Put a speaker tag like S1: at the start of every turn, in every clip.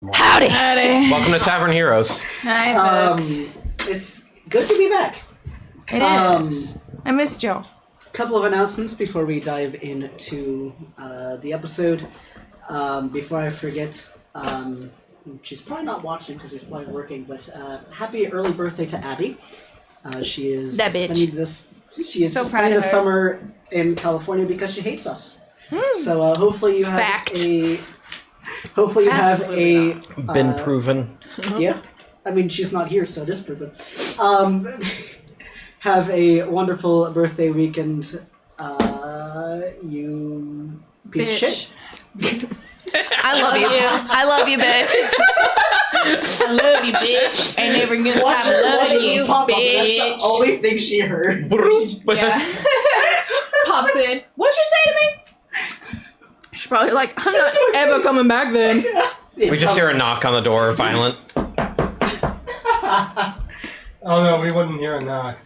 S1: Howdy.
S2: Welcome to Tavern Heroes.
S1: Hi, folks.
S3: It's good to be back.
S1: It is. I missed Joe.
S3: Couple of announcements before we dive into the episode. Before I forget, she's probably not watching because she's probably working, but happy early birthday to Abby. She is
S1: That bitch.
S3: spending this. She is
S1: So
S3: spending
S1: proud
S3: the
S1: of her.
S3: summer in California because she hates us. So hopefully you have
S1: Fact.
S3: Hopefully you
S1: Absolutely
S3: have a
S2: Been proven.
S3: yeah. I mean, she's not here, so it is proven. Have a wonderful birthday weekend, you piece of shit.
S1: I love you. I love you, bitch. I love you, bitch. I never gonna
S3: Watch
S1: stop
S3: her- watch
S1: loving
S3: her
S1: you,
S3: just pop up, and that's the
S1: bitch.
S3: only thing she heard.
S1: Yeah. Pops in. What'd you say to me? She's probably like, I'm not ever coming back then.
S2: We just hear a knock on the door, violent.
S4: Oh no, we wouldn't hear a knock.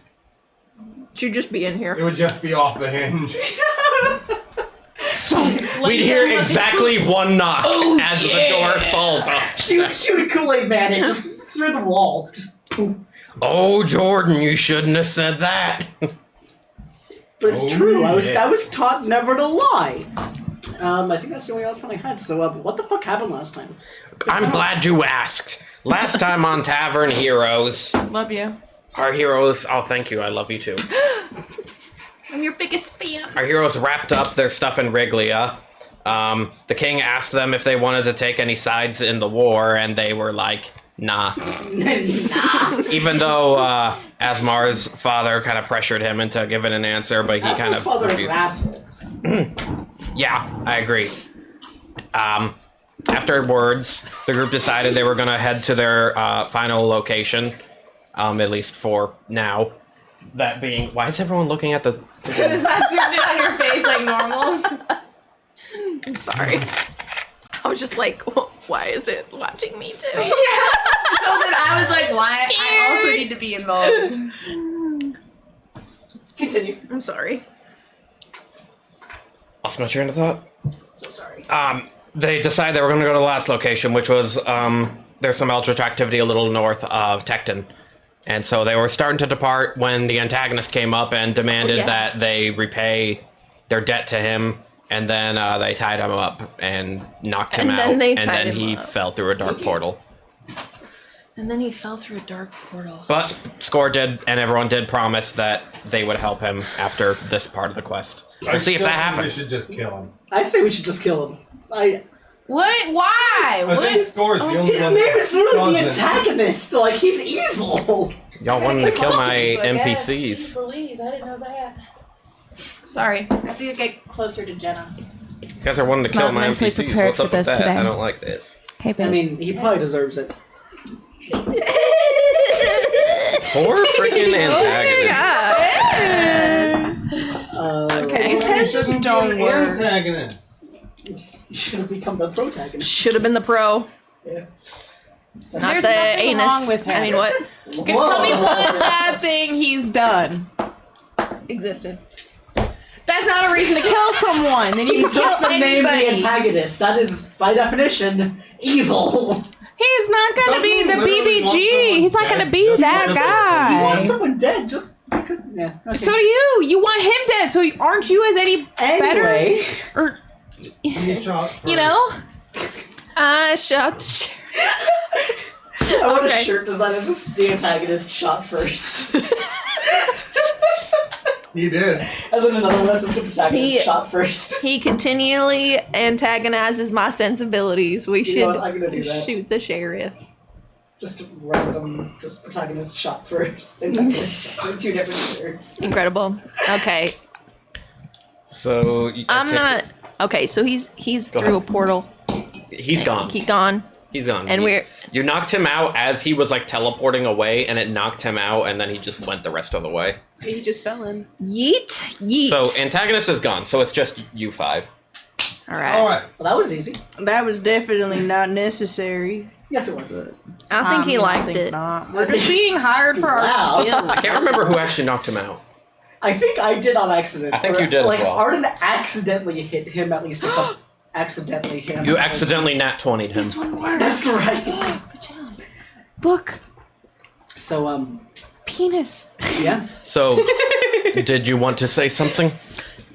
S1: She'd just be in
S4: It
S1: here.
S4: would just be off the hinge.
S2: We'd hear exactly one knock as the door falls off.
S3: She would Kool-Aid Man it just through the wall. Just poof.
S2: Oh, Jordan, you shouldn't have said that.
S3: But it's
S4: Oh,
S3: true. I
S4: yeah.
S3: was taught never to lie. I think that's the only last one I had. So what the fuck happened last time?
S2: I'm glad you asked. Last time on Tavern Heroes,
S1: Love you.
S2: our heroes, oh, thank you, I love you too.
S1: I'm your biggest fan.
S2: Our heroes wrapped up their stuff in Riglia. The king asked them if they wanted to take any sides in the war, and they were like, nah.
S3: Nah.
S2: Even though Asmar's father kind of pressured him into giving an answer, but he
S3: That's
S2: kind
S3: my
S2: of
S3: father is an
S2: refused.
S3: asshole.
S2: Yeah, I agree. Afterwards, the group decided they were going to head to their final location, at least for now. That being, why is everyone looking at the...
S1: Is that zoomed in on your face like normal? I'm sorry. I was just like, why is it watching me too?
S5: So then I was like, why? I also need to be involved.
S3: Continue.
S1: I'm sorry.
S2: Lost my train of thought.
S1: So sorry.
S2: They decided they were going to go to the last location, which was, there's some Eldritch activity a little north of Tecton. And so they were starting to depart when the antagonist came up and demanded that they repay their debt to him. And then they tied him up and knocked him
S1: And
S2: out.
S1: then they
S2: and
S1: tied
S2: then
S1: him
S2: he
S1: up.
S2: fell through a dark portal.
S1: And then he fell through a dark portal.
S2: But Score did, and everyone did promise that they would help him after this part of the quest. We'll see if that
S4: We
S2: happens.
S4: should just kill him.
S3: I say we should just kill him.
S5: What? Why?
S4: I think Score's the only
S3: His
S4: one.
S3: name is literally the
S4: doesn't.
S3: antagonist. Like, he's evil.
S2: Y'all wanted to kill my
S5: Jeez
S2: NPCs.
S5: Louise, I didn't know that. Sorry, I have to get closer to Jenna.
S2: You guys are wanting to
S6: It's
S2: kill
S6: not
S2: my
S6: mentally
S2: NPCs.
S6: prepared
S2: What's
S6: for
S2: up with
S6: this
S2: that?
S6: today.
S2: I don't like this.
S6: Hey,
S3: I
S6: babe.
S3: mean, he probably deserves it.
S2: Poor freaking antagonist.
S1: Okay, these
S4: You
S1: pens
S4: shouldn't
S1: just
S4: be
S1: don't
S4: an
S1: work.
S4: antagonist.
S3: You should have become the protagonist.
S1: Should have been the pro,
S3: Yeah. So
S1: not
S5: There's
S1: the
S5: nothing
S1: anus.
S5: wrong with him.
S1: I mean, what?
S3: Whoa.
S5: Tell me one bad thing he's done.
S1: Existed.
S5: That's not a reason to kill someone. Then
S3: He
S5: you can
S3: took
S5: kill
S3: the name the
S5: anybody.
S3: antagonist. That is, by definition, evil.
S5: He's not gonna
S4: Doesn't
S5: be
S4: he
S5: the
S4: literally want
S5: BBG.
S4: someone
S5: He's not
S4: dead
S5: gonna be
S4: just
S5: that
S4: because
S3: He wants
S5: guy.
S3: someone dead. Just yeah. Okay.
S5: So do you. You want him dead. So aren't you as any better?
S3: Anyway,
S5: Or
S4: He shot first.
S5: you know?
S1: I shot.
S3: I want
S1: Okay.
S3: a shirt design of just the antagonist shot first,
S4: He did.
S3: and then another one that says the protagonist
S1: He-
S3: shot first.
S1: He continually antagonizes my sensibilities. We
S3: You know what?
S1: should
S3: I'm gonna do that.
S1: shoot the sheriff.
S3: Just random, just protagonist shot first. Antagonist, like two different shirts.
S1: Incredible. Okay,
S2: So
S1: I'm not. Okay, so he's
S2: Go
S1: through a
S2: ahead.
S1: portal.
S2: He's gone.
S1: He gone.
S2: He's gone.
S1: And
S2: You knocked him out as he was like teleporting away, and it knocked him out, and then he just went the rest of the way.
S5: He just fell in.
S1: Yeet. Yeet.
S2: So antagonist is gone. So it's just you five.
S1: All right.
S4: All right.
S3: Well, that was easy.
S5: That was definitely not necessary.
S3: Yes, it was.
S1: I think he liked
S5: think
S1: it.
S5: Not. We're just being hired for
S3: Wow.
S5: our skills.
S2: I can't remember who actually knocked him out.
S3: I think I did on accident.
S2: I think
S3: Or,
S2: you did as
S3: Like
S2: well.
S3: Arden accidentally hit him at least a couple. accidentally hit him.
S2: You accidentally nat 20'd him.
S1: This one works.
S3: That's right.
S1: Good job.
S5: Look,
S3: So,
S5: penis.
S3: yeah.
S2: So, did you want to say something?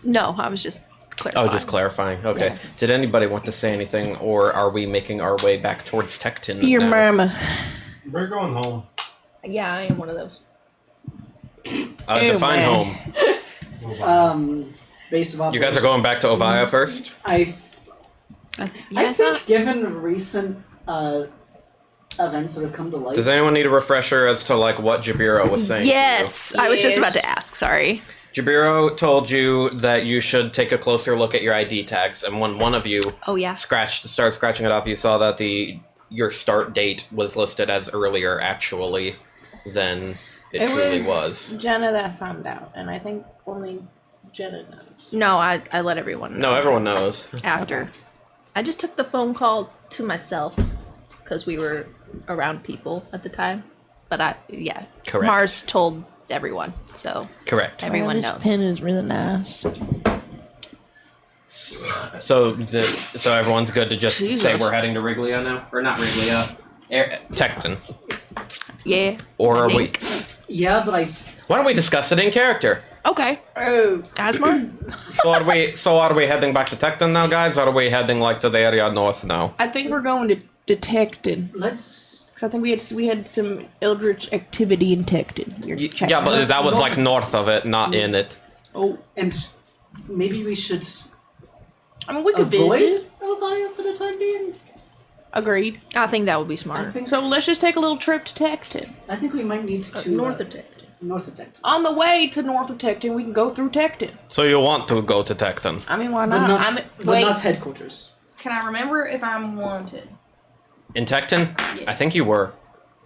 S1: No, I was just clarifying.
S2: Oh, just clarifying. Okay.
S1: Yeah.
S2: Did anybody want to say anything, or are we making our way back towards Tecton?
S5: Your
S2: now?
S5: mama.
S4: We're going home.
S1: Yeah, I am one of those.
S2: Define
S5: man.
S2: home.
S3: Base of
S2: You
S3: operations.
S2: guys are going back to Ovia first?
S3: I
S1: I
S3: think, given recent events that have come to light,
S2: Does anyone need a refresher as to like what Jabiro was saying? to you?
S1: Yes, I was just about
S3: Yes.
S1: to ask. Sorry.
S2: Jabiro told you that you should take a closer look at your ID tags, and when one of you
S1: Oh yeah.
S2: started scratching it off, you saw that your start date was listed as earlier actually than it truly was.
S5: Jenna that found out, and I think only Jenna knows.
S1: No, I let everyone know.
S2: No, everyone knows.
S1: After. I just took the phone call to myself because we were around people at the time. But
S2: Correct.
S1: Mars told everyone, so
S2: Correct.
S1: everyone knows.
S5: Pen is really nice.
S2: So everyone's good to just
S1: Jesus.
S2: say we're heading to Wrigley now? Or not Wrigley, Tecton.
S1: Yeah.
S2: Or are
S1: I
S2: we...
S1: think.
S3: yeah, but
S2: Why don't we discuss it in character?
S1: Okay.
S5: Oh,
S1: Asmar?
S2: So are we heading back to Tecton now, guys? Or are we heading like to the area north now?
S5: I think we're going to Detected.
S3: let's.
S5: Cause I think we had some eldritch activity in Tected. You're checking.
S2: Yeah, but that was
S3: no.
S2: like north of it, not in it.
S5: Oh,
S3: And maybe we should
S5: I mean we could
S3: avoid
S5: visit.
S3: Ovia for the time being.
S5: Agreed.
S1: I think that would be
S3: I
S1: smart.
S3: think.
S5: So let's just take a little trip to Tecton.
S3: I think we might need to
S5: North of Tecton.
S3: North of Tecton.
S5: On the way to north of Tecton, we can go through Tecton.
S2: So you want to go to Tecton?
S5: I mean, why
S3: But
S5: not?
S3: not, but
S5: wait,
S3: not headquarters.
S5: can I remember if I'm wanted?
S2: In Tecton? I think you were.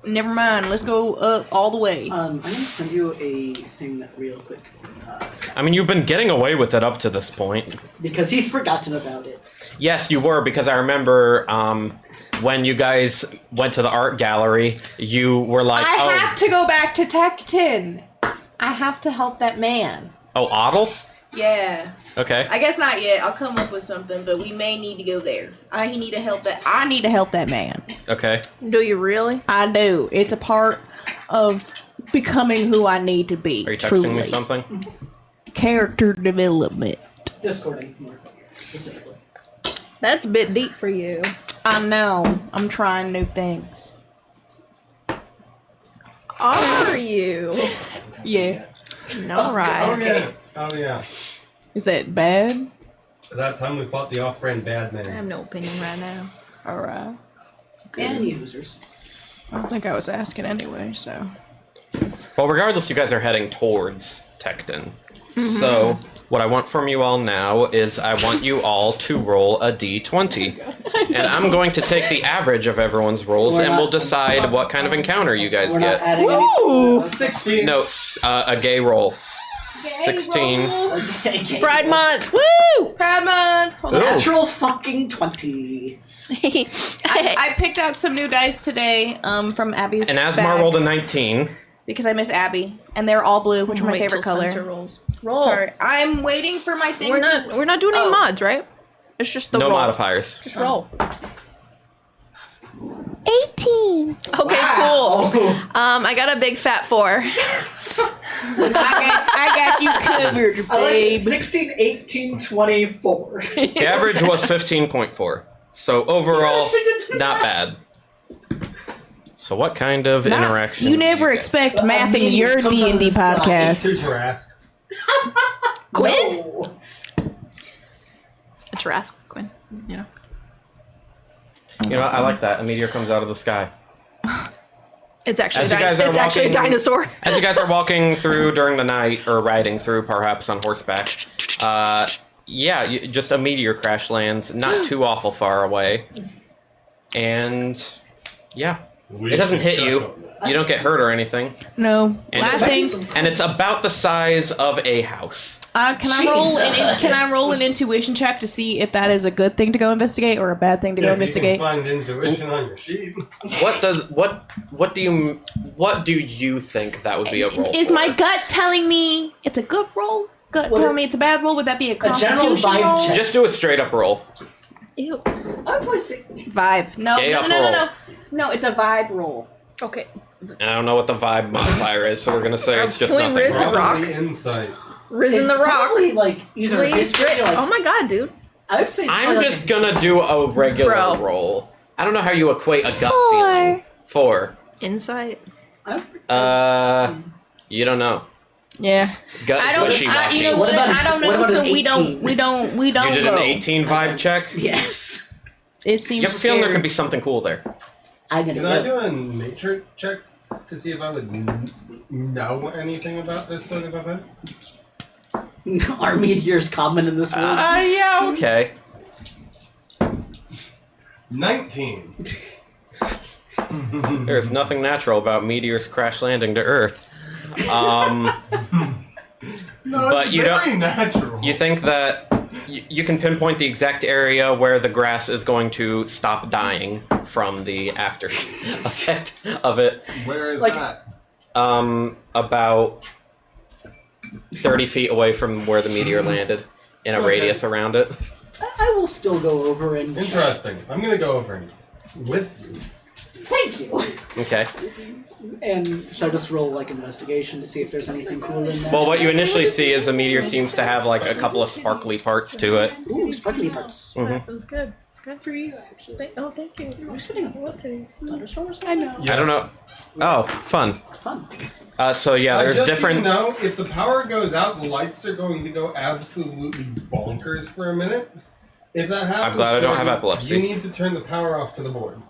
S5: Never mind. Let's go up all the way.
S3: I'm gonna send you a thing real quick
S2: I mean, you've been getting away with it up to this point.
S3: because he's forgotten about it.
S2: Yes, you were, because I remember when you guys went to the art gallery, you were like,
S5: I have to go back to Tecton. I have to help that man.
S2: oh, Otto?
S6: Yeah.
S2: Okay.
S6: I guess not yet. I'll come up with something, but we may need to go there. I need to help that.
S5: I need to help that man.
S2: Okay.
S1: Do you really?
S5: I do. It's a part of becoming who I need to be.
S2: Are you texting
S5: truly.
S2: me something?
S5: Character development.
S3: Discording more specifically.
S1: That's a bit deep for you.
S5: I know. I'm trying new things.
S1: Are you?
S5: Yeah.
S1: All right.
S4: Oh yeah. Oh yeah.
S5: Is that bad?
S4: That time we fought the off-brand bad
S1: I have
S4: man.
S1: no opinion right now.
S5: All right.
S3: And users.
S5: I don't think I was asking anyway, so.
S2: Well, regardless, you guys are heading towards Tecton. So, what I want from you all now is I want you all to roll a d20. And I'm going to take the average of everyone's rolls
S3: We're
S2: and
S3: not-
S2: we'll decide what kind of encounter you guys
S3: We're not
S2: get.
S3: adding
S5: Woo!
S4: 16.
S2: No, a gay roll. 16.
S3: any.
S1: Pride Month! Woo!
S5: Pride Month! Hold on.
S2: Ooh.
S3: Natural fucking 20.
S5: I picked out some new dice today from Abby's
S2: And Asmar
S5: bag
S2: rolled a 19.
S5: because I miss Abby. And they're all blue, which is my
S1: Wait
S5: favorite
S1: till Spencer
S5: color.
S1: rolls.
S5: Sorry. I'm waiting for my thing
S1: We're not doing any
S5: Oh.
S1: mods, right? It's just the
S2: No
S1: roll.
S2: modifiers.
S1: Just roll.
S5: 18.
S1: Okay,
S3: Wow.
S1: cool. I got a big fat 4.
S5: I got you covered,
S3: I like
S5: babe.
S3: it. 16, 18, 24.
S2: The average was 15.4. So overall,
S3: actually did
S2: not bad. So what kind of interaction?
S5: You
S2: do
S5: never
S2: get?
S5: expect math in
S3: mean
S5: your
S3: comes out of
S5: D&D
S3: the sky.
S5: podcast.
S4: Super ask.
S1: Quinn?
S3: No.
S1: A Tarrasque, Quinn. You know.
S2: You know, I like that. A meteor comes out of the sky.
S1: It's actually
S2: As you guys are
S1: it's actually a
S2: walking-
S1: dinosaur.
S2: As you guys are walking through during the night, or riding through perhaps on horseback, just a meteor crash lands not too awful far away. And yeah, it doesn't hit you. You don't get hurt or anything.
S5: No.
S2: And
S5: Last
S2: it's,
S5: thing,
S2: and it's about the size of a house.
S5: can I roll
S3: Jesus.
S5: can I roll an intuition check to see if that is a good thing to go investigate or a bad thing to go
S4: Yeah, if you can
S5: investigate?
S4: find intuition on your sheet.
S2: What do you think that would be a roll?
S5: Is
S2: for?
S5: my gut telling me it's a good roll? Gut
S3: What-
S5: telling me it's a bad roll? Would that be a
S3: general
S5: constitution
S3: vibe
S5: roll?
S3: check.
S2: Just do a straight up roll.
S1: Ew.
S3: I would probably say
S5: Vibe. No,
S2: Gay
S5: no,
S2: up
S5: no, no,
S2: roll.
S5: no. No, it's a vibe roll.
S1: Okay.
S2: I don't know what the vibe modifier is, so we're gonna say it's just
S1: Can we
S2: nothing.
S1: risk the rock?
S4: Probably insight.
S1: Risen
S3: it's
S1: the rock.
S3: probably like either
S1: Please.
S3: history or like
S1: Oh my god, dude.
S3: I would say it's
S2: I'm
S3: probably
S2: just
S3: like
S2: gonna do a regular
S1: Bro.
S2: roll. I don't know how you equate a gut feeling. 4.
S1: Insight.
S2: You don't know.
S5: Yeah.
S2: Gut
S5: I
S2: is
S5: don't.
S2: wishy-washy.
S5: You know
S3: What
S5: what?
S3: about-
S5: I don't
S3: what
S5: know.
S3: about
S5: So
S3: an
S5: we don't.
S3: 18?
S5: We don't. We don't
S2: You did
S5: go.
S2: an 18 vibe check?
S3: Yes.
S5: It seems.
S2: You have a feeling there
S5: scary.
S2: could be something cool there.
S3: I'm gonna
S4: Can I
S3: go.
S4: do a nature check to see if I would know anything about this sort of event?
S3: Are meteors common in this world?
S2: Yeah, okay.
S4: 19.
S2: There's nothing natural about meteors crash landing to Earth.
S4: No,
S2: But
S4: it's
S2: you don't-
S4: very natural.
S2: You think that you can pinpoint the exact area where the grass is going to stop dying from the after effect of it.
S4: Where is
S3: Like-
S4: that?
S2: About 30 feet away from where the meteor landed, in a
S4: Okay.
S2: radius around it.
S3: I will still go over and
S4: Interesting. I'm gonna go over and with you.
S3: thank you.
S2: Okay.
S3: And should I just roll like investigation to see if there's anything cool in there?
S2: Well, what you initially see is the meteor seems to have like a couple of sparkly parts to it.
S3: Ooh, sparkly parts.
S2: Mhm.
S1: That was good. It's good for you, actually. Thank you.
S3: We're spinning a
S1: What is?
S3: thunderstorms.
S5: I know.
S2: I don't know. Oh, fun.
S3: Fun.
S2: So yeah, there's
S4: just
S2: different.
S4: So you know, if the power goes out, the lights are going to go absolutely bonkers for a minute. If that happens,
S2: I'm glad I don't have
S4: Gordon,
S2: epilepsy.
S4: You need to turn the power off to the board,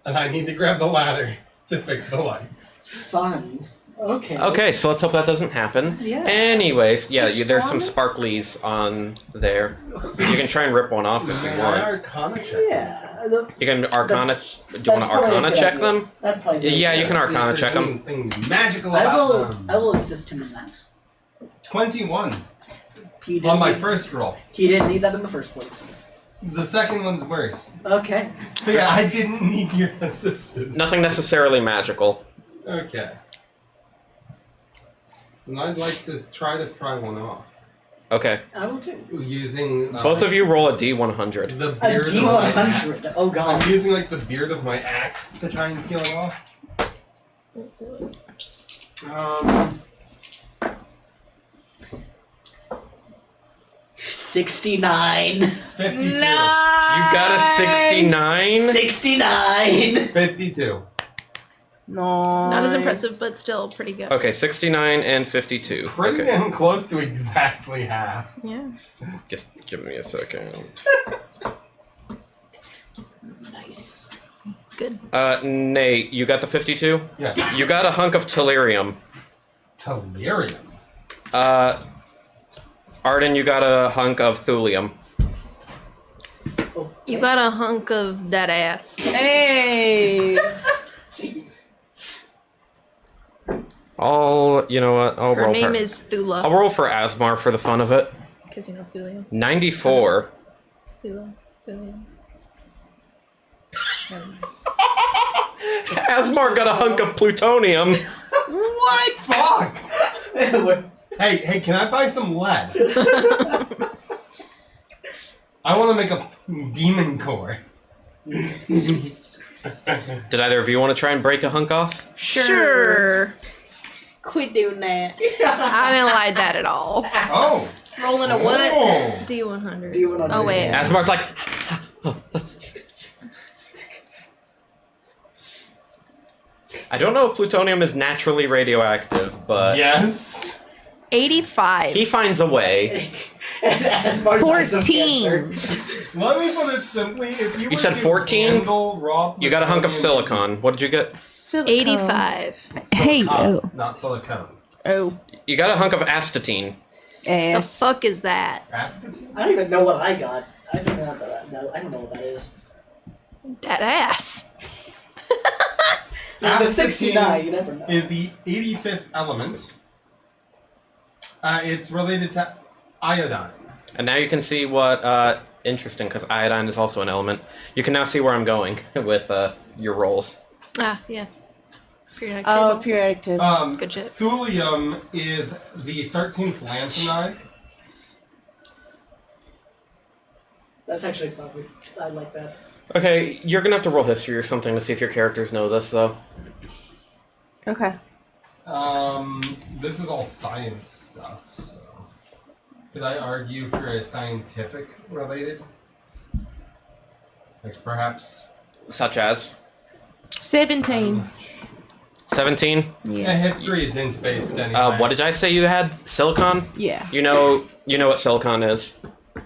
S4: and I need to grab the ladder to fix the lights.
S3: Fun. Okay.
S2: Okay, so let's hope that doesn't happen.
S3: Yeah.
S2: Anyways, yeah, there's some
S3: Strong?
S2: sparklies on there. You can try and rip one off if
S4: May
S2: you
S4: I
S2: want.
S4: Arcana check?
S3: Yeah.
S2: You can Arcana. Do you want
S3: That's
S2: to
S3: probably a
S2: Arcana
S3: good
S2: check
S3: idea.
S2: them?
S3: That'd probably be a
S2: Yeah,
S3: good
S2: you can
S3: idea.
S2: Arcana
S4: See if
S2: check
S4: there's
S2: them.
S4: anything magical
S3: I
S4: about
S3: will.
S4: them.
S3: I will assist him in that.
S4: 21
S3: He didn't
S4: on my
S3: need-
S4: first roll.
S3: He didn't need that in the first place.
S4: The second one's worse.
S3: Okay.
S4: So yeah, I didn't need your assistance.
S2: Nothing necessarily magical.
S4: Okay. And I'd like to try one off.
S2: Okay.
S3: I will too.
S4: Using
S2: Both of you roll a D100.
S4: the
S3: A
S4: beard of my axe.
S3: D100. Oh god.
S4: I'm using like the beard of my axe to try and peel it off.
S3: 69.
S4: 52.
S2: You got a 69?
S3: 69.
S4: 52.
S5: No.
S1: Not as impressive, but still pretty good.
S2: Okay, 69 and 52.
S4: Pretty
S2: Okay.
S4: damn close to exactly half.
S1: Yeah.
S2: Just give me a second.
S3: Nice.
S1: Good.
S2: Nate, you got the 52?
S4: Yes.
S2: You got a hunk of tellurium.
S4: Tellurium.
S2: Arden, you got a hunk of thulium.
S1: You got a hunk of that ass.
S5: Hey.
S3: Jeez.
S2: You know what? I'll
S1: Her
S2: roll
S1: name
S2: for.
S1: is Thula.
S2: I'll roll for Asmar for the fun of it.
S1: Because you know Thulium.
S2: 94.
S1: Thula. Thulium.
S2: Asmar got a hunk of plutonium.
S1: What?
S4: Fuck!
S3: We're-
S4: Hey, can I buy some lead? I want to make a demon core.
S3: Jesus Christ.
S2: Did either of you want to try and break a hunk off?
S1: Sure.
S5: Quit doing that.
S1: I didn't like that at all.
S4: Oh!
S5: Rolling a what?
S4: Oh.
S1: D100.
S3: D100.
S1: Oh, wait.
S2: Asmar's like. I don't know if plutonium is naturally radioactive, but
S4: Yes.
S1: 85.
S2: he finds a way.
S3: As Mark dies of
S1: 14.
S3: cancer.
S4: Let me put it simply: if you were
S2: said
S4: to
S2: 14?
S4: handle raw
S2: You got a hunk of
S4: plutonium-
S2: silicon. What did you get?
S1: 85.
S5: Hey,
S4: Silicon,
S5: oh.
S4: not silicone.
S5: Oh.
S2: You got a hunk of astatine.
S1: The
S5: Ass.
S1: fuck is that?
S4: Aspartame?
S3: I don't even know what I got. I don't know what that. No, I don't know what that is.
S1: That ass.
S3: The 69. You never know.
S4: Is the 85th element. It's related to iodine.
S2: And now you can see what, interesting, because iodine is also an element. You can now see where I'm going with your rolls.
S1: Ah, yes. Periodic
S5: Oh,
S1: table.
S5: periodic table.
S1: Good shit.
S4: Thulium is the 13th lanthanide.
S3: That's actually clever. I like that.
S2: Okay, you're gonna have to roll history or something to see if your characters know this, though.
S5: Okay.
S4: This is all science stuff, so could I argue for a scientific related? Like perhaps
S2: Such as
S5: 17.
S2: 17.
S4: yeah, history is int based anyway.
S2: What did I say you had? Silicon?
S5: Yeah.
S2: You know what silicon is.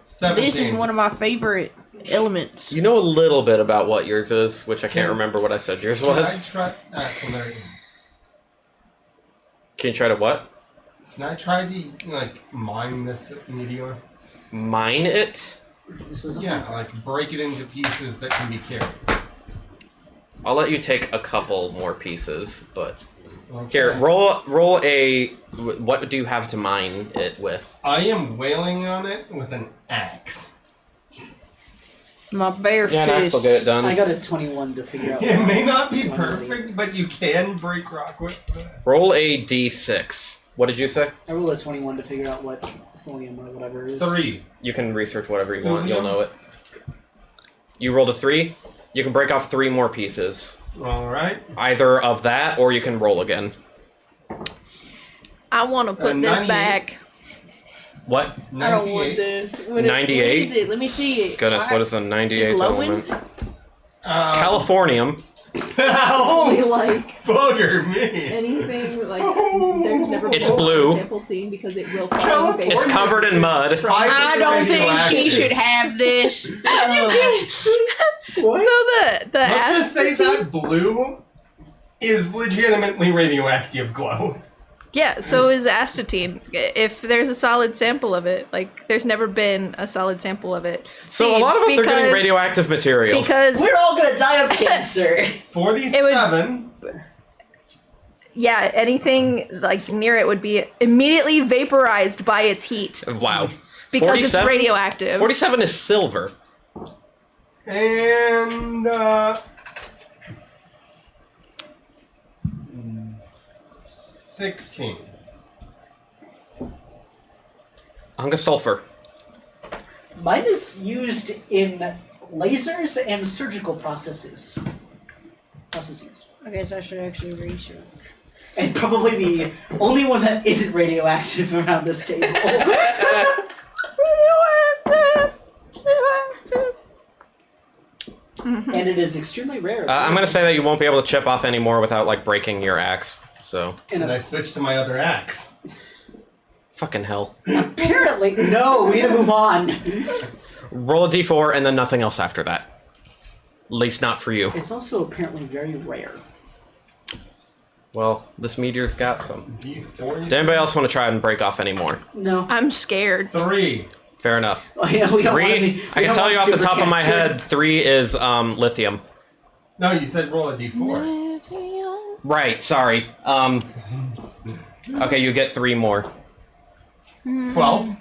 S4: 17.
S5: This is one of my favorite elements.
S2: You know a little bit about what yours is, which I can't remember what I said yours
S4: Can
S2: was.
S4: I try?
S2: Can you try to what?
S4: Can I try to like mine this meteor?
S2: Mine it?
S3: This is
S4: Yeah, like break it into pieces that can be carried.
S2: I'll let you take a couple more pieces, but
S4: Okay.
S2: here, roll a. What do you have to mine it with?
S4: I am wailing on it with an axe.
S5: My bare
S2: Yeah, an axe will
S5: fist.
S2: get it done.
S3: I got a 21 to figure out.
S4: It may not be
S3: This one
S4: perfect, but you can break rock with it.
S2: Roll a d6. What did you say?
S3: I rolled a 21 to figure out what thorium or whatever it is.
S4: 3.
S2: You can research whatever you want. You'll know it. You rolled a 3. You can break off 3 more pieces.
S4: Alright.
S2: Either of that, or you can roll again.
S1: I want to put this
S4: 98.
S1: back.
S2: What?
S5: I don't want
S4: 98.
S5: this.
S2: 98?
S5: What is it? Let me see it.
S2: Goodness, what is the 98th
S5: glowing?
S2: element? Californium.
S5: We like
S4: Bugger me!
S5: anything like there's never been
S2: It's
S5: a
S2: blue.
S5: sample scene because it will
S4: California.
S2: It's covered in mud.
S5: I don't think she should have this.
S3: What?
S1: So the
S4: Let's just say
S1: astatine.
S4: that blue is legitimately radioactive glow.
S1: Yeah, so is astatine. If there's a solid sample of it, like there's never been a solid sample of it.
S2: So a lot of us are getting radioactive materials.
S1: Because
S3: We're all gonna die of cancer.
S4: 47.
S1: yeah, anything like near it would be immediately vaporized by its heat
S2: Wow.
S1: because
S2: 47?
S1: it's radioactive.
S2: 47 is silver.
S4: And 16.
S2: Hunk of sulfur.
S3: Mine is used in lasers and surgical processes.
S5: Okay, so I should actually research.
S3: And probably the only one that isn't radioactive around this table. And it is extremely rare.
S2: I'm gonna say that you won't be able to chip off any more without like breaking your axe. So
S3: And
S4: And I switched to my other axe.
S2: fucking hell.
S3: apparently, no, we need to move on.
S2: Roll a d4 and then nothing else after that. At least not for you.
S3: It's also apparently very rare.
S2: Well, this meteor's got some.
S4: D4.
S2: Does anybody else want to try and break off any more?
S3: No.
S1: I'm scared.
S4: 3.
S2: Fair enough.
S3: Oh, yeah, we don't wanna
S2: 3,
S3: be,
S2: I can tell you off the top of my head, 3 is lithium.
S4: No, you said roll a D4.
S2: Right, sorry. Okay, you get 3 more.
S4: 12.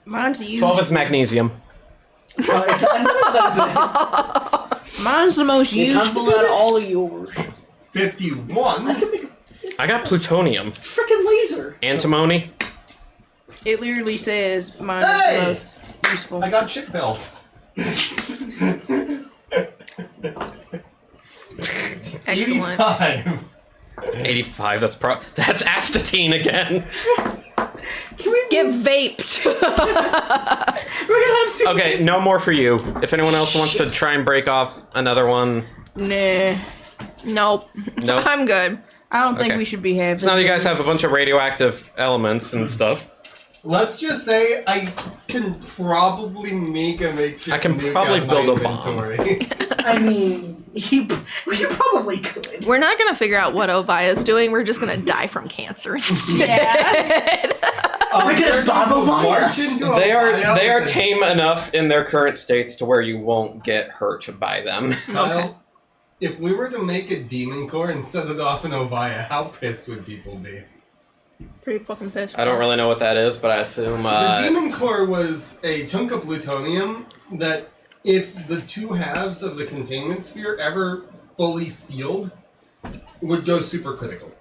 S1: Mine's used.
S2: 12 is magnesium.
S5: Mine's the most
S3: You
S5: useful out of all of yours.
S4: 51.
S2: I got plutonium.
S3: Freaking laser.
S2: Antimony.
S5: It literally says mine
S4: Hey!
S5: is the most useful.
S4: I got chick pills.
S1: Excellent.
S4: 85.
S2: 85, that's astatine again.
S3: Can we
S1: Get vaped.
S3: We're gonna have super
S2: Okay, no more for you. If anyone else wants to try and break off another one.
S5: Nah.
S1: Nope.
S2: Nope.
S1: I'm good.
S5: I don't think
S2: Okay.
S5: we should be having
S2: So now you guys have a bunch of radioactive elements and stuff.
S4: Let's just say I can probably make a makeshift.
S2: I can
S4: nuke
S2: probably
S4: out of my
S2: build a bomb.
S4: inventory.
S3: I mean, we probably could.
S1: We're not gonna figure out what Obaya's doing. We're just gonna die from cancer instead.
S5: Yeah.
S3: We're gonna Bob
S4: march into a
S2: They
S4: fire
S2: are
S4: with a-
S2: tame enough in their current states to where you won't get hurt by them.
S4: Kyle, if we were to make a demon core and set it off in Ovaya, how pissed would people be?
S1: Pretty fucking pissed.
S2: I don't really know what that is, but I assume
S4: The demon core was a chunk of plutonium that, if the two halves of the containment sphere ever fully sealed, would go supercritical.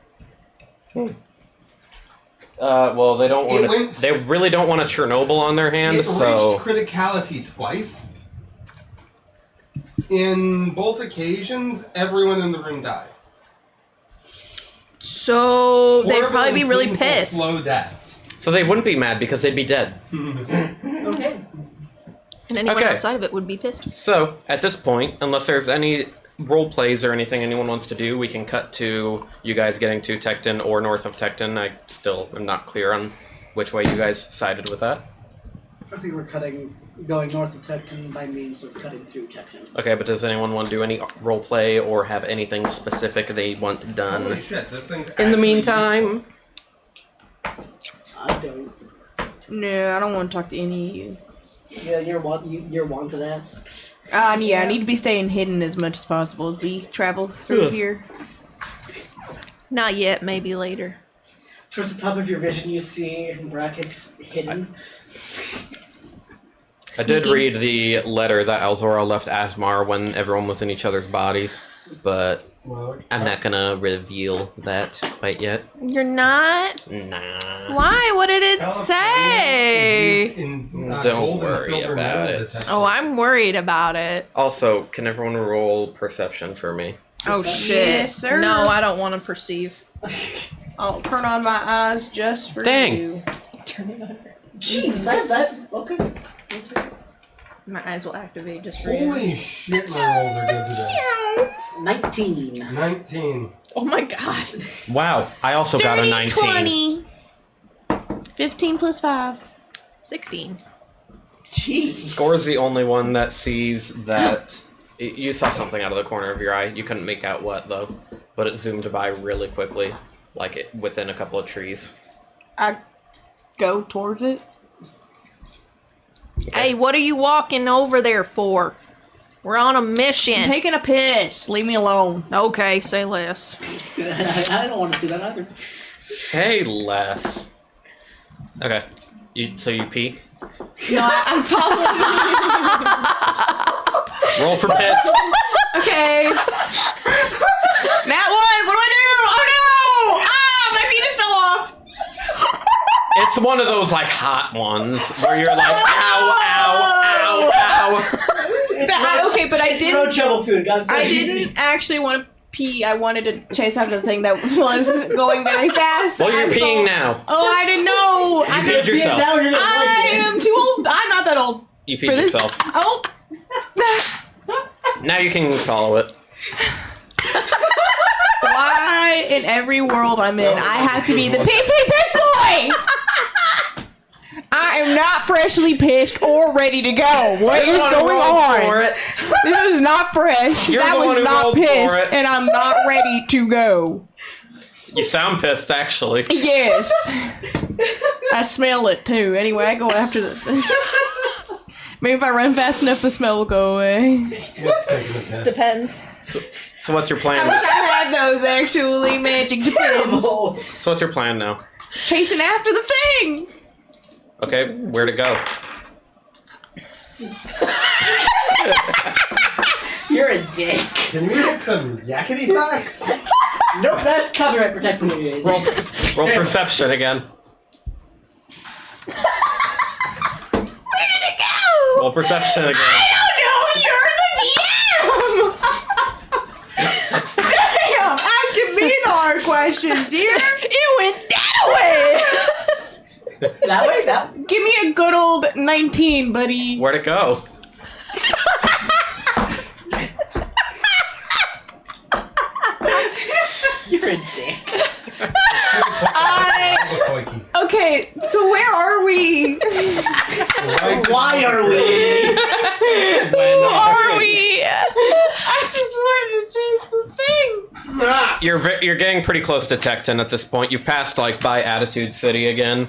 S2: well, they don't
S4: It
S2: want
S4: went-
S2: to. They really don't want a Chernobyl on their hands,
S4: It
S2: so
S4: reached criticality twice, in both occasions, everyone in the room died.
S1: So they'd
S4: Horrible
S1: probably be
S4: and
S1: really
S4: painful,
S1: pissed.
S4: Slow deaths.
S2: So they wouldn't be mad because they'd be dead.
S3: Okay.
S1: And anyone
S2: Okay.
S1: outside of it would be pissed.
S2: So, at this point, unless there's any role plays or anything anyone wants to do, we can cut to you guys getting to Tecton or north of Tecton. I still am not clear on which way you guys sided with that.
S3: I think we're going north of Tecton by means of cutting through Tecton.
S2: Okay, but does anyone want to do any role play or have anything specific they want done?
S4: Holy shit, this thing's
S2: In the
S4: actually
S2: meantime,
S3: I don't.
S5: No, I don't want to talk to any of you.
S3: Yeah, you're wanted ass.
S5: Yeah, I need to be staying hidden as much as possible as we travel through here.
S1: Not yet, maybe later.
S3: Towards the top of your vision, you see in brackets hidden.
S2: I did
S1: Sneaky.
S2: read the letter that Alzora left Asmar when everyone was in each other's bodies, but
S4: Well,
S2: I'm not gonna reveal that quite yet.
S1: You're not?
S2: Nah.
S1: Why? What did it
S4: California
S1: say?
S4: is used in,
S2: Don't
S4: gold and
S2: worry
S4: silver
S2: about
S4: metal
S2: it.
S4: detectors.
S1: Oh, I'm worried about it.
S2: Also, can everyone roll perception for me?
S1: Oh
S3: Perception.
S1: shit.
S5: Yes, sir.
S1: No, I don't want to perceive.
S5: I'll turn on my eyes just for
S2: Dang.
S5: you.
S3: Jeez, I have that. Okay.
S1: My eyes will activate just for you.
S4: Holy shit, my rolls are good today.
S3: 19.
S4: 19.
S1: Oh my god.
S2: Wow, I also got a 19.
S5: 15 plus 5.
S1: 16.
S3: Jeez.
S2: Score's the only one that sees that. You saw something out of the corner of your eye. You couldn't make out what, though. But it zoomed by really quickly, like it within a couple of trees.
S5: I go towards it.
S1: Hey, what are you walking over there for? We're on a mission.
S5: I'm taking a piss. Leave me alone.
S1: Okay, say less.
S3: I don't want to see that either.
S2: Say less. Okay. So you pee?
S5: No, I'm following.
S2: Roll for piss.
S5: Okay. That one. What do I do? Oh no! Ah, my penis fell off.
S2: It's one of those like hot ones where you're like, ow, ow, ow, ow.
S5: Okay, but I
S3: It's road
S5: didn't.
S3: shovel food. God
S5: I
S3: save you.
S5: didn't actually want to pee. I wanted to chase after the thing that was going very fast.
S2: Well, you're
S5: I
S2: peeing
S5: thought-
S2: now.
S5: Oh, I didn't know.
S2: You peed yourself.
S3: Now you're gonna
S5: I
S3: like it.
S5: am too old. I'm not that old.
S2: You
S5: for
S2: peed
S5: this.
S2: yourself.
S5: Oh.
S2: Now you can follow it.
S5: Why in every world I'm in, I have to be the piss boy? I am not freshly pissed or ready to go. What
S2: You're
S5: is
S2: the one who
S5: going
S2: rolled
S5: on?
S2: for it.
S5: This is not fresh.
S2: You're
S5: that
S2: the one
S5: was
S2: who
S5: not
S2: rolled for
S5: pissed,
S2: it.
S5: and I'm not ready to go.
S2: You sound pissed, actually.
S5: Yes. I smell it too. Anyway, I go after the. Maybe if I run fast enough, the smell will go away.
S4: What's taking a piss?
S1: Depends.
S2: So what's your
S5: I
S2: plan?
S5: wish I had those actually magic depends.
S3: Oh,
S2: So what's your plan now?
S5: Chasing after the thing.
S2: Okay, where to go?
S3: you're a dick.
S4: Can we get some yakety socks?
S3: Nope, that's copyright protected.
S2: Roll perception again. Roll perception again.
S5: Damn, asking me the hard questions here. It went that way.
S3: That way, that.
S5: Give me a good old 19, buddy.
S2: Where'd it go?
S3: You're a dick.
S5: Okay, so where are we?
S3: Why are we?
S5: Who are we? I just wanted to chase the thing.
S2: You're getting pretty close to Tecton at this point. You've passed like by Attitude City again.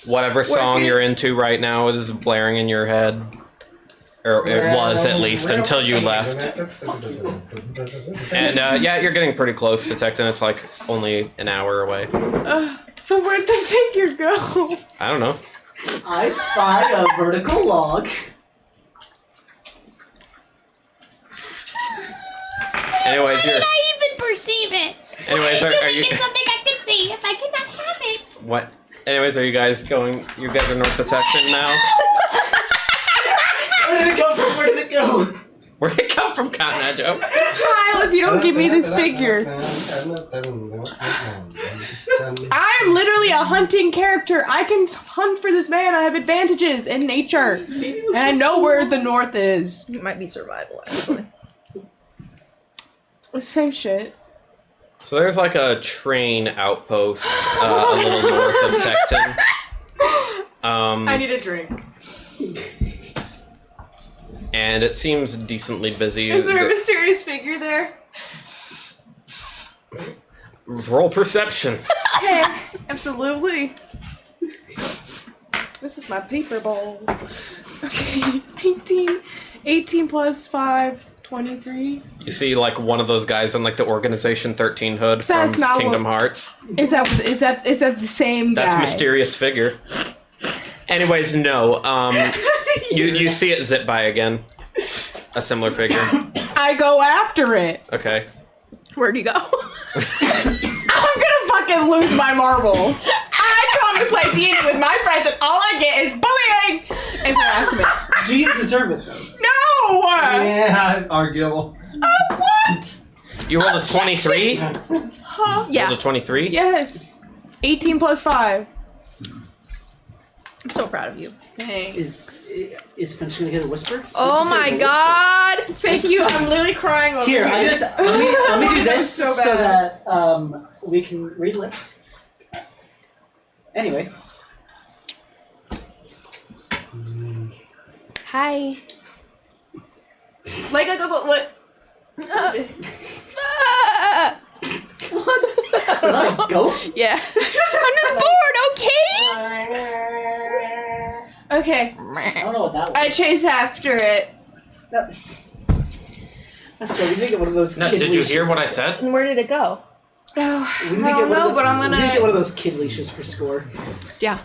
S2: Whatever song you're into right now is blaring in your head. Or it was at least until you left. And yeah, you're getting pretty close to Tecton. It's like only an hour away.
S5: So where'd the figure go?
S2: I don't know.
S3: I spy a vertical log.
S2: Anyways, you're.
S7: I even perceive it.
S2: Anyways,
S7: Why
S2: are
S7: did you
S2: you?
S7: make it something I could see if I could not have it?
S2: What? Anyways, are you guys going? You guys are north of Tecton now.
S3: Where did it go from? Where did it go?
S2: Where'd it come from, Cotton Eye Joe?
S5: Kyle, if you don't give me this figure. I'm literally a hunting character. I can hunt for this man. I have advantages in nature. And I know where the north is.
S1: It might be survival, actually.
S5: Same shit.
S2: So there's like a train outpost a little north of Tecton.
S5: I need a drink.
S2: And it seems decently busy.
S5: Is there a mysterious figure there?
S2: Roll perception.
S5: Okay, absolutely. This is my paper ball. Okay, 18 plus 5, 23.
S2: You see like one of those guys in like the Organization 13 hood
S5: That's
S2: from
S5: not
S2: Kingdom
S5: what-
S2: Hearts.
S5: Is that the same guy?
S2: That's mysterious figure. Anyways, no. You see it zip by again. A similar figure.
S5: I go after it.
S2: Okay.
S1: Where'd you go?
S5: I'm gonna fucking lose my marbles. I come to play D&D with my friends and all I get is bullying and harassment.
S3: Do you deserve it though?
S5: No!
S4: Yeah, arguable.
S5: What?
S2: You rolled a 23?
S5: Huh?
S1: Yeah.
S2: Rolled a 23?
S5: Yes. 18 plus 5.
S1: I'm so proud of you.
S5: Thanks.
S3: Is Spencer gonna get a whisper?
S1: Oh my god!
S5: Thank you. I'm literally crying over
S3: Here,
S5: here.
S3: let me do this
S5: So
S3: so
S5: bad.
S3: that we can read lips. Anyway.
S1: Hi.
S5: Like, what?
S3: Was that a goat?
S1: Yeah. Under the board, okay?
S5: Okay.
S3: I don't know what that was.
S5: I chase after it.
S3: That's right, we need to get one of those
S2: No,
S3: kid
S2: did you
S3: leashes.
S2: hear what I said?
S1: And where did it go?
S5: Oh,
S3: We need to
S5: I
S3: get
S5: don't
S3: one of
S5: know,
S3: the-
S5: but I'm
S3: We need to get one
S5: gonna...
S3: of those kid leashes for score.
S1: Yeah.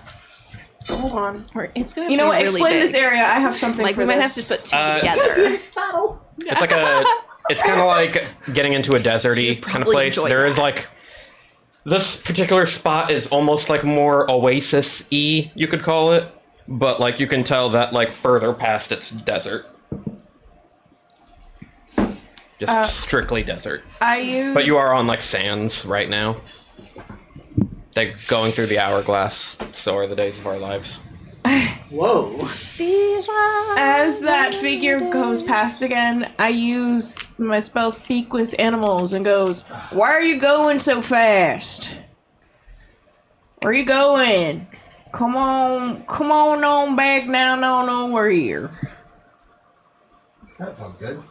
S5: Hold on.
S1: It's gonna
S5: You know what?
S1: be really
S5: Explain
S1: big.
S5: this area. I have something
S1: Like,
S5: for
S1: we might
S5: this.
S1: have to put two
S2: It's
S1: together.
S3: Saddle.
S2: It's like it's kind of like getting into a deserty kind of
S1: probably
S2: place.
S1: enjoy
S2: There is
S1: that.
S2: like, this particular spot is almost like more oasis-y, you could call it. But like you can tell that like further past it's desert. Just strictly desert.
S5: I use...
S2: But you are on like sands right now. They're going through the hourglass, so are the days of our lives.
S3: Whoa.
S5: As that figure goes past again, I use my spell Speak with Animals and goes, "Why are you going so fast? Where you going? Come on back down on over here."
S4: That felt good.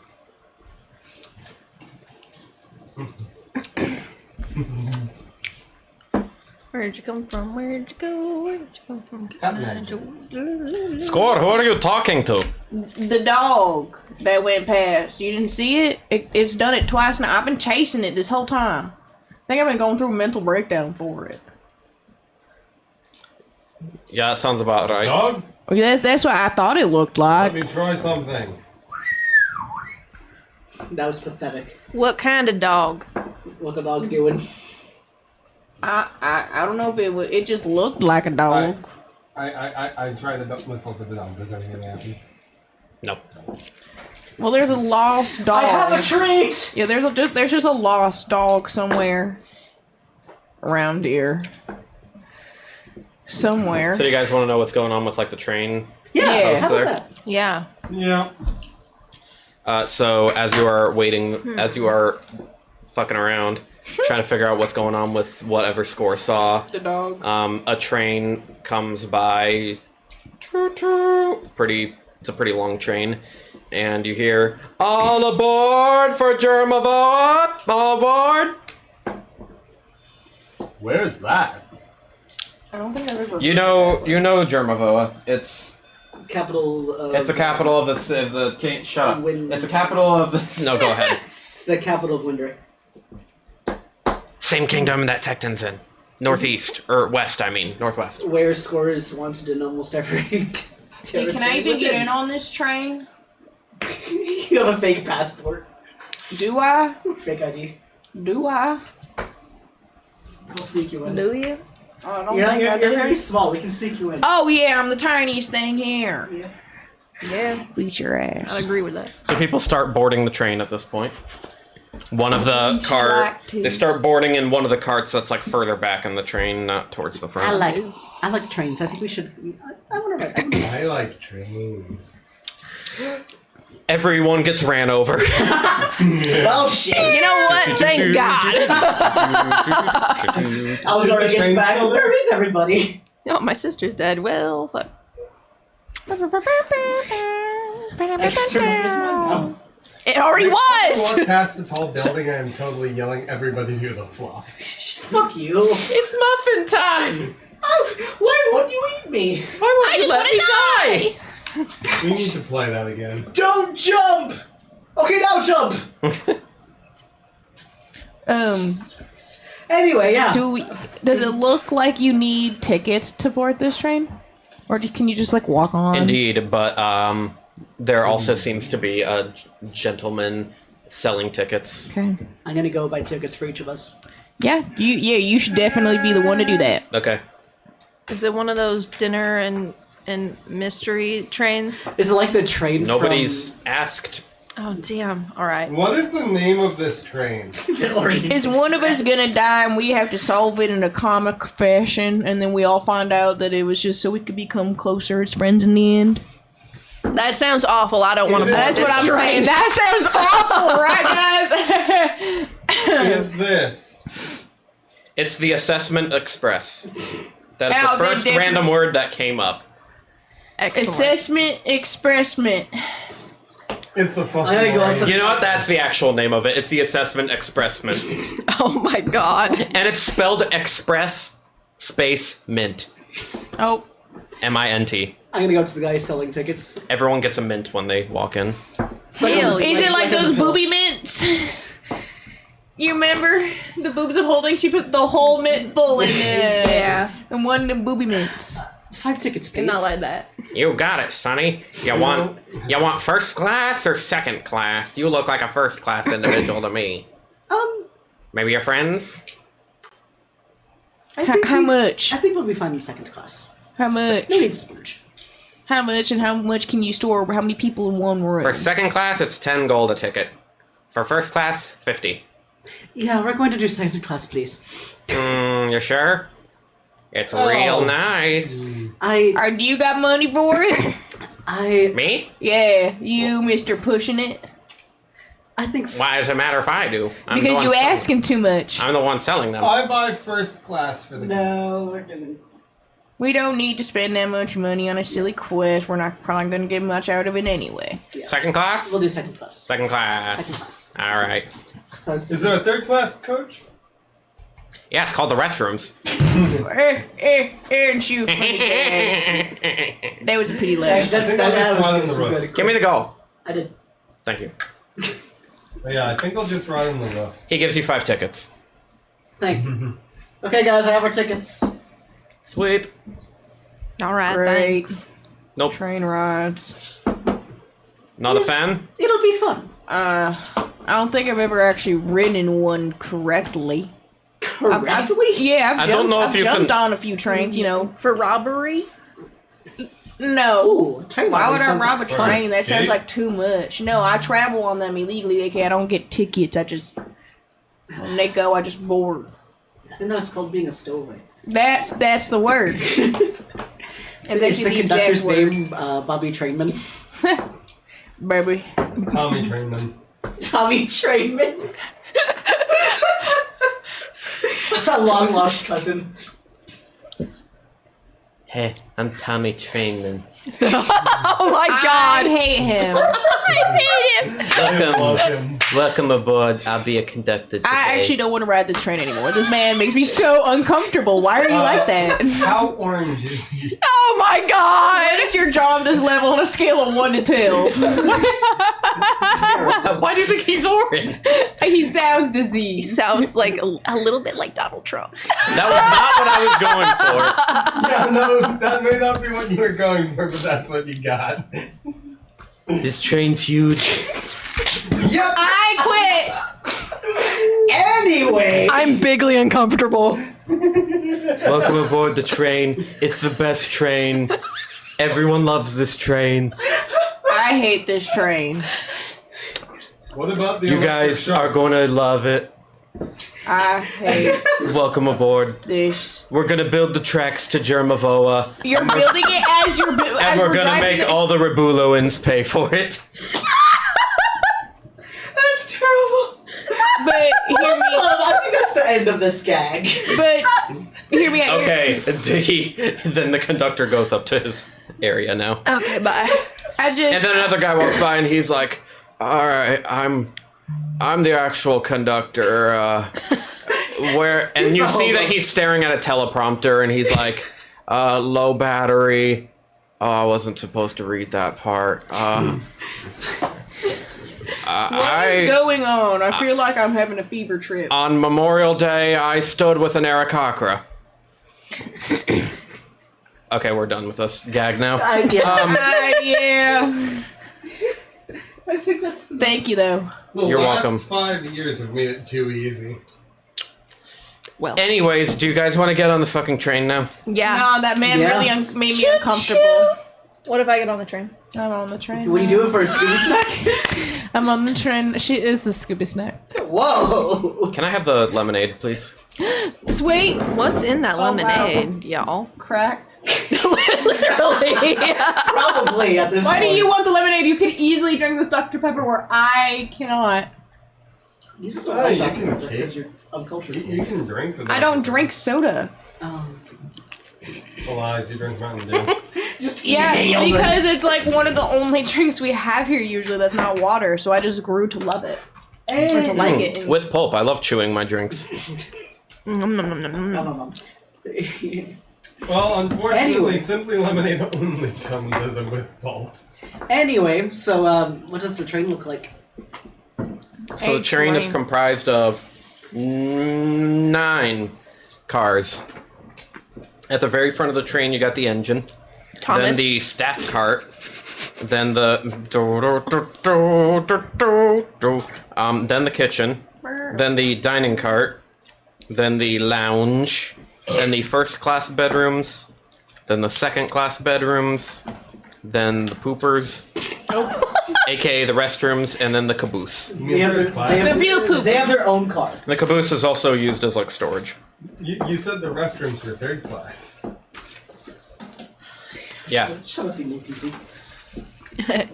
S1: Where'd you come from? Where'd you go? Where'd you come from?
S4: Cotton Eye Joe.
S2: Score, who are you talking to?
S5: The dog that went past. You didn't see it? It's done it twice now. I've been chasing it this whole time. I think I've been going through a mental breakdown for it.
S2: Yeah, that sounds about right.
S4: Dog?
S5: That's what I thought it looked
S4: Let
S5: like.
S4: me try something.
S3: That was pathetic.
S1: What kind of dog?
S3: What the dog doing?
S5: I don't know if it was. It just looked like a dog.
S4: I tried to whistle for the dog. Does anything happen?
S2: Nope.
S5: Well, there's a lost dog.
S3: I have a treat!
S5: Yeah, there's just a lost dog somewhere around here. Somewhere.
S2: So do you guys want to know what's going on with like the train?
S5: Yeah.
S3: How
S2: there.
S3: about that?
S1: Yeah.
S4: Yeah.
S2: So as you are waiting, as you are fucking around, trying to figure out what's going on with whatever Score saw,
S5: The dog.
S2: a train comes by. It's a pretty long train, and you hear, "All aboard for Jermavoa! All aboard!"
S4: Where's that?
S5: I don't think I've ever.
S2: You know Jermavoa. It's
S3: Capital of...
S2: It's the capital of the shut up.
S3: Wind-
S2: It's the capital of the. No, go ahead.
S3: It's the capital of Windray.
S2: Same kingdom that Tecton's in. Northeast or west. I mean northwest.
S3: Where Scores wanted in almost every
S5: Hey, can I even get in on this train?
S3: You have a fake passport.
S5: Do I?
S3: Fake ID.
S5: Do I?
S3: We'll sneak you in.
S1: Do you?
S5: I don't
S3: You're
S5: think I
S3: very
S5: do.
S3: small. We can sneak you in.
S5: Oh yeah, I'm the tiniest thing here.
S3: Yeah.
S1: Yeah,
S5: Beat your
S1: I
S5: ass.
S1: agree with that.
S2: So people start boarding the train at this point. One of the they start boarding in one of the carts that's like further back in the train, not towards the front.
S3: I like trains. I think we should. I want to ride.
S4: I like trains.
S2: Everyone gets ran over.
S3: Well, shit.
S1: You know what? Thank God.
S3: I was already getting back. Oh, where is everybody?
S1: Oh, my sister's dead. Well, fuck.
S3: I guess her name is mine now.
S1: It already
S4: I
S1: was.
S4: walk past the tall building. I am totally yelling everybody to the floor.
S3: Fuck you.
S2: It's muffin time.
S3: Oh, why won't you eat me?
S2: Why won't
S1: I
S2: you
S1: just
S2: let
S1: want
S2: me
S1: to die.
S4: We need to play that again.
S3: Don't jump. Okay, now jump. Anyway, yeah.
S5: Does it look like you need tickets to board this train? Or can you just like walk on?
S2: Indeed, but there also seems to be a gentleman selling tickets.
S5: Okay.
S3: I'm gonna go buy tickets for each of us.
S5: Yeah, you should definitely be the one to do that.
S2: Okay.
S1: Is it one of those dinner and mystery trains?
S3: Is it like the train?
S2: Nobody's asked.
S1: Oh, damn. All right.
S4: What is the name of this train?
S3: From the Orient
S5: Is one of us
S3: Express?
S5: gonna die and we have to solve it in a comic fashion, and then we all find out that it was just so we could become closer as friends in the end?
S1: That sounds awful. I don't want to.
S5: That's what I'm saying. That sounds awful, right, guys?
S4: Is this?
S2: It's the Assessment Express. That is
S5: Ow,
S2: the
S5: they
S2: first
S5: did-
S2: random word that came up.
S1: Excellent.
S5: Assessment expressment.
S4: It's the fucking.
S3: I'm gonna go up to
S2: You know what? That's the actual name of it. It's the Assessment Expressment.
S1: Oh my God.
S2: And it's spelled Express space Mint.
S5: Oh,
S2: M-I-N-T.
S3: I'm gonna go up to the guy selling tickets.
S2: Everyone gets a mint when they walk in.
S1: Hell,
S5: is it like those
S3: a pill.
S5: booby mints? You remember the boobs of holding? She put the whole mint bowl in there.
S1: Yeah.
S5: And one of the booby mints.
S3: 5 tickets, please.
S1: And not like that.
S2: You got it, Sonny. You want first class or second class? You look like a first class individual to me. Maybe your friends?
S3: I think
S5: How much?
S3: I think we'll be fine in second class.
S5: How much?
S3: No need to splurge.
S5: How much and how much can you store? How many people in one room?
S2: For second class, it's 10 gold a ticket. For first class, 50.
S3: Yeah, we're going to do second class, please.
S2: You sure? It's real nice.
S5: Do you got money for it?
S2: Me?
S5: Yeah, you, Mr. Pushing It.
S3: I think.
S2: Why does it matter if I do? I'm the
S5: Because
S2: one
S5: you
S2: selling-
S5: asking too much.
S2: I'm the one selling them.
S4: I buy first class for the.
S3: No, we're gonna.
S5: We don't need to spend that much money on a silly quest. We're not probably going to get much out of it anyway.
S2: Second class?
S3: We'll do second class.
S2: Second class.
S3: Second class.
S2: All right.
S3: So it's,
S4: Is there a third class coach?
S2: Yeah, it's called the restrooms.
S5: And shoot for the gag. That was a pity laugh.
S3: Actually,
S4: I think I'll just run in
S3: was
S4: the
S3: some
S4: roof.
S3: good.
S2: Give me the goal.
S3: I did.
S2: Thank you.
S4: Yeah, I think I'll just run in the roof.
S2: He gives you 5 tickets.
S3: Thank you. Okay, guys, I have our tickets.
S2: Sweet.
S1: All right.
S5: Great.
S1: Thanks.
S2: Nope.
S5: Train rides.
S2: Not a fan?
S3: It'll be fun.
S5: I don't think I've ever actually ridden one correctly.
S3: Correctly?
S5: Yeah,
S2: I don't know if
S5: I've
S2: you
S5: jumped
S2: can-
S5: on a few trains, you know.
S1: For robbery?
S5: No.
S3: Ooh, train
S5: Why
S3: robbery
S5: would I
S3: sounds
S5: rob a
S3: like
S4: fun.
S5: train? That sounds
S4: Escape?
S5: like too much. No, I travel on them illegally. I don't get tickets. I just when they go, I just board.
S3: I think that's called being a stowaway.
S5: That's the word. And that's
S3: Is the conductor's name Bobby Trainman?
S5: baby.
S4: Tommy Trainman.
S3: Tommy Trainman? A long lost cousin.
S2: Hey, I'm Tommy Trainman.
S1: Oh my
S5: I
S1: God.
S5: hate him.
S1: I hate him.
S4: Welcome.
S2: Welcome aboard. I'll be your conductor today.
S5: I actually don't want to ride this train anymore. This man makes me so uncomfortable. Why are you like that?
S4: How orange is he?
S1: Oh my God.
S5: What is your jaundice level on a scale of 1 to 12?
S2: Why do you think he's orange?
S5: He sounds
S1: He
S5: diseased.
S1: sounds like a little bit like Donald Trump.
S2: That was not what I was going for.
S4: Yeah, no, that may not be what you were going for, but that's what you got.
S2: This train's huge.
S4: Yep.
S5: I
S3: Anyway!
S1: I'm bigly uncomfortable.
S2: Welcome aboard the train. It's the best train. Everyone loves this train.
S5: I hate this train.
S4: What about the
S2: You guys are gonna love it.
S5: I hate
S2: Welcome aboard.
S5: this.
S2: We're gonna build the tracks to Jermavoa,
S5: You're building it as you're
S2: and we're gonna make all the Rabuluans pay for it.
S3: That's terrible.
S5: But hear me.
S3: I think that's the end of this gag.
S5: But hear me out.
S2: Okay, then the conductor goes up to his area now.
S1: Okay, bye.
S5: I just.
S2: And then another guy walks by and he's like, "All right, I'm the actual conductor. Where?" And you see that he's staring at a teleprompter and he's like, "Low battery. Oh, I wasn't supposed to read that part.
S5: What is going on? I feel like I'm having a fever trip.
S2: On Memorial Day, I stood with an Aarakocra." Okay, we're done with this gag now.
S5: Yeah.
S3: I think that's.
S5: Thank you, though.
S4: The
S2: You're
S4: last
S2: welcome.
S4: 5 years have made it too easy.
S1: Well,
S2: Anyways, do you guys want to get on the fucking train now?
S1: yeah.
S5: No, that man
S3: Yeah.
S5: really made me uncomfortable.
S1: What if I get on the train?
S5: I'm on the train.
S3: What are you doing for a scuba snack?
S5: I'm on the train. She is the Scooby Snack.
S3: Whoa!
S2: Can I have the lemonade, please?
S5: Sweet.
S1: What's in that
S5: wow.
S1: lemonade, y'all?
S5: Crack.
S1: Literally.
S3: Probably at this
S5: Why
S3: point.
S5: do you want the lemonade? You could easily drink this Dr. Pepper where I cannot.
S3: You just
S4: Oh,
S3: don't like
S4: you
S3: Dr.
S4: can
S3: Pepper
S4: taste-
S3: because you're uncultured.
S4: You can drink the
S5: I don't drink soda.
S4: Lies, you drink Mountain Dew.
S3: Just
S5: Yeah,
S3: inhale it.
S5: because it's like one of the only drinks we have here usually that's not water, so I just grew to love it. Or to like it. And
S2: With pulp. I love chewing my drinks.
S1: Nom, nom, nom, nom, nom.
S3: No, no, no.
S4: Well, unfortunately,
S3: Anyway.
S4: Simply Lemonade only comes as a with pulp.
S3: Anyway, so what does the train look like?
S2: So the train is comprised of 9 cars. At the very front of the train, you got the engine.
S1: Thomas.
S2: Then the staff cart. Then the then the kitchen. Then the dining cart. Then the lounge. Then the first class bedrooms. Then the second class bedrooms. Then the poopers. AKA the restrooms, and then the caboose.
S3: They have their,
S5: The real poop.
S3: They have their own car.
S2: The caboose is also used as like storage.
S4: You said the restrooms were third class.
S2: Yeah.
S3: Shut up, you monkey.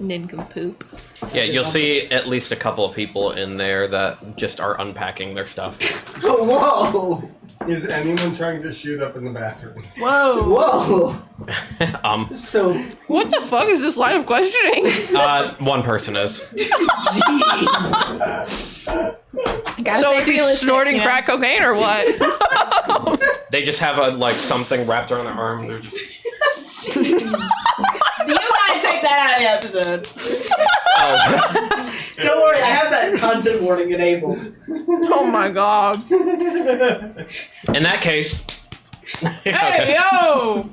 S1: Nincompoop.
S2: Yeah, you'll see at least a couple of people in there that just are unpacking their stuff.
S3: Whoa!
S4: Is anyone trying to shoot up in the bathrooms?
S5: Whoa.
S3: Whoa! So,
S1: What the fuck is this line of questioning?
S2: One person is.
S3: jeez.
S1: So is he snorting crack cocaine or what?
S2: They just have a like something wrapped around their arm. They're just...
S6: You gotta take that out of the episode.
S2: Oh.
S3: Don't worry, I have that content warning enabled.
S1: Oh my god.
S2: In that case.
S5: Hey, yo!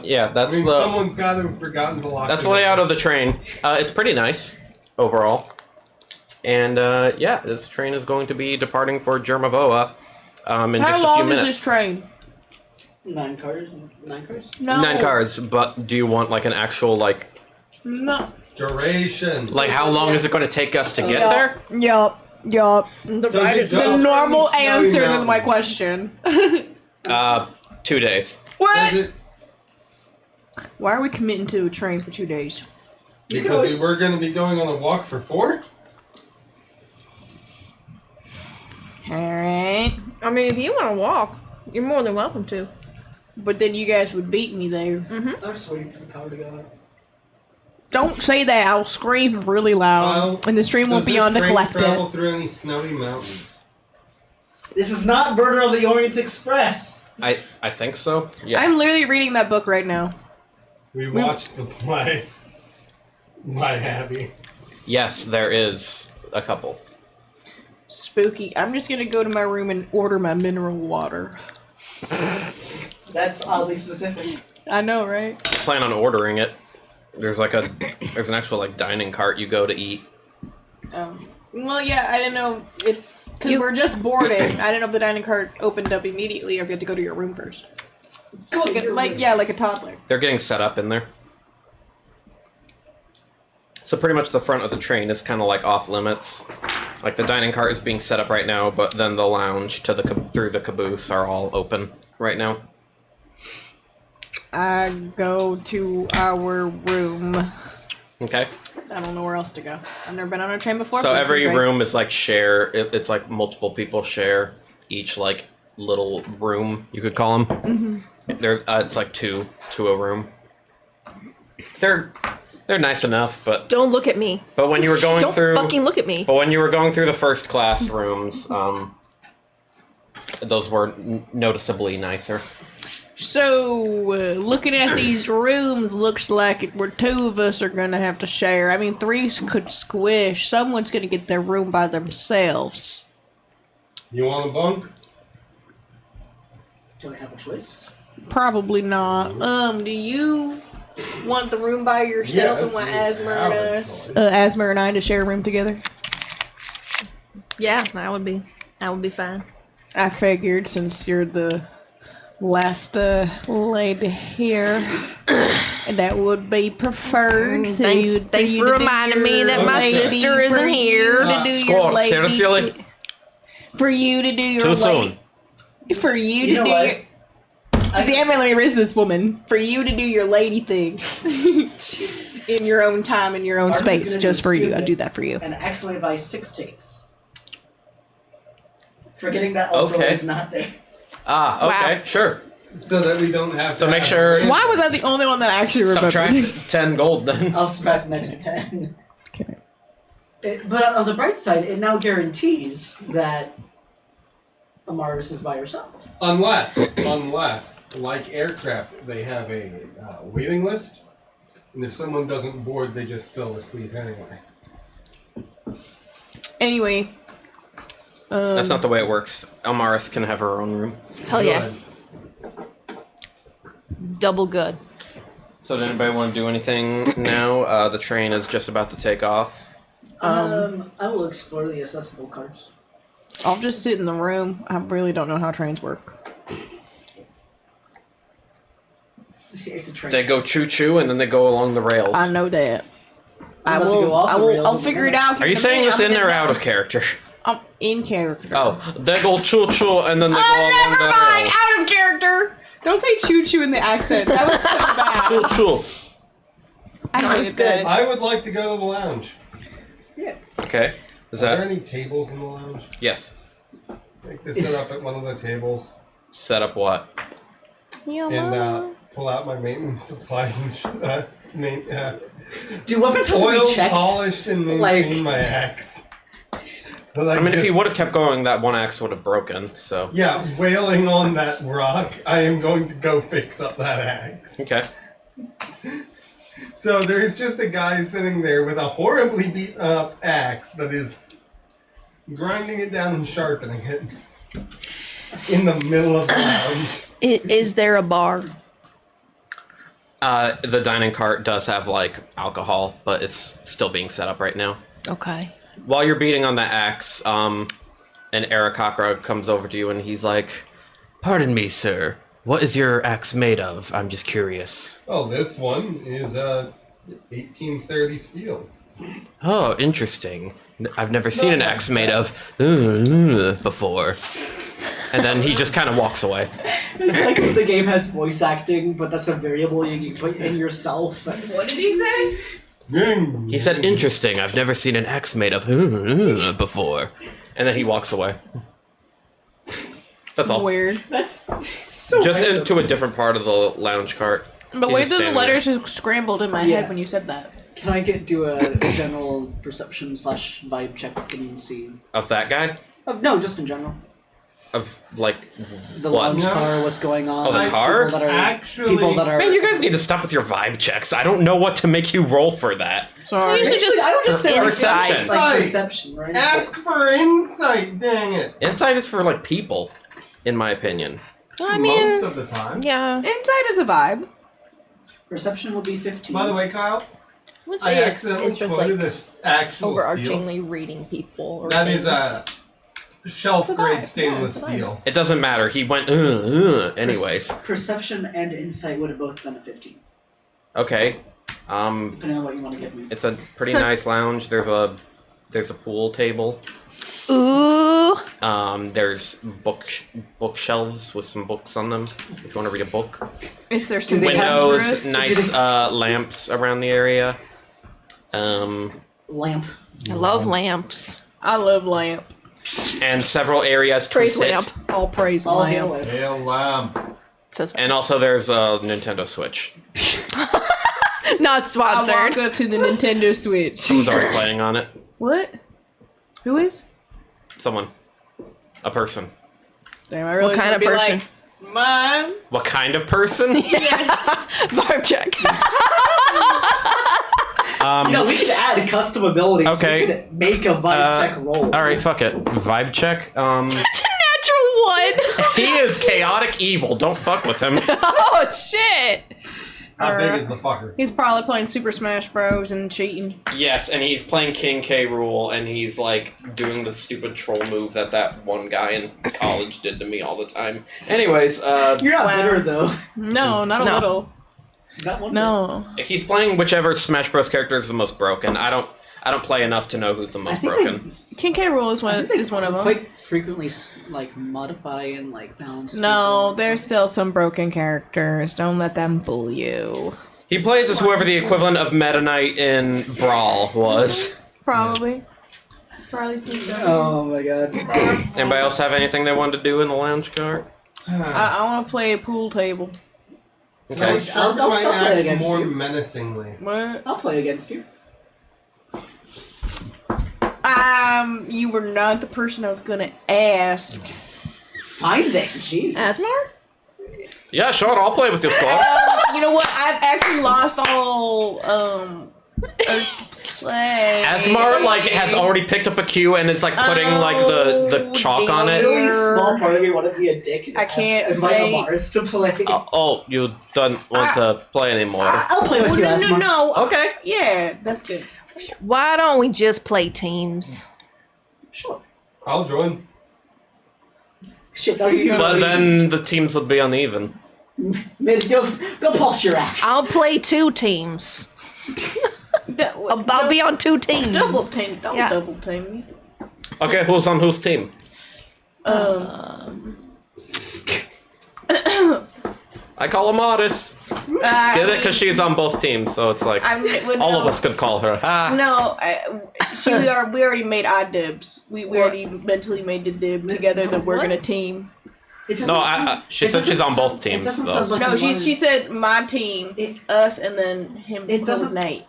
S2: Yeah,
S4: I
S2: that's
S4: mean,
S2: the
S4: someone's got to have forgotten to lock
S2: that's
S4: the
S2: the layout
S4: door.
S2: of the train. It's pretty nice overall. And yeah, this train is going to be departing for Jermavoa in
S5: How
S2: just a few
S5: long is
S2: minutes.
S5: this train?
S3: 9 cars? 9 cars?
S5: No.
S2: 9 cars, but do you want like an actual like
S4: Duration.
S2: how long is it going to take us to get there?
S5: Yup.
S4: Does it go
S5: The normal
S4: from Snowy
S5: answer to
S4: Mountain?
S5: my question.
S2: 2 days.
S4: Does it,
S5: Why are we committing to a train for 2 days?
S4: because we were going to be going on a walk for 4?
S5: Alright.
S1: I mean, if you want to walk, you're more than welcome to.
S5: But then you guys would beat me there.
S3: I'm just waiting for the power to go out.
S5: Don't say that. I'll scream really loud. And the stream won't be on to collect
S4: travel
S5: it.
S4: through any snowy mountains?
S3: This is not Murder of the Orient Express!
S2: I think so. Yeah.
S5: I'm literally reading that book right now.
S4: We watched the play by Abby.
S2: Yes, there is a couple.
S5: Spooky. I'm just gonna go to my room and order my mineral water.
S3: That's oddly specific.
S5: I know, right?
S2: Plan on ordering it. There's an actual like dining cart you go to eat.
S5: Well, yeah, I didn't know it because we're just boarding. I didn't know if the dining cart opened up immediately or if you had to go to your room first. Like a toddler.
S2: They're getting set up in there. So pretty much the front of the train is kind of like off limits. Like the dining cart is being set up right now, but then the lounge to through the caboose are all open right now.
S5: I go to our room.
S2: Okay.
S5: I don't know where else to go. I've never been on a train before.
S2: So
S5: but
S2: every
S5: it's great.
S2: room is like share. It's like multiple people share each like little room. You could call them. Mm-hmm. It's like two to a room. They're nice enough, but
S1: Don't look at me.
S2: but when you were going
S1: Don't
S2: through
S1: fucking look at me.
S2: But when you were going through the first class rooms, those were noticeably nicer.
S5: So, looking at these rooms, looks like where two of us are gonna have to share. I mean, three could squish. Someone's gonna get their room by themselves.
S4: You want a bunk?
S3: Do I have a choice?
S5: Probably not. Do you want the room by yourself and want Asmer and I to share a room together?
S1: Yeah, that would be fine.
S5: I figured since you're the last lady here, that would be preferred. So
S1: Thanks for reminding me that my sister isn't here.
S2: Squad, seriously?
S5: For you to do your
S2: Too
S5: lady.
S2: soon.
S5: For you
S3: You
S5: to
S3: know
S5: do
S3: what?
S5: your. Damn it, let me raise this woman. For you to do your lady things. In your own time, in your own
S3: Arby's
S5: space,
S3: gonna
S5: just
S3: do
S5: for you.
S3: stupid.
S5: I do that for you.
S3: And accidentally buy 6 tickets. Forgetting that also
S2: Okay.
S3: is not there.
S2: Ah, okay,
S1: Wow.
S2: sure.
S4: So that we don't have
S2: So
S4: to
S2: make
S4: have
S2: sure-
S4: a-
S5: Why was I the only one that actually remembered?
S2: Subtract 10 gold then.
S3: I'll subtract an extra 10.
S5: Okay.
S3: But on the bright side, it now guarantees that Amaris is by herself.
S4: Unless, like aircraft, they have a waiting list, and if someone doesn't board, they just fill the seat anyway.
S5: Anyway.
S2: That's not the way it works. Elmaris can have her own room.
S1: Hell yeah.
S4: Good.
S1: Double good.
S2: So does anybody want to do anything now? The train is just about to take off.
S3: I will explore the accessible cars.
S5: I'll just sit in the room. I really don't know how trains work.
S3: It's a train.
S2: They go choo-choo and then they go along the rails.
S5: I know that.
S3: I'm about to go off the rails
S5: I'll
S3: in a
S5: figure it
S3: minute.
S5: out.
S2: Are you saying this in or out of character?
S5: I'm in character.
S2: Oh, they go choo-choo and then they go
S5: Oh,
S2: along
S5: never
S2: the
S5: mind.
S2: rails.
S5: Out of character. Don't say choo choo in the accent. That was so bad.
S2: Choo-choo.
S5: I
S1: That was
S5: hated
S1: good.
S5: that.
S4: I would like to go to the lounge.
S2: Okay. Is
S4: Are there
S2: that...
S4: any tables in the lounge?
S2: Yes.
S4: Like to sit up at one of the tables
S2: Set up what?
S4: and pull out my maintenance supplies and
S3: Do weapons have to
S4: oil,
S3: be checked?
S4: polish, and maintain
S3: Like-
S4: my axe. But, like,
S2: I mean, if he
S4: just-
S2: would have kept going, that one axe would have broken, so...
S4: Yeah, wailing on that rock, I am going to go fix up that axe.
S2: Okay.
S4: So there is just a guy sitting there with a horribly beaten up axe that is grinding it down and sharpening it in the middle of the lounge.
S1: Is there a bar?
S2: The dining cart does have, like, alcohol, but it's still being set up right now.
S1: Okay.
S2: While you're beating on the axe, an Arakakra comes over to you and he's like, "Pardon me, sir. What is your axe made of? I'm just curious."
S4: Oh, this one is 1830 steel.
S2: Oh, interesting. I've never seen an axe made of before. And then he just kind of walks away.
S3: It's like the game has voice acting, but that's a variable you can put in yourself.
S5: What did he say?
S2: He said, "Interesting. I've never seen an axe made of before." And then he walks away. That's all.
S5: Weird.
S3: That's so
S2: Just
S3: random.
S2: into a different part of the lounge cart.
S5: But
S2: He's
S5: where
S2: just
S5: did the
S2: standing
S5: letters just scrambled in my
S3: Yeah.
S5: head when you said that?
S3: Can I do a general perception / vibe check and see?
S2: Of that guy?
S3: No, just in general.
S2: Of, like,
S3: The
S2: what?
S3: lounge
S4: No.
S3: car, what's going on?
S2: Oh, the car?
S3: People that are,
S4: Actually-
S3: people that are.
S2: Man, you guys need to stop with your vibe checks. I don't know what to make you roll for that.
S5: Sorry.
S1: You should
S3: Basically, I would just say like,
S2: Perception.
S3: like perception, right?
S4: Ask for insight, dang it.
S2: Insight is for, like, people, in my opinion.
S1: I
S4: Most
S1: mean,
S4: of the time.
S1: yeah.
S5: Inside is a vibe.
S3: Perception will be 15.
S4: By the way, Kyle,
S1: I would
S4: I
S1: say
S4: accidentally
S1: it's just
S4: quoted
S1: like
S4: this actual steel.
S1: overarchingly reading people. Or
S4: That
S1: things.
S4: is a shelf
S5: It's a
S4: grade
S5: vibe.
S4: stainless
S5: Yeah, it's a vibe.
S4: steel.
S2: It doesn't matter. He went, anyways.
S3: Perception and insight would have both been a 15.
S2: Okay.
S3: Depending on what you want to give me.
S2: It's a pretty nice lounge. There's a pool table.
S1: Ooh.
S2: There's bookshelves with some books on them. If you want to read a book.
S5: Is there some
S3: they have
S2: Windows,
S5: Pinterest?
S2: nice lamps around the area.
S3: Lamp.
S1: I love lamps.
S5: I love lamp.
S2: And several areas to
S1: Praise
S2: sit.
S1: lamp.
S5: All praise
S3: All
S5: lamp.
S3: hail.
S4: Hail lamb.
S1: So
S2: And also there's a Nintendo Switch.
S1: not
S5: I
S1: sponsored.
S5: walk up to the Nintendo Switch.
S2: Someone's already playing on it.
S5: What? Who is?
S2: Someone. A person.
S5: Damn, I really
S1: What kind of
S5: be
S1: person?
S5: Like, Mom.
S2: What kind of person?
S1: Vibe check.
S3: We could add custom abilities.
S2: Okay.
S3: We could make a vibe check roll.
S2: Alright, fuck it. Vibe check.
S1: It's a natural one.
S2: He is chaotic evil. Don't fuck with him.
S1: Oh shit.
S4: How big is the fucker?
S5: He's probably playing Super Smash Bros. And cheating.
S2: Yes, and he's playing King K. Rool, and he's like doing the stupid troll move that one guy in college did to me all the time. Anyways,
S3: You're not
S5: Wow.
S3: bitter though.
S5: No, not a
S1: No.
S5: little.
S3: Not one.
S5: No.
S2: he's playing whichever Smash Bros. Character is the most broken. I don't play enough to know who's the
S3: I
S2: most
S3: think
S2: broken.
S5: King K. Rool is
S3: I
S5: one
S3: think they
S5: of them.
S3: quite frequently like modify and like balance.
S5: No,
S3: people.
S5: there's still some broken characters. Don't let them fool you.
S2: He plays as whoever the equivalent of Meta Knight in Brawl was.
S5: Probably. Probably sleep.
S3: Oh my god.
S2: Anybody else have anything they wanted to do in the lounge cart?
S5: I want to play a pool table.
S2: Okay.
S4: Sharpen
S3: I'll
S4: my
S3: play
S4: axe
S3: against
S4: more
S3: you.
S4: menacingly.
S5: What?
S3: I'll play against you.
S5: You were not the person I was gonna ask.
S3: Fine then, jeez.
S1: Asmar?
S2: Yeah, sure, I'll play with your squad.
S5: You know what? I've actually lost all urge to play.
S2: Asmar like has already picked up a cue and it's like putting like the chalk on
S3: A
S2: it.
S3: really small part of me wanted to be a dick. And
S5: I can't
S3: invite
S5: say-
S3: Mars to play.
S2: Oh, you don't want to play anymore.
S3: I'll play with
S5: Well,
S3: you,
S5: no,
S3: Asmar.
S5: no.
S2: Okay.
S5: Yeah, that's good.
S1: Why don't we just play teams?
S3: Sure.
S4: I'll join.
S3: Shit, that was you.
S2: But then the teams would be uneven.
S3: Mid, go pulse your axe.
S1: I'll play 2 teams. I'll be on 2 teams.
S5: Double team. Don't
S1: Yeah.
S5: double team me.
S2: Okay, who's on whose team? I call him Otis. Get it? Because she's on both teams, so it's like all of us could call her. Ah.
S5: No, we already made odd dibs. We already mentally made the dib together that we're gonna team.
S3: It doesn't
S2: No,
S3: sound-
S2: she
S3: it
S2: said she's
S3: doesn't
S2: on both
S3: sound-
S2: teams,
S3: it doesn't
S2: though.
S3: sound like
S5: No,
S3: you
S5: she
S3: wanted-
S5: said my team, us, and then him.
S3: It doesn't-
S5: Nate.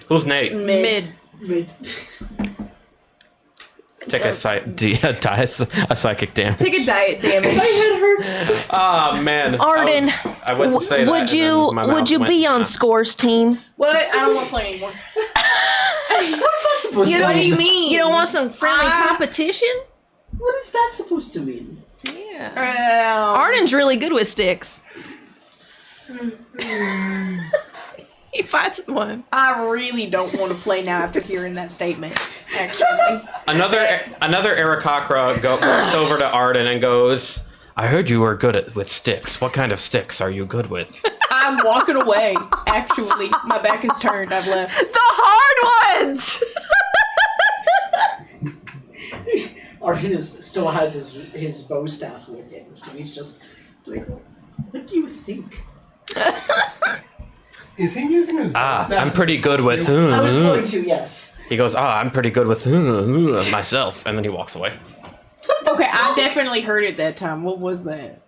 S2: Who's Nate?
S5: Mid.
S3: Mid.
S2: Take a psychic damage.
S5: Take a diet damage.
S3: My head hurts.
S2: Ah man.
S1: Arden,
S2: I went to say that.
S1: would
S2: and
S1: you
S2: then my mouth went,
S1: be on
S2: "Ah."
S1: Scores team?
S5: What? I don't want to play anymore.
S3: What is that supposed to
S5: What do
S3: mean?
S5: you mean?
S1: You don't want some friendly competition?
S3: What is that supposed to mean?
S1: Yeah. Arden's really good with sticks. He fights with one.
S5: I really don't want to play now after hearing that statement. Actually,
S2: Another Aarakocra goes over to Arden and goes, "I heard you were good with sticks. What kind of sticks are you good with?"
S5: I'm walking away. Actually, my back is turned. I've left.
S1: The hard ones!
S3: Arden still has his bow staff with him, so he's just like, what do you think?
S4: Is he using his
S2: Ah,
S4: staff?
S2: I'm pretty good with.
S3: I was going to, yes.
S2: He goes, I'm pretty good with myself, and then he walks away.
S5: Okay, I definitely heard it that time. What was that?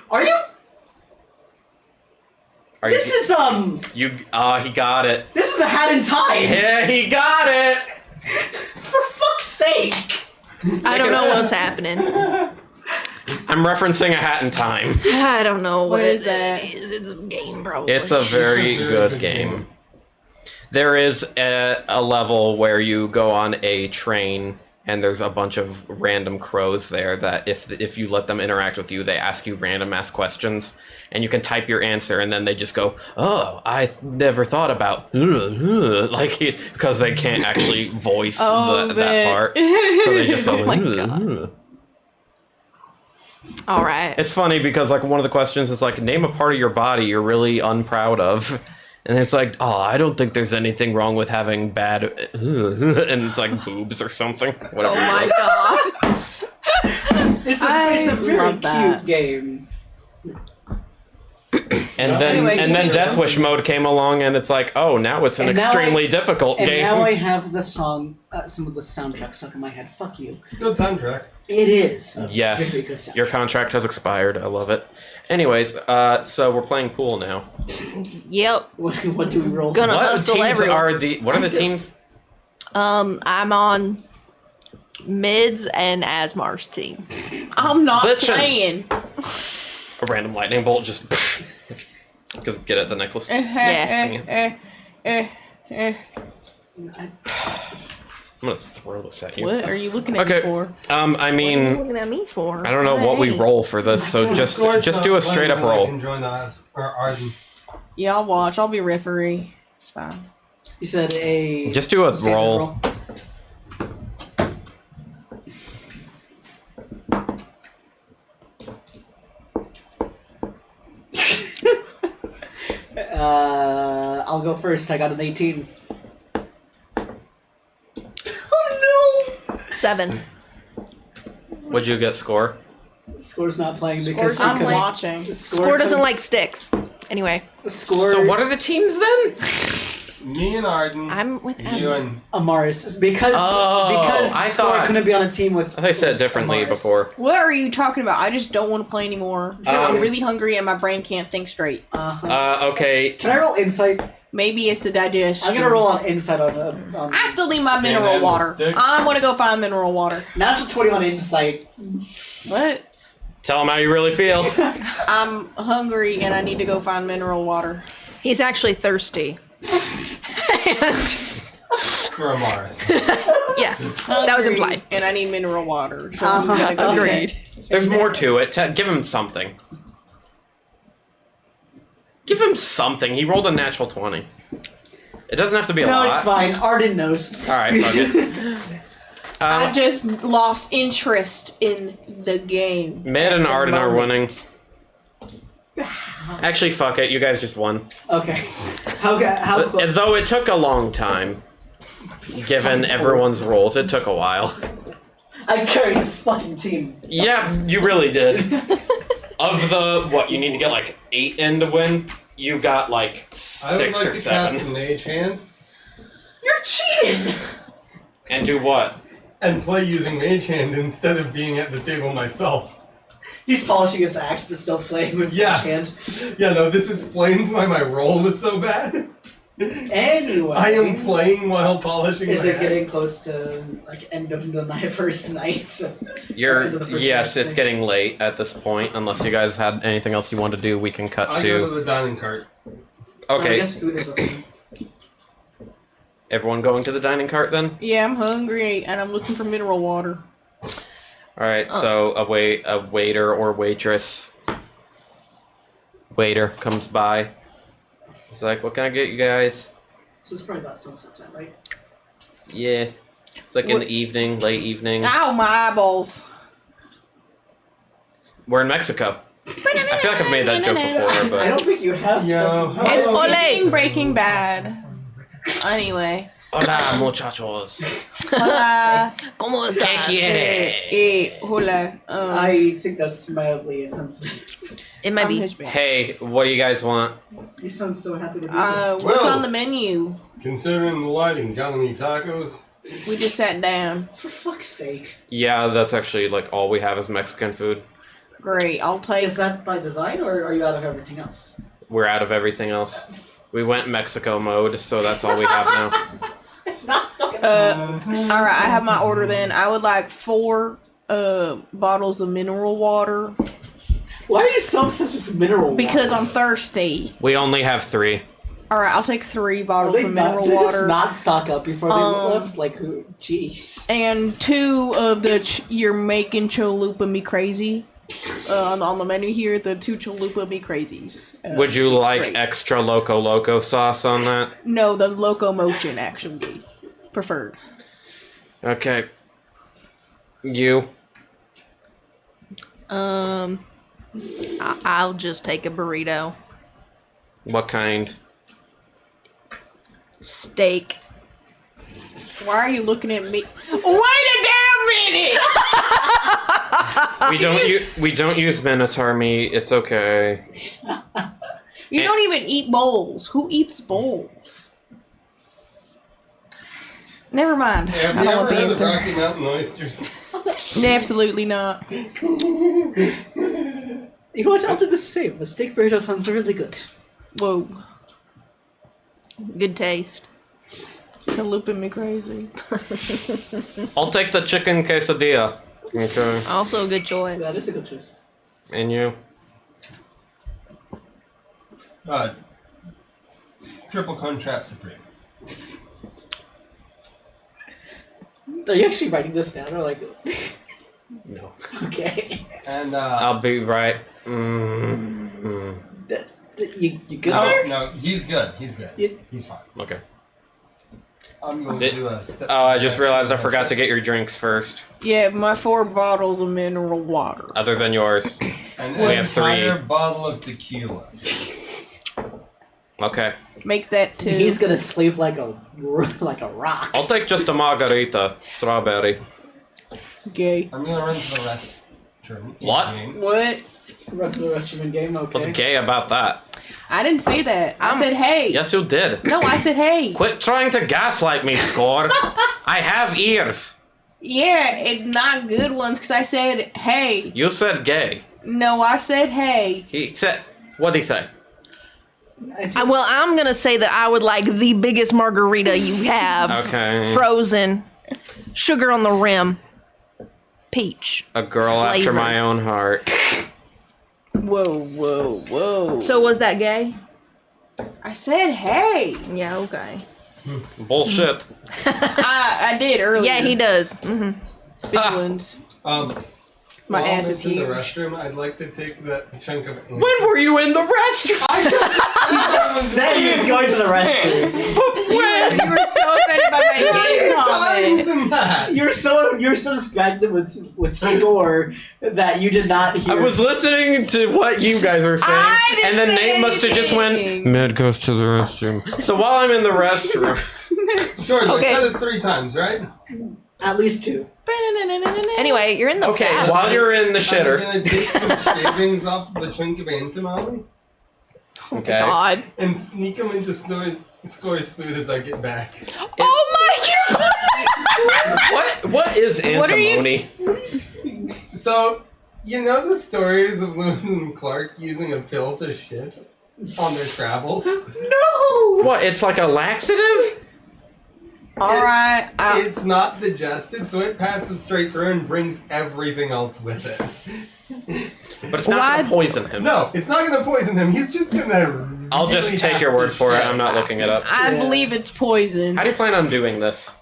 S3: Are you?
S2: Are
S3: This is
S2: you? He got it.
S3: this is a hat and tie.
S2: Yeah, he got it.
S3: For fuck's sake!
S1: I don't know what's happening.
S2: I'm referencing a Hat in Time.
S1: I don't know what
S5: is
S1: it
S5: that?
S1: is. It's a game, probably.
S2: It's a very good game. There is a level where you go on a train and there's a bunch of random crows there that if you let them interact with you, they ask you random ass questions and you can type your answer and then they just go, "Oh, I never thought about," like because they can't actually voice that part, so they just go.
S1: Oh my God. All right.
S2: It's funny because like one of the questions is like, name a part of your body you're really unproud of. And it's like, oh, I don't think there's anything wrong with having bad, and it's like boobs or something. Whatever.
S1: Oh my god.
S3: It's
S5: I
S3: a very
S5: love
S3: cute
S5: that.
S3: game.
S2: And then
S5: Anyway,
S2: and then
S5: you-
S2: Death Wish mode came along, and it's like, oh, now it's an
S3: And now
S2: extremely difficult
S3: And
S2: game.
S3: now I have the song, some of the soundtrack stuck in my head. Fuck you.
S4: Good soundtrack.
S3: It is.
S2: Yes,
S3: Very good soundtrack.
S2: your contract has expired. I love it. Anyways, so we're playing pool now.
S1: Yep.
S3: What do we roll?
S1: Gonna
S2: What
S1: hustle
S2: teams
S1: everyone.
S2: are the? What are the teams?
S1: I'm on Mids and Asmar's team.
S5: I'm not
S2: Bitchin'.
S5: playing.
S2: A random lightning bolt just because get at the necklace.
S1: Yeah.
S2: I'm gonna throw this at you.
S5: What are you looking at
S2: Okay.
S5: me for?
S2: I
S1: What are you
S2: mean,
S1: looking at me for?
S2: I don't know what we
S5: Hey.
S2: roll for this, so just do a straight up
S4: I
S2: roll.
S4: can join us or Arden.
S5: Yeah, I'll watch. I'll be referee. It's fine.
S3: You said a.
S2: Just do a
S3: standard
S2: roll.
S3: I'll go first. I got an 18.
S1: 7.
S2: Would you get score?
S3: Score's not playing because
S1: Score's
S3: you
S5: I'm
S3: could.
S5: watching.
S1: Score doesn't like sticks. Anyway,
S3: Score.
S2: So what are the teams then?
S4: Me and Arden.
S1: I'm with
S4: you
S1: Asmar.
S4: and
S3: Amaris because
S2: I
S3: Score
S2: thought-
S3: couldn't be on a team with.
S2: I think I said it differently
S3: Amaris.
S2: before.
S5: What are you talking about? I just don't want to play anymore. I'm really hungry and my brain can't think straight.
S2: Okay.
S3: Can I roll insight?
S5: Maybe it's the digestion.
S3: I'm gonna roll on insight on.
S5: I still need my mineral
S4: and the
S5: water.
S4: stick.
S5: I'm gonna go find mineral water.
S3: Natural 20 on insight.
S5: What?
S2: Tell them how you really feel.
S5: I'm hungry and I need to go find mineral water.
S1: He's actually thirsty.
S4: for Amaris.
S1: Yeah, that was
S5: Hungry
S1: implied.
S5: And I need mineral water. So I'm gonna go
S1: Agreed.
S2: There's more to it. Give him something. Give him something. He rolled a natural 20. It doesn't have to be a
S3: No,
S2: lot.
S3: it's fine. Arden knows.
S2: All right, fuck it.
S5: I just lost interest in the game.
S2: Mid and Arden are winning.
S3: Moment.
S2: Actually, fuck it. You guys just won.
S3: Okay. How close?
S2: Though it took a long time, given everyone's roles, it took a while.
S3: I carried this fucking team.
S2: Yeah, you really did. Of the, what, you need to get like 8 in to win? You got like
S4: I would
S2: 6
S4: like
S2: or
S4: to
S2: 7.
S4: cast a mage hand
S3: You're cheating.
S2: And do what?
S4: and play using mage hand instead of being at the table myself.
S3: He's polishing his axe, but still playing with
S4: Yeah.
S3: his hand.
S4: Yeah, no, this explains why my roll was so bad.
S3: Anyway,
S4: I am playing while polishing
S3: Is
S4: my
S3: it getting
S4: axe.
S3: close to like end of the night, first night? So,
S2: You're
S3: into the first
S2: yes,
S3: night,
S2: it's
S3: so-
S2: getting late at this point. Unless you guys had anything else you want to do, we can cut
S4: I go
S2: to.
S4: to the dining cart.
S3: I
S2: Okay,
S3: guess food is a thing.
S2: everyone going to the dining cart then.
S5: Yeah, I'm hungry and I'm looking for mineral water.
S2: All right, so a waiter or waitress. Waiter comes by. He's like, "What can I get you guys?"
S3: So it's probably about sunset time, right?
S2: Yeah, it's like in
S5: What-
S2: the evening, late evening.
S5: Ow, my eyeballs.
S2: We're in Mexico. I feel like I've made that joke before,
S3: I
S2: but
S3: don't think you have.
S4: Yo,
S3: this-
S5: It's
S1: Ole.
S5: fucking Breaking Bad. Anyway.
S2: hola muchachos.
S5: Hola.
S1: ¿Cómo
S2: ¿Qué
S1: estás?
S2: quiere?
S5: Hola.
S3: I think that's mildly insensitive.
S1: It might
S5: I'm
S1: be.
S5: his bad.
S2: Hey, what do you guys want?
S3: You sound so happy to be here.
S5: What's
S4: Well.
S5: on the menu?
S4: Considering the lighting, got any tacos?
S5: We just sat down.
S3: For fuck's sake.
S2: Yeah, that's actually like all we have is Mexican food.
S5: Great. I'll take.
S3: Is that by design, or are you out of everything else?
S2: We're out of everything else. We went Mexico mode, so that's all we have now.
S3: It's not fucking.
S5: All right. I have my order then. I would like 4 bottles of mineral water
S3: Why are you so obsessed with mineral water?
S5: because I'm thirsty.
S2: We only have 3.
S5: All right. I'll take 3
S3: Are
S5: bottles
S3: they
S5: of
S3: not,
S5: mineral
S3: did they just
S5: water
S3: not stock up before they
S5: Um,
S3: left? Like, who? Jeez.
S5: and 2 of the you're making chalupa me crazy. On the menu here, the 2 chalupa me crazies.
S2: Would you like
S5: great.
S2: extra loco sauce on that?
S5: No, the locomotion actually preferred.
S2: Okay. You.
S1: I'll just take a burrito.
S2: What kind?
S1: Steak.
S5: Why are you looking at me? Wait a damn minute!
S2: We don't use Minotaur meat. It's okay.
S5: You don't even eat bowls. Who eats bowls? Never mind.
S4: Have
S5: I
S4: you
S5: don't want
S4: ever
S5: the
S4: heard of
S5: answer.
S4: Rocky Mountain oysters?
S5: Absolutely not.
S3: You know what? I'll do the same. A steak burrito sounds really good.
S5: Whoa.
S1: Good taste.
S5: You're looping me crazy.
S2: I'll take the chicken quesadilla. Okay.
S1: Also a good choice.
S3: That is a good choice.
S2: And you?
S4: Triple Cone Trap Supreme.
S3: Are you actually writing this down or like?
S2: No.
S3: Okay.
S4: And
S2: I'll be right. Mm-hmm.
S3: You good there?
S4: no, he's good. He's good.
S3: Yeah.
S4: He's fine.
S2: Okay.
S4: I'm going to do a step.
S2: Oh, I just realized I forgot to get your drinks first.
S5: Yeah, my 4 bottles of mineral water.
S2: Other than yours.
S4: An
S2: We have 3.
S4: entire bottle of tequila.
S2: Okay.
S5: Make that 2.
S3: He's gonna sleep like a rock.
S2: I'll take just a margarita. Strawberry.
S5: Gay.
S4: I'm going to run to the restroom.
S2: What?
S4: Game.
S5: What?
S3: Run to the restroom in game. Okay.
S2: What's gay about that?
S5: I didn't say that. I said hey.
S2: Yes, you did.
S5: No, I said hey.
S2: Quit trying to gaslight me, Score. I have ears.
S5: Yeah, and not good ones, because I said hey.
S2: You said gay.
S5: No, I said hey.
S2: He said... What'd he say?
S1: Well, I'm gonna say that I would like the biggest margarita you have.
S2: Okay.
S1: Frozen. Sugar on the rim. Peach.
S2: A girl after
S1: Flavor.
S2: my own heart.
S5: Whoa, whoa, whoa.
S1: So was that gay?
S5: I said hey.
S1: Yeah, okay.
S2: Bullshit.
S5: I did earlier.
S1: Yeah, he does. Hmm.
S5: Big ones. My
S4: While
S5: ass
S4: I'm
S5: is
S4: in the
S5: huge.
S4: restroom, I'd like to take that chunk of.
S2: When were you in the restroom?
S3: Said he was going to the restroom.
S5: You were so offended by my gay comment.
S4: Times in that.
S3: You're so distracted with score that you did not hear.
S2: I was listening to what you guys were saying,
S5: I didn't
S2: and then
S5: say
S2: Nate must have just went,
S5: anything.
S2: Med goes to the restroom. So while I'm in the restroom...
S4: George,
S1: Okay.
S4: I said it 3 times, right?
S3: At least 2.
S1: Anyway, you're in the
S2: Okay,
S1: bathroom.
S2: while you're in the
S4: I'm
S2: shitter...
S4: gonna take some shavings off the chunk of antimony
S2: Okay.
S1: God.
S4: and sneak them into Score's food as I get back.
S1: Oh my God!
S2: What is
S1: What are you-
S2: antimony?
S4: So, you know the stories of Lewis and Clark using a pill to shit on their travels?
S3: No.
S2: What, it's like a laxative?
S5: Alright.
S4: It's not digested, so it passes straight through and brings everything else with it.
S2: But it's not
S1: Why-
S2: gonna poison him.
S4: No, it's not gonna poison him. He's just gonna.
S2: I'll just
S4: really
S2: take
S4: have
S2: your
S4: to
S2: word for it.
S4: shit.
S2: I'm not looking it up.
S5: I
S3: Yeah.
S5: believe it's poison.
S2: How do you plan on doing this?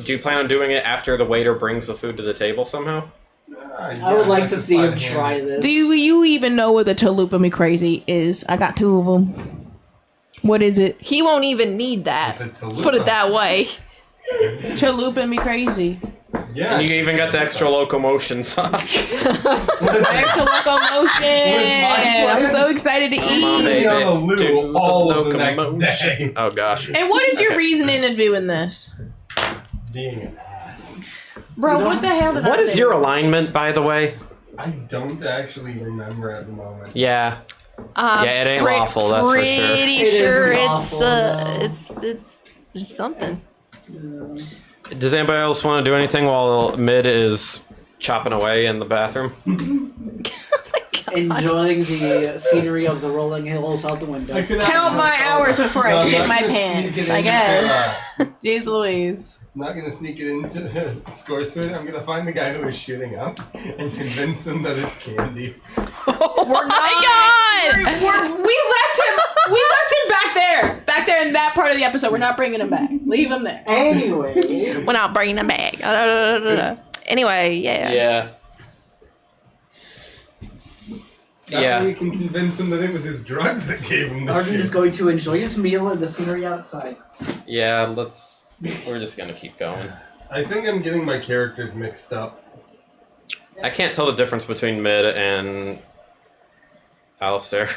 S2: Do you plan on doing it after the waiter brings the food to the table somehow?
S3: I would like to see him try this.
S5: Do you even know what the Chalupa Me Crazy is? I got 2 of them. What is it?
S1: He won't even need that.
S4: It's a
S1: Let's put it
S4: chalupa.
S1: that way.
S5: Chalupa Me Crazy.
S4: Yeah.
S2: And you even got the extra locomotion sauce.
S5: Extra locomotion. I'm so excited to
S2: on,
S5: eat.
S2: baby.
S4: Be on the loo
S2: Do
S4: all
S2: the
S4: of the next
S2: locomotion.
S4: day.
S2: Oh gosh.
S5: And what is your
S2: Okay.
S5: reasoning of doing this?
S4: Being an ass.
S5: Bro, what the hell did I
S2: What is
S5: do?
S2: your alignment, by the way?
S4: I don't actually remember at the moment.
S2: Yeah. Yeah, it ain't lawful, that's for sure.
S1: Pretty
S3: It
S1: sure
S3: isn't
S1: it's
S3: lawful, no.
S1: it's something.
S2: Does anybody else want to do anything while Mid is chopping away in the bathroom?
S3: Enjoying the scenery of the rolling hills out the window.
S5: Count my hours before I
S4: I'm
S5: shit
S4: not
S5: my
S4: gonna
S5: pants,
S4: sneak it
S5: I
S4: into,
S5: guess. Jeez Louise.
S4: I'm not gonna sneak it into Score's food. I'm gonna find the guy who is shooting up and convince him that it's candy.
S5: We're not.
S1: God!
S5: We left him back there in that part of the episode. We're not bringing him back. Leave him there.
S3: Anyway,
S1: We're not bringing him back. Anyway, yeah.
S2: Yeah.
S4: That way we can convince him that it was his drugs that gave him the
S3: Arjun is
S4: shits.
S3: going to enjoy his meal and the scenery outside.
S2: Yeah, we're just gonna keep going.
S4: I think I'm getting my characters mixed up.
S2: I can't tell the difference between Mid and Alistair.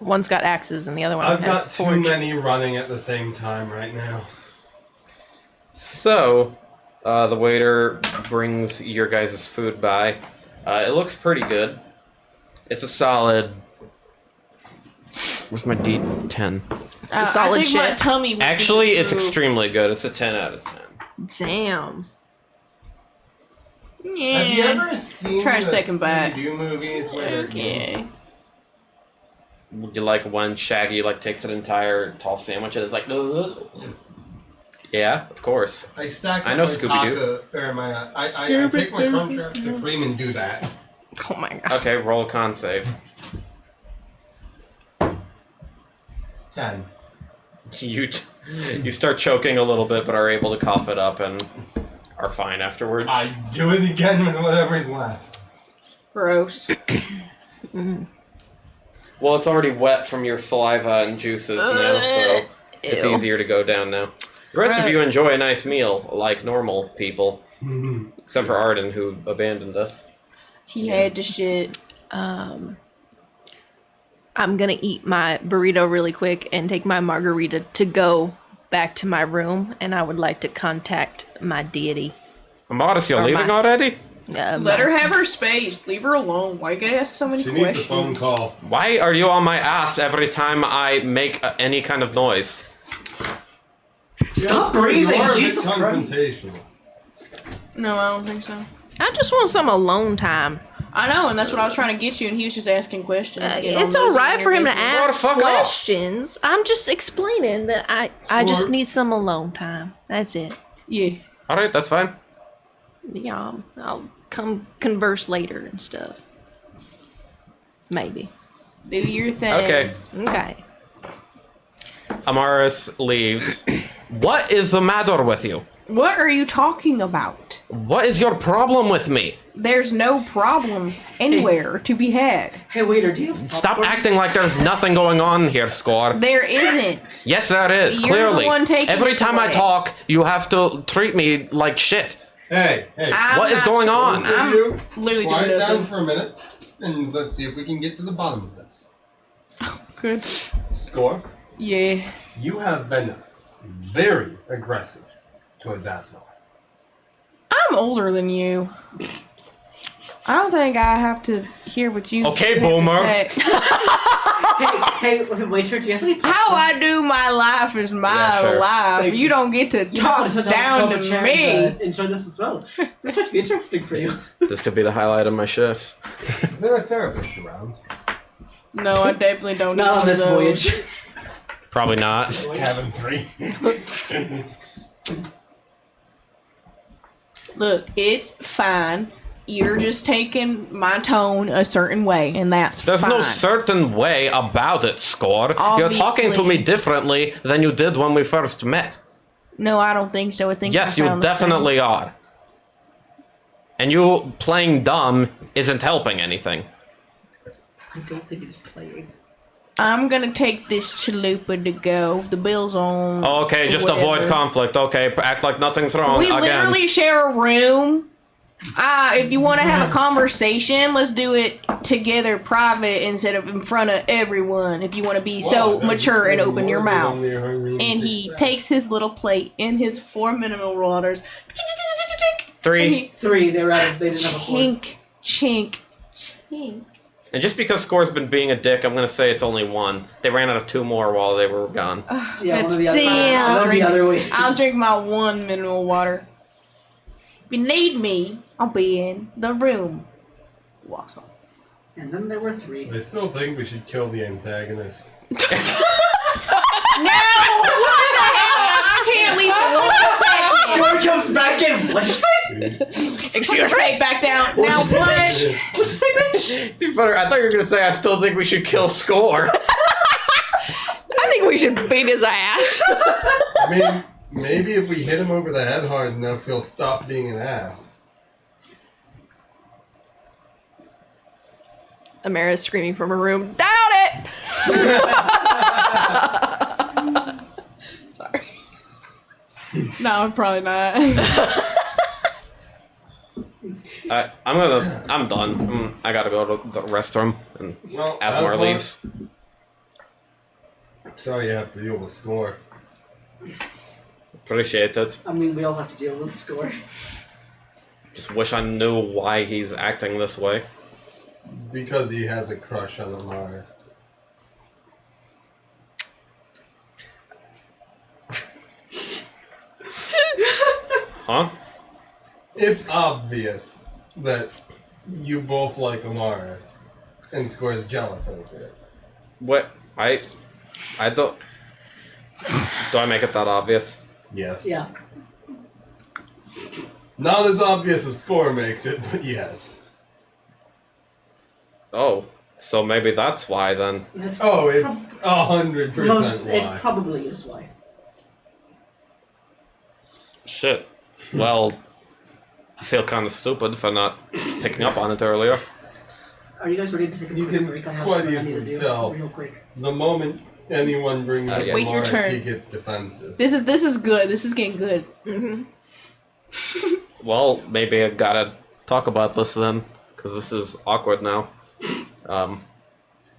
S1: One's got axes and the other one
S4: I've
S1: has
S4: got too
S1: forge.
S4: many running at the same time right now.
S2: So, the waiter brings your guys' food by. It looks pretty good. It's a solid. Where's my D10?
S1: It's a solid
S5: I think my
S1: shit.
S5: tummy would be
S2: Actually, it's
S5: too.
S2: extremely good. It's a 10 out of 10.
S1: Damn.
S5: Yeah.
S4: Have you ever seen
S5: Try
S4: the
S5: a second bite.
S4: Scooby-Doo movies where
S5: Okay.
S2: You like when Shaggy takes an entire tall sandwich and it's like, ugh. Yeah, of course.
S4: I stack up
S2: I know
S4: my
S2: Scooby-Doo.
S4: taco, or my, I take my Crunchwrap Supreme and do that.
S1: Oh my god.
S2: Okay, roll a con save.
S4: 10.
S2: You start choking a little bit, but are able to cough it up and are fine afterwards.
S4: I do it again with whatever's left.
S5: Gross.
S2: Well, it's already wet from your saliva and juices now, so it's
S1: Ew.
S2: easier to go down now. The rest of you enjoy a nice meal, like normal people. Except for Arden, who abandoned us.
S5: He had to shit.
S1: I'm gonna eat my burrito really quick and take my margarita to go back to my room, and I would like to contact my deity.
S2: Amaris, you're
S1: Or
S2: leaving
S1: my-
S2: already?
S5: Let her have her space. Leave her alone. Why you gotta ask so many
S4: She
S5: questions?
S4: needs a phone call.
S2: Why are you on my ass every time I make any kind of noise?
S3: Stop
S4: You
S3: breathing,
S4: are a bit
S3: Jesus Christ.
S4: confrontational.
S5: No, I don't think so.
S1: I just want some alone time.
S5: I know, and that's what I was trying to get you, and he was just asking questions. getting
S1: It's
S5: all nosy
S1: alright
S5: in
S1: for
S5: your
S1: him to
S5: business.
S1: ask
S2: Fuck off.
S1: questions. I'm just explaining that I just
S4: Sure.
S1: need some alone time. That's it.
S5: Yeah.
S2: Alright, that's fine.
S1: Yeah, I'll come converse later and stuff. Maybe.
S5: Do your thing.
S2: Okay.
S1: Okay.
S2: Amaris leaves. What is the matter with you?
S5: What are you talking about?
S2: What is your problem with me?
S5: There's no problem anywhere to be had.
S3: Hey, waiter, do you have
S2: Stop
S3: popcorn?
S2: acting like there's nothing going on here, Score.
S5: There isn't.
S2: Yes, there is,
S5: You're
S2: clearly.
S5: the one taking
S2: Every
S5: it
S2: time I
S5: away.
S2: talk, you have to treat me like shit.
S4: Hey,
S5: I'm
S2: What is
S5: not
S2: going
S5: sure.
S2: on?
S4: Both of you,
S5: Literally doing
S4: quiet down
S5: nothing.
S4: for a minute, and let's see if we can get to the bottom of this.
S5: Good.
S4: Score,
S5: Yeah.
S4: you have been very aggressive towards Asmo.
S5: I'm older than you. I don't think I have to hear what you
S2: Okay,
S5: have to
S2: boomer.
S5: say.
S3: Hey, waiter, do you have any popcorn?
S5: How I do my life is my
S2: Yeah, sure.
S5: life.
S3: Thank
S5: You
S3: you.
S5: don't get to
S3: You might
S5: talk
S3: want to sit
S5: down
S3: have a
S5: to
S3: chair
S5: me.
S3: and, enjoy this as well. This might be interesting for you.
S2: This could be the highlight of my shift.
S4: Is there a therapist around?
S5: No, I definitely don't.
S3: Not
S5: need
S3: on
S5: one
S3: this
S5: of those.
S3: voyage.
S2: Probably not.
S4: Cabin 3.
S5: Look, it's fine. You're just taking my tone a certain way, and that's
S2: There's
S5: fine.
S2: no certain way about it, Score. You're talking to me
S5: Obviously.
S2: differently than you did when we first met.
S5: No, I don't think so. I think
S2: Yes,
S5: I
S2: you
S5: sound the same.
S2: definitely are. And you playing dumb isn't helping anything.
S3: I don't think he's playing.
S5: I'm gonna take this chalupa to go. The bill's on.
S2: Okay, just avoid
S5: whatever.
S2: conflict. Okay, act like nothing's wrong
S5: We
S2: again.
S5: literally share a room. If you want to have a conversation, let's do it together, private, instead of in front of everyone. If you want to be so mature and open your mouth. And he takes his little plate and his 4 mineral waters. And
S2: 3.
S5: he
S3: 3, they didn't have a fourth.
S5: chink, chink, chink.
S2: And just because Score's been being a dick, I'm gonna say it's only 1. They ran out of 2 more while they were gone.
S3: Yeah,
S5: That's
S3: one of the other,
S1: Damn.
S3: one of the other way.
S5: I'll drink my 1 mineral water. If you need me, I'll be in the room. Walks off.
S3: And then there were 3.
S4: I still think we should kill the antagonist.
S5: No! What the hell? I can't leave for 1 second.
S3: Score comes back in. What'd you say?
S5: Excuse me. Back down.
S3: What'd
S5: Now
S3: you say,
S5: what?
S3: bitch? What'd you say, bitch?
S2: Too funny. I thought you were gonna say I still think we should kill Score.
S1: I think we should beat his ass.
S4: I mean, maybe if we hit him over the head hard enough, he'll stop being an ass.
S1: Amara's screaming from her room. Doubt it! Sorry.
S5: No, probably not.
S2: I'm done. I gotta go to the restroom. And
S4: Well,
S2: Asmar
S4: Asmar,
S2: leaves.
S4: sorry you have to deal with Score.
S2: Appreciate it.
S3: I mean, we all have to deal with Score.
S2: Just wish I knew why he's acting this way.
S4: Because he has a crush on Mars.
S2: Huh?
S4: It's obvious that you both like Amaris, and Score is jealous of it.
S2: What? I don't... Do I make it that obvious?
S4: Yes.
S3: Yeah.
S4: Not as obvious as Score makes it, but yes.
S2: Oh, so maybe that's why then.
S3: That's
S4: Oh, it's 100% why.
S3: It probably is why.
S2: Shit. Well, I feel kind of stupid for not picking up on it earlier.
S3: Are you guys ready to take a
S4: You
S3: quick
S4: can
S3: break? I have
S4: quite
S3: something I need to
S4: easily
S3: do
S4: tell.
S3: real quick.
S4: The moment anyone brings up
S2: yeah.
S5: Wait your
S4: Amaris,
S5: turn.
S4: he gets defensive.
S5: This is good. This is getting good.
S2: Well, maybe I gotta talk about this then, because this is awkward now.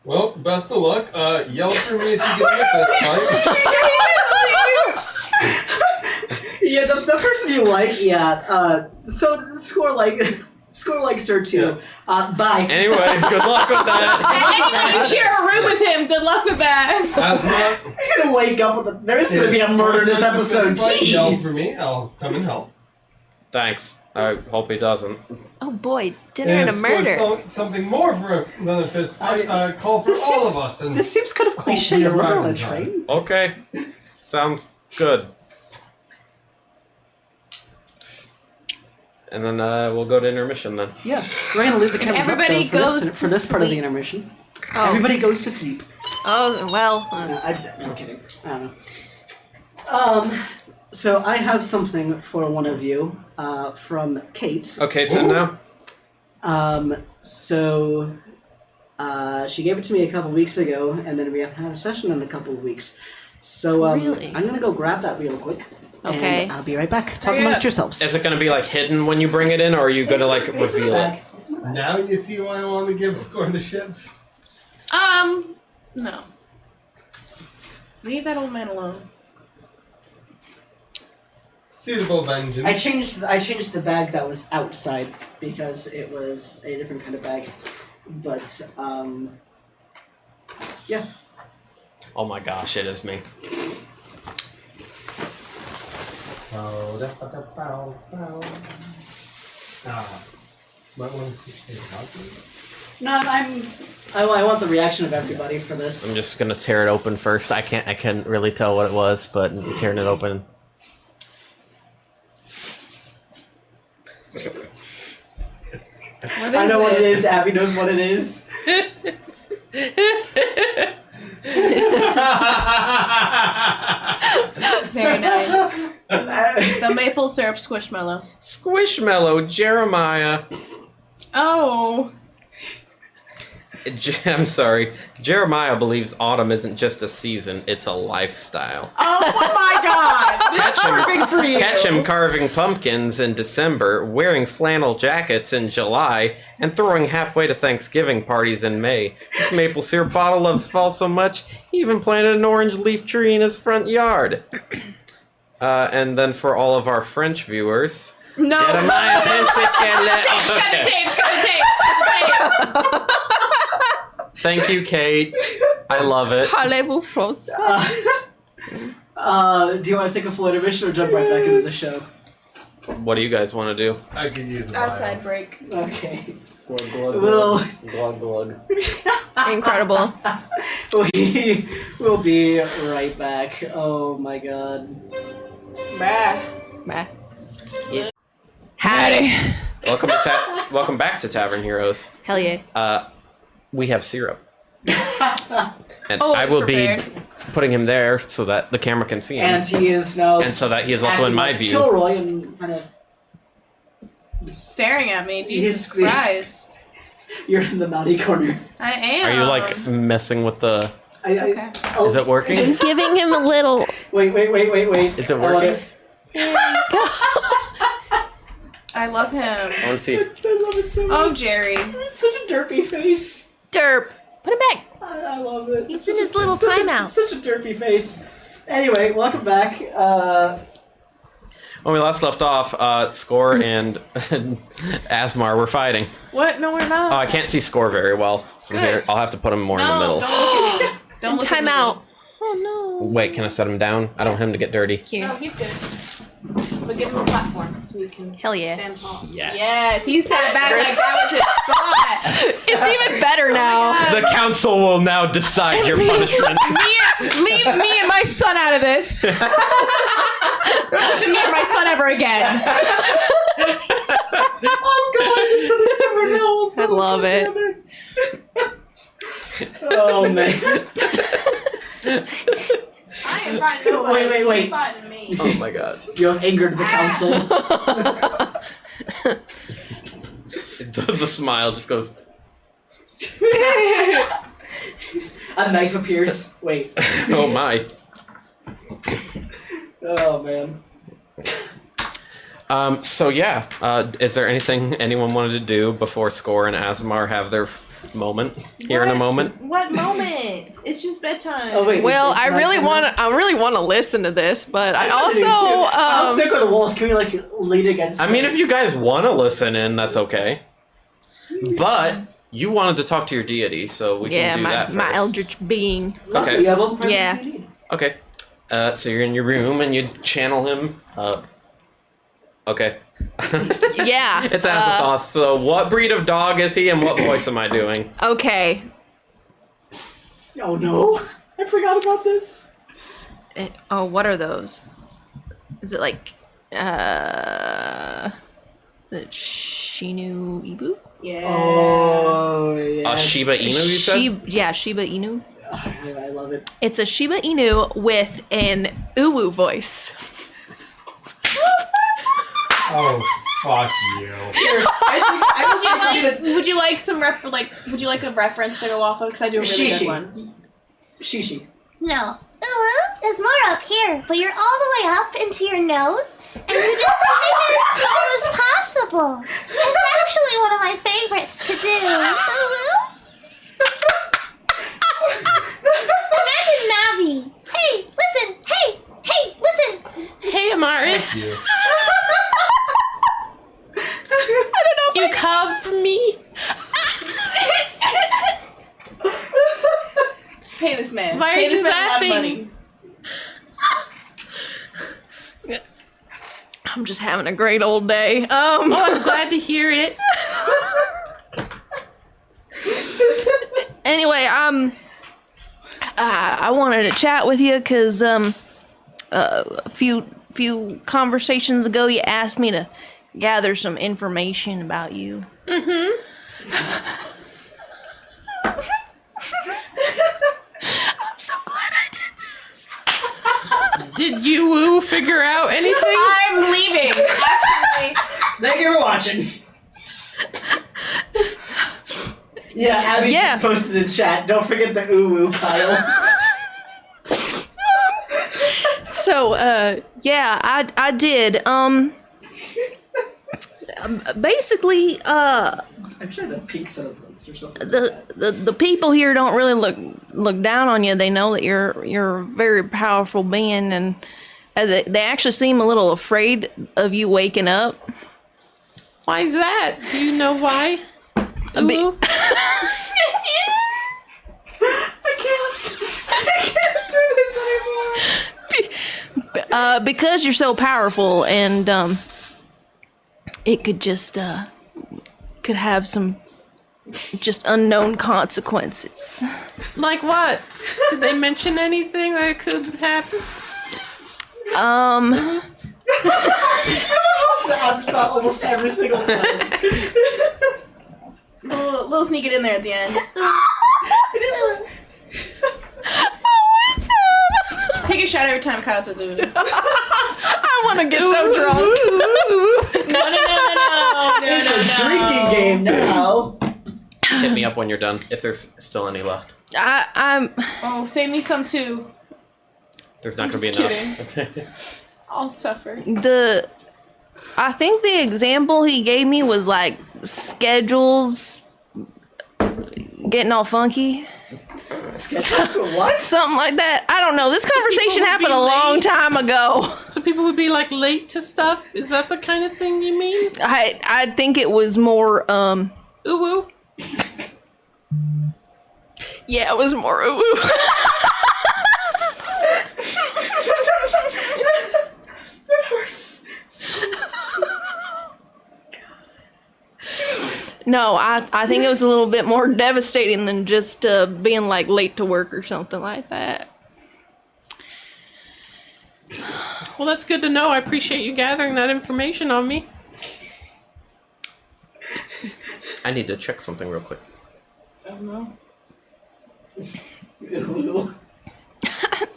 S4: Well, best of luck. Yell for me if you get hit this time.
S3: Yeah, the person you like, yeah. So Score likes her too. Bye.
S2: Anyways, good luck with that.
S5: You share a room with him. Good luck with that.
S4: Asma,
S3: I'm gonna wake up with there is gonna be a murder this episode.
S4: Yell for
S3: Jeez.
S4: me. I'll come and help.
S2: Thanks. I hope he doesn't.
S1: Oh boy, dinner and a
S4: if Score's
S1: murder.
S4: something more for another fist fight, call for
S3: This
S4: all
S3: seems-
S4: of us. And
S3: This seems kind of cliche.
S4: be
S3: A murder
S4: around
S3: on a
S4: in time.
S3: train.
S2: Okay. Sounds good. And then we'll go to intermission then.
S3: Yeah, we're gonna leave the cameras
S5: everybody
S3: up, though, for
S5: goes
S3: this,
S5: to
S3: for this part of the
S5: sleep.
S3: intermission.
S1: Oh.
S3: Everybody goes to sleep.
S1: Oh well.
S3: I'm kidding. I don't know. So I have something for one of you, from Kate.
S2: Okay, it's in now.
S3: So she gave it to me a couple weeks ago, and then we haven't had a session in a couple of weeks. So
S1: Really?
S3: I'm gonna go grab that real quick.
S1: Okay.
S3: And I'll be right back. Talk
S2: Yeah.
S3: amongst yourselves.
S2: Is it gonna be like hidden when you bring it in, or are you gonna like reveal it?
S4: now you see why I want to give Score the shits.
S5: No. Leave that old man alone.
S4: Suitable vengeance.
S3: I changed the bag that was outside because it was a different kind of bag. But yeah.
S2: Oh my gosh, it is me.
S4: Might want to switch things out.
S3: No, I want the reaction of everybody for this.
S2: I'm just gonna tear it open first. I couldn't really tell what it was, but tearing it open.
S5: What is
S3: I know what it
S5: it?
S3: is. Abby knows what it is.
S5: Very nice. The maple syrup squishmallow.
S2: Squishmallow, Jeremiah.
S5: Oh.
S2: I'm sorry. Jeremiah believes autumn isn't just a season, it's a lifestyle.
S5: Oh my god! That's perfect for you.
S2: Catch him carving pumpkins in December, wearing flannel jackets in July, and throwing halfway to Thanksgiving parties in May. This maple syrup bottle loves fall so much, he even planted an orange leaf tree in his front yard. And then for all of our French viewers,
S5: No.
S2: Jeremiah
S5: Got the tapes, got the tapes.
S2: Thank you, Kate. I love it.
S1: Parlez-vous français?
S3: Do you want to take a full intermission or jump right back into the show?
S2: What do you guys want to do?
S4: I could use a
S5: Outside
S4: bio.
S5: break.
S3: Okay.
S2: Glug, glug,
S3: Well,
S2: glug, glug.
S1: Incredible.
S3: we will be right back. Oh my god.
S5: Bah.
S1: Bah.
S5: Howdy.
S2: Welcome back to Tavern Heroes.
S1: Hell yeah.
S2: We have syrup. And
S5: Oh,
S2: I
S5: it's
S2: will
S5: prepared.
S2: be putting him there so that the camera can see him.
S3: And he is now.
S2: And so that he is also
S3: acting
S2: in my
S3: like
S2: view.
S3: Kilroy and kind of.
S5: Staring at me. Jesus
S3: He's-
S5: Christ.
S3: You're in the naughty corner.
S5: I am.
S2: Are you like messing with the...
S5: Okay.
S3: Oh,
S2: Is it working?
S1: Giving him a little.
S3: Wait.
S2: Is it
S3: I wanna-
S2: working?
S5: I love him.
S2: I want to see.
S3: I love it so much.
S5: Oh, Jerry.
S3: It's such a derpy face.
S1: Derp. Put him back.
S3: I love it.
S1: He's
S3: It's
S1: in
S3: such
S1: his little
S3: it's such a-
S1: timeout.
S3: it's Such a derpy face. Anyway, welcome back.
S2: When we last left off, Score and Asmar were fighting.
S5: What? No, we're not.
S2: Oh, I can't see Score very well from here. I'll have to put him more in the middle.
S5: Don't look at me. Don't look at
S1: Time
S5: me.
S1: out. Oh
S2: Wait, can I set him down? I don't want him to get dirty.
S1: no. Here.
S5: No, he's good. But give him a platform so we can
S1: Hell yeah.
S5: stand tall.
S2: Yes.
S5: Yes, he sat back like that was his spot.
S1: It's even better now.
S2: The council will now decide your punishment.
S5: Leave me and my son out of this. Don't talk to me and my son ever again.
S3: Oh God,
S1: I love it.
S3: Oh man.
S5: I ain't fighting nobody.
S3: Wait.
S5: He's fighting me.
S2: Oh my gosh.
S3: You have angered the council.
S2: The smile just goes.
S3: A knife appears. Wait.
S2: Oh my.
S3: Oh man.
S2: So yeah, is there anything anyone wanted to do before Score and Asmar have their moment here in a moment?
S5: What moment? It's just bedtime.
S3: Oh wait.
S1: Well,
S3: it's
S1: I really
S3: nighttime
S1: want to listen to this, but I
S3: now? I do too.
S1: also
S3: I'll stick on the walls. Can we like lean against?
S2: I mean,
S3: them?
S2: if you guys want to listen in, that's okay. But you wanted to talk to your deity, so we
S1: yeah,
S2: can do that
S1: my
S2: first.
S1: eldritch being.
S3: Lovely,
S2: okay.
S3: you have all the
S1: Yeah.
S3: purposes you need.
S2: Okay. So you're in your room and you channel him. Okay.
S1: Yeah.
S2: It's Azathoth. So what breed of dog is he and what voice am I doing?
S1: Okay.
S3: Oh no! I forgot about this.
S1: Oh, what are those? Is it like is it Shinu Ibu?
S5: Yeah.
S3: Oh yeah.
S2: Shiba Inu, you said?
S1: Shiba Inu.
S3: I love it.
S1: It's a Shiba Inu with an Uwu voice.
S4: Oh, fuck you.
S3: Here, I think
S5: Would you like some would you like a reference to go off of? Because I do a really
S3: Shishi.
S5: good one.
S3: Shishi.
S7: No. Ooh, is more up here, but you're all the way up into your nose, and you just make it as small as possible. It's actually one of my favorites to do. Imagine Navi. Hey, listen. Hey, listen.
S1: Hey, Amaris.
S4: Fuck you.
S1: You come for me.
S5: Pay this man.
S1: Why are
S5: Pay this
S1: you
S5: man a lot of
S1: laughing?
S5: money.
S1: I'm just having a great old day. I'm glad to hear it. Anyway, I wanted to chat with you because a few conversations ago you asked me to gather some information about you. I'm so glad I did this. Did you figure out anything?
S5: I'm leaving. Actually,
S3: Thank you for watching. Yeah, Abby
S1: Yeah.
S3: just posted in chat. Don't forget the uwu, Kyle.
S1: So, yeah, I did. Basically,
S3: I'm sure the pink set of books or something.
S1: the people here don't really look down on you. They know that you're a very powerful being, and they actually seem a little afraid of you waking up.
S8: Why is that? Do you know why? Ooh.
S3: I can't do this anymore.
S1: Because you're so powerful, and it could just could have some just unknown consequences.
S8: Like what? Did they mention anything that could happen?
S3: Almost every single time.
S5: little sneak it in there at the end. Take a shot every time Kyle says ooh.
S1: I want to get so drunk.
S5: No.
S3: It's a drinking game now.
S2: Hit me up when you're done, if there's still any left.
S1: I'm
S5: Oh, save me some too.
S2: There's not going to be
S5: just
S2: enough. Okay.
S5: I'll suffer.
S1: I think the example he gave me was like schedules getting all funky.
S3: What?
S1: Something like that. I don't know. This conversation
S8: would
S1: happened
S8: be
S1: a long
S8: late.
S1: time ago.
S8: So people would be like late to stuff? Is that the kind of thing you mean?
S1: I think it was more
S8: Ooh woo.
S1: yeah, it was more ooh woo.
S3: It hurts.
S1: No, I think it was a little bit more devastating than just being like late to work or something like that.
S8: Well, that's good to know. I appreciate you gathering that information on me.
S2: I need to check something real quick.
S5: Oh no.
S3: Ooh.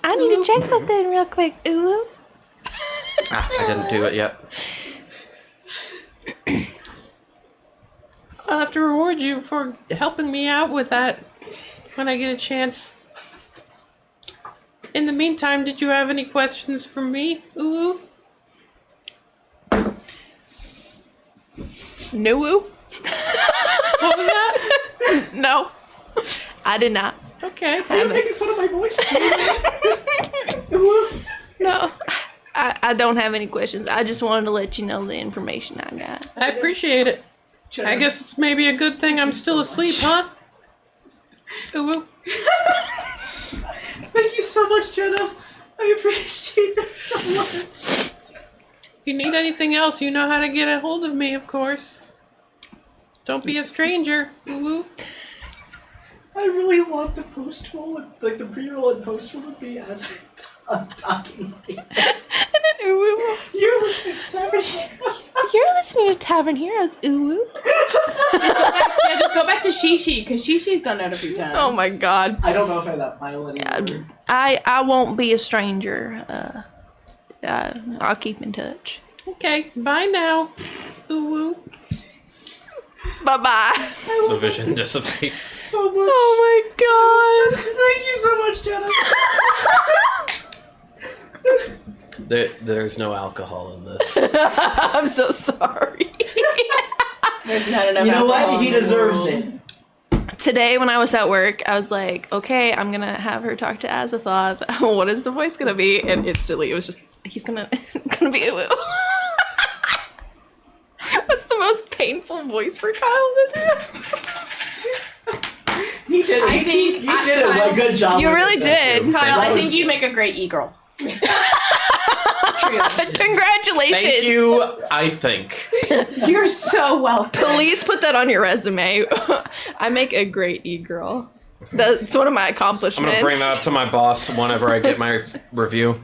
S1: I need to check something real quick. Ooh.
S2: I didn't do it yet.
S8: I'll have to reward you for helping me out with that when I get a chance. In the meantime, did you have any questions for me? Ooh.
S1: No woo?
S8: What was that?
S1: No. I did not.
S8: Okay.
S3: Are you making fun of my voice?
S1: No. I don't have any questions. I just wanted to let you know the information I got.
S8: I appreciate it. I guess it's maybe a good thing I'm still asleep, huh? Ooh.
S3: Thank you so much, Jenna. I appreciate this so much.
S8: If you need anything else, you know how to get a hold of me, of course. Don't be a stranger. Ooh.
S3: I really want the post-roll, like the pre-roll and post-roll to be as I'm talking. You're listening to Tavern Heroes.
S1: You're listening to Tavern Heroes. Ooh.
S5: Yeah, just go back to Shishi, because Shishi's done that a few times.
S1: Oh my god.
S3: I don't know if I have that file anymore.
S1: I won't be a stranger. I'll keep in touch.
S8: Okay, bye now. Ooh.
S1: Bye bye.
S2: The vision dissipates.
S3: So much.
S1: Oh my god.
S3: Thank you so much, Jenna.
S2: There's no alcohol in this.
S1: I'm so sorry.
S5: There's not enough
S3: You know
S5: alcohol
S3: what? He
S5: in the
S3: deserves
S5: world.
S3: it.
S1: Today when I was at work, I was like, okay, I'm gonna have her talk to Azathoth. What is the voice gonna be? And instantly it was just, he's gonna be a woo. What's the most painful voice for Kyle to do?
S3: He did.
S5: I think
S3: he did a good job.
S1: You
S3: with
S1: really
S3: it.
S1: did.
S5: Kyle,
S3: That
S5: I
S3: was
S5: think you make a great e-girl.
S1: Congratulations.
S2: Thank you, I think.
S5: You're so welcome.
S1: Please put that on your resume. I make a great e-girl. That's one of my
S2: I'm
S1: accomplishments.
S2: gonna bring that up to my boss whenever I get my review.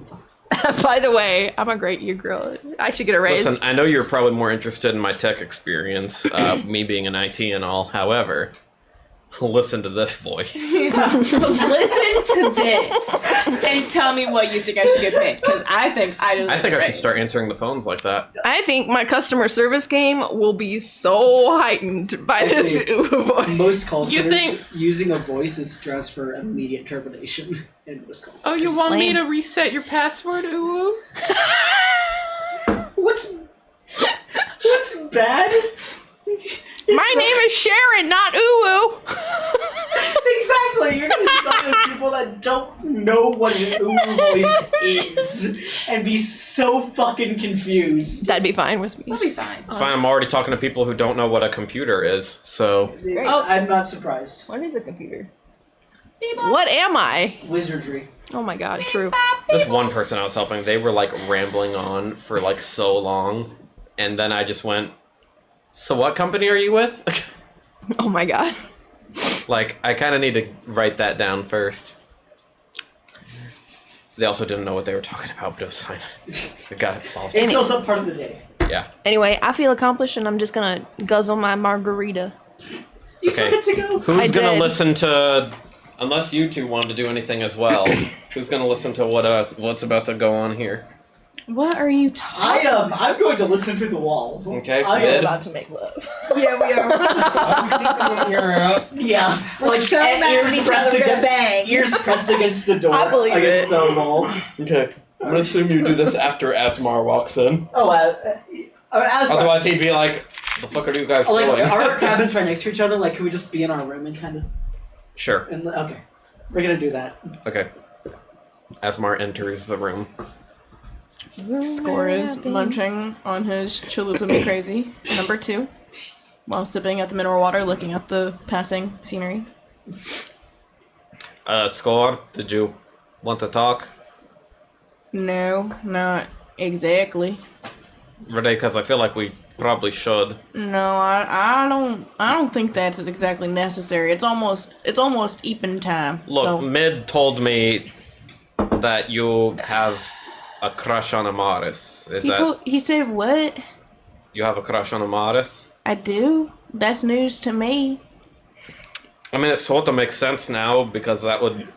S1: By the way, I'm a great e-girl. I should get a raise.
S2: Listen, I know you're probably more interested in my tech experience, me being in IT and all. However, listen to this voice.
S5: Listen to this and tell me what you think I should get picked. Because I think I deserve
S2: I think
S5: a
S2: I should
S5: raise.
S2: start answering the phones like that.
S1: I think my customer service game will be so heightened by this voice.
S3: Most call
S8: You
S3: centers
S8: think-
S3: using a voice is stress for immediate termination in most call
S8: Oh,
S3: centers.
S8: you want me
S1: Lame.
S8: to reset your password? Ooh.
S3: What's bad?
S1: My name is Sharon, not Uwu.
S3: Exactly. You're gonna be talking to people that don't know what an ooh voice is and be so fucking confused.
S1: That'd be fine with me.
S5: We'll be fine.
S2: It's fine, I'm already talking to people who don't know what a computer is, so...
S3: Oh, I'm not surprised.
S1: What is a computer? What am I?
S3: Wizardry.
S1: Oh my god, true.
S2: This one person I was helping, they were like rambling on for like so long, and then I just went, so what company are you with?
S1: Oh my god.
S2: Like, I kind of need to write that down first. They also didn't know what they were talking about, but it was fine. I got it solved.
S3: It fills up part of the day.
S2: Yeah.
S1: Anyway, I feel accomplished and I'm just gonna guzzle my margarita.
S3: You
S2: Okay.
S3: took it to go.
S2: Who's
S1: I
S2: gonna
S1: did.
S2: listen to... Unless you two wanted to do anything as well, who's gonna listen to what's about to go on here?
S1: What are you talking
S3: I'm going to listen through the wall.
S2: Okay,
S3: I
S2: mid.
S3: am
S1: about to make love?
S6: Yeah, we are.
S3: Yeah, like
S6: So mad at
S3: ears
S6: each
S3: pressed
S6: other, we're gonna
S3: against
S6: bang.
S3: ears pressed against the door.
S1: I believe
S3: against
S1: it.
S3: the wall.
S2: Okay. I'm gonna assume you do this after Asmar walks in.
S3: Oh, as
S2: Otherwise he'd be like, what the fuck are you guys
S3: like
S2: doing?
S3: our cabins right next to each other. Like, can we just be in our room and kind of?
S2: Sure.
S3: Okay. We're gonna do that.
S2: Okay. Asmar enters the room.
S5: Score is munching on his chalupa me crazy, number 2, while sipping at the mineral water, looking at the passing scenery.
S2: Score, did you want to talk?
S5: No, not exactly.
S2: Really? Because I feel like we probably should.
S5: No, I don't think that's exactly necessary. It's almost evening time.
S2: Look,
S5: so.
S2: Mid told me that you have a crush on Amaris.
S5: He said what?
S2: You have a crush on Amaris?
S5: I do. That's news to me.
S2: I mean, it sort of makes sense now because that would.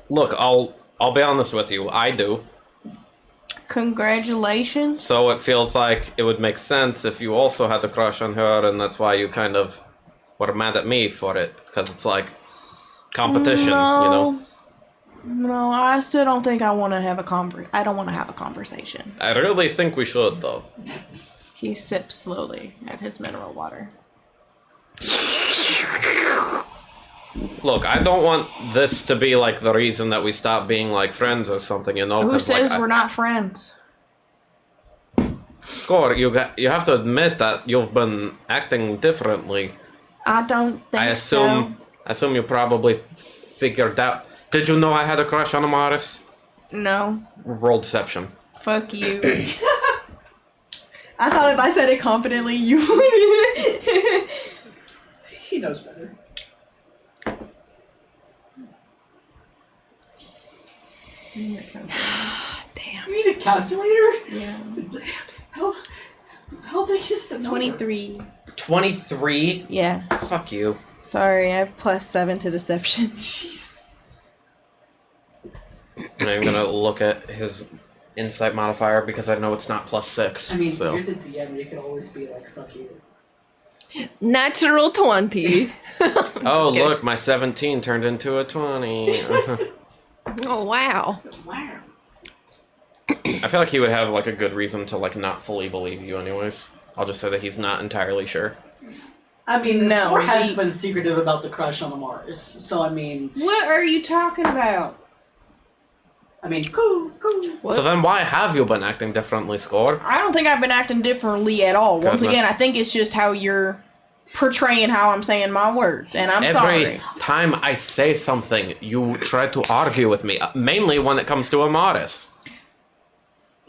S2: Look, I'll be honest with you. I do.
S5: Congratulations.
S2: So it feels like it would make sense if you also had a crush on her, and that's why you kind of were mad at me for it, because it's like competition, you know?
S5: No, I still don't think I want to have I don't want to have a conversation.
S2: I really think we should, though.
S5: He sips slowly at his mineral water.
S2: Look, I don't want this to be like the reason that we stop being like friends or something, you know?
S5: Who
S2: 'cause,
S5: says
S2: like,
S5: we're not friends?
S2: Score, you have to admit that you've been acting differently.
S5: I don't think
S2: I assume you probably figured out. Did you know I had a crush on Amaris?
S5: No.
S2: Roll deception.
S5: Fuck you.
S6: I thought if I said it confidently, you would.
S3: He knows better.
S5: Damn.
S3: You need a calculator?
S5: Yeah.
S3: How big is the number?
S5: 23.
S2: 23?
S5: Yeah.
S2: Fuck you.
S6: Sorry, I have +7 to deception.
S3: Jesus.
S2: And I'm gonna look at his insight modifier because I know it's not +6.
S3: I mean,
S2: so.
S3: you're the DM, you can always be like, fuck you.
S1: Natural 20.
S2: Oh, look, my 17 turned into a 20.
S1: Oh, wow.
S3: Wow.
S2: I feel like he would have like a good reason to like not fully believe you anyways. I'll just say that he's not entirely sure.
S3: I mean, the
S5: No,
S3: score has been secretive about the crush on the Mars, so I mean,
S5: What are you talking about?
S3: cool.
S2: So then why have you been acting differently, Score?
S5: I don't think I've been acting differently at all. Once
S2: Goodness.
S5: again, I think it's just how you're portraying how I'm saying my words, and I'm
S2: Every
S5: sorry.
S2: time I say something, you try to argue with me, mainly when it comes to Amaris.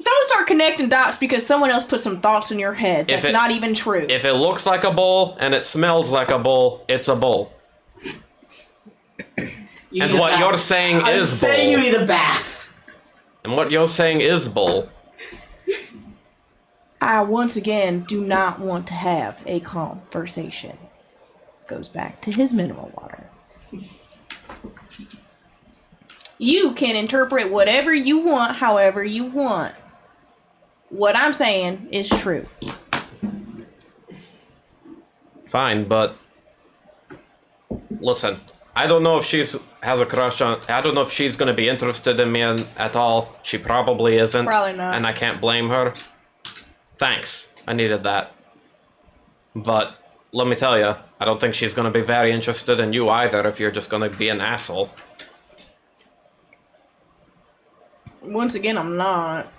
S5: Don't start connecting dots because someone else put some thoughts in your head. That's not even true.
S2: If it looks like a bull and it smells like a bull, it's a bull. And what you're saying is bull.
S3: I'm saying you need a bath.
S2: And what you're saying is bull.
S5: I once again do not want to have a conversation. Goes back to his mineral water. You can interpret whatever you want, however you want. What I'm saying is true.
S2: Fine, but listen, I don't know if has a crush on. I don't know if she's gonna be interested in me at all. She probably isn't.
S5: Probably not.
S2: And I can't blame her. Thanks, I needed that. But let me tell you, I don't think she's gonna be very interested in you either. If you're just gonna be an asshole.
S5: Once again, I'm not.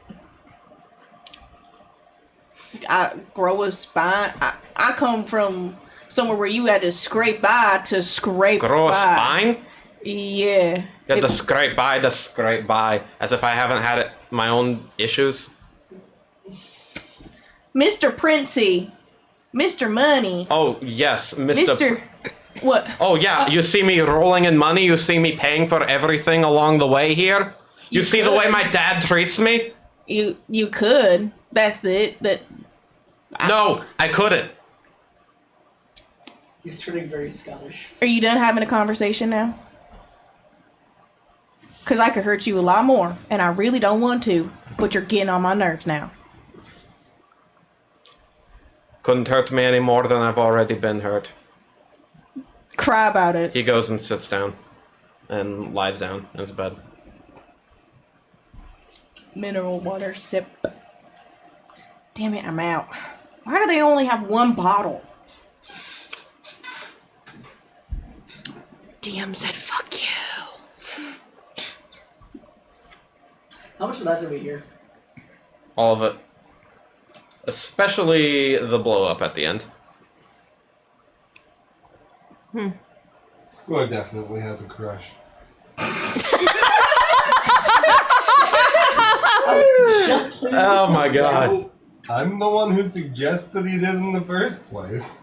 S5: I grow a spine. I come from somewhere where you had to scrape by to scrape
S2: Grow a
S5: by.
S2: spine?
S5: Yeah.
S2: You have to scrape by, as if I haven't had my own issues.
S5: Mr. Princey. Mr. Money.
S2: Oh, yes,
S5: Mr. What?
S2: Oh, yeah, you see me rolling in money? You see me paying for everything along the way here? You see the way my dad treats me?
S5: You could. That's it.
S2: No, I couldn't.
S3: He's turning very Scottish.
S5: Are you done having a conversation now? Because I could hurt you a lot more, and I really don't want to, but you're getting on my nerves now.
S2: Couldn't hurt me any more than I've already been hurt.
S5: Cry about it.
S2: He goes and sits down and lies down in his bed.
S5: Mineral water sip. Damn it, I'm out. Why do they only have one bottle?
S1: DM said fuck you.
S3: How much of that did we hear?
S2: All of it. Especially the blow up at the end.
S4: Squad definitely has a crush.
S2: Oh my god.
S4: I'm the one who suggested he did in the first place.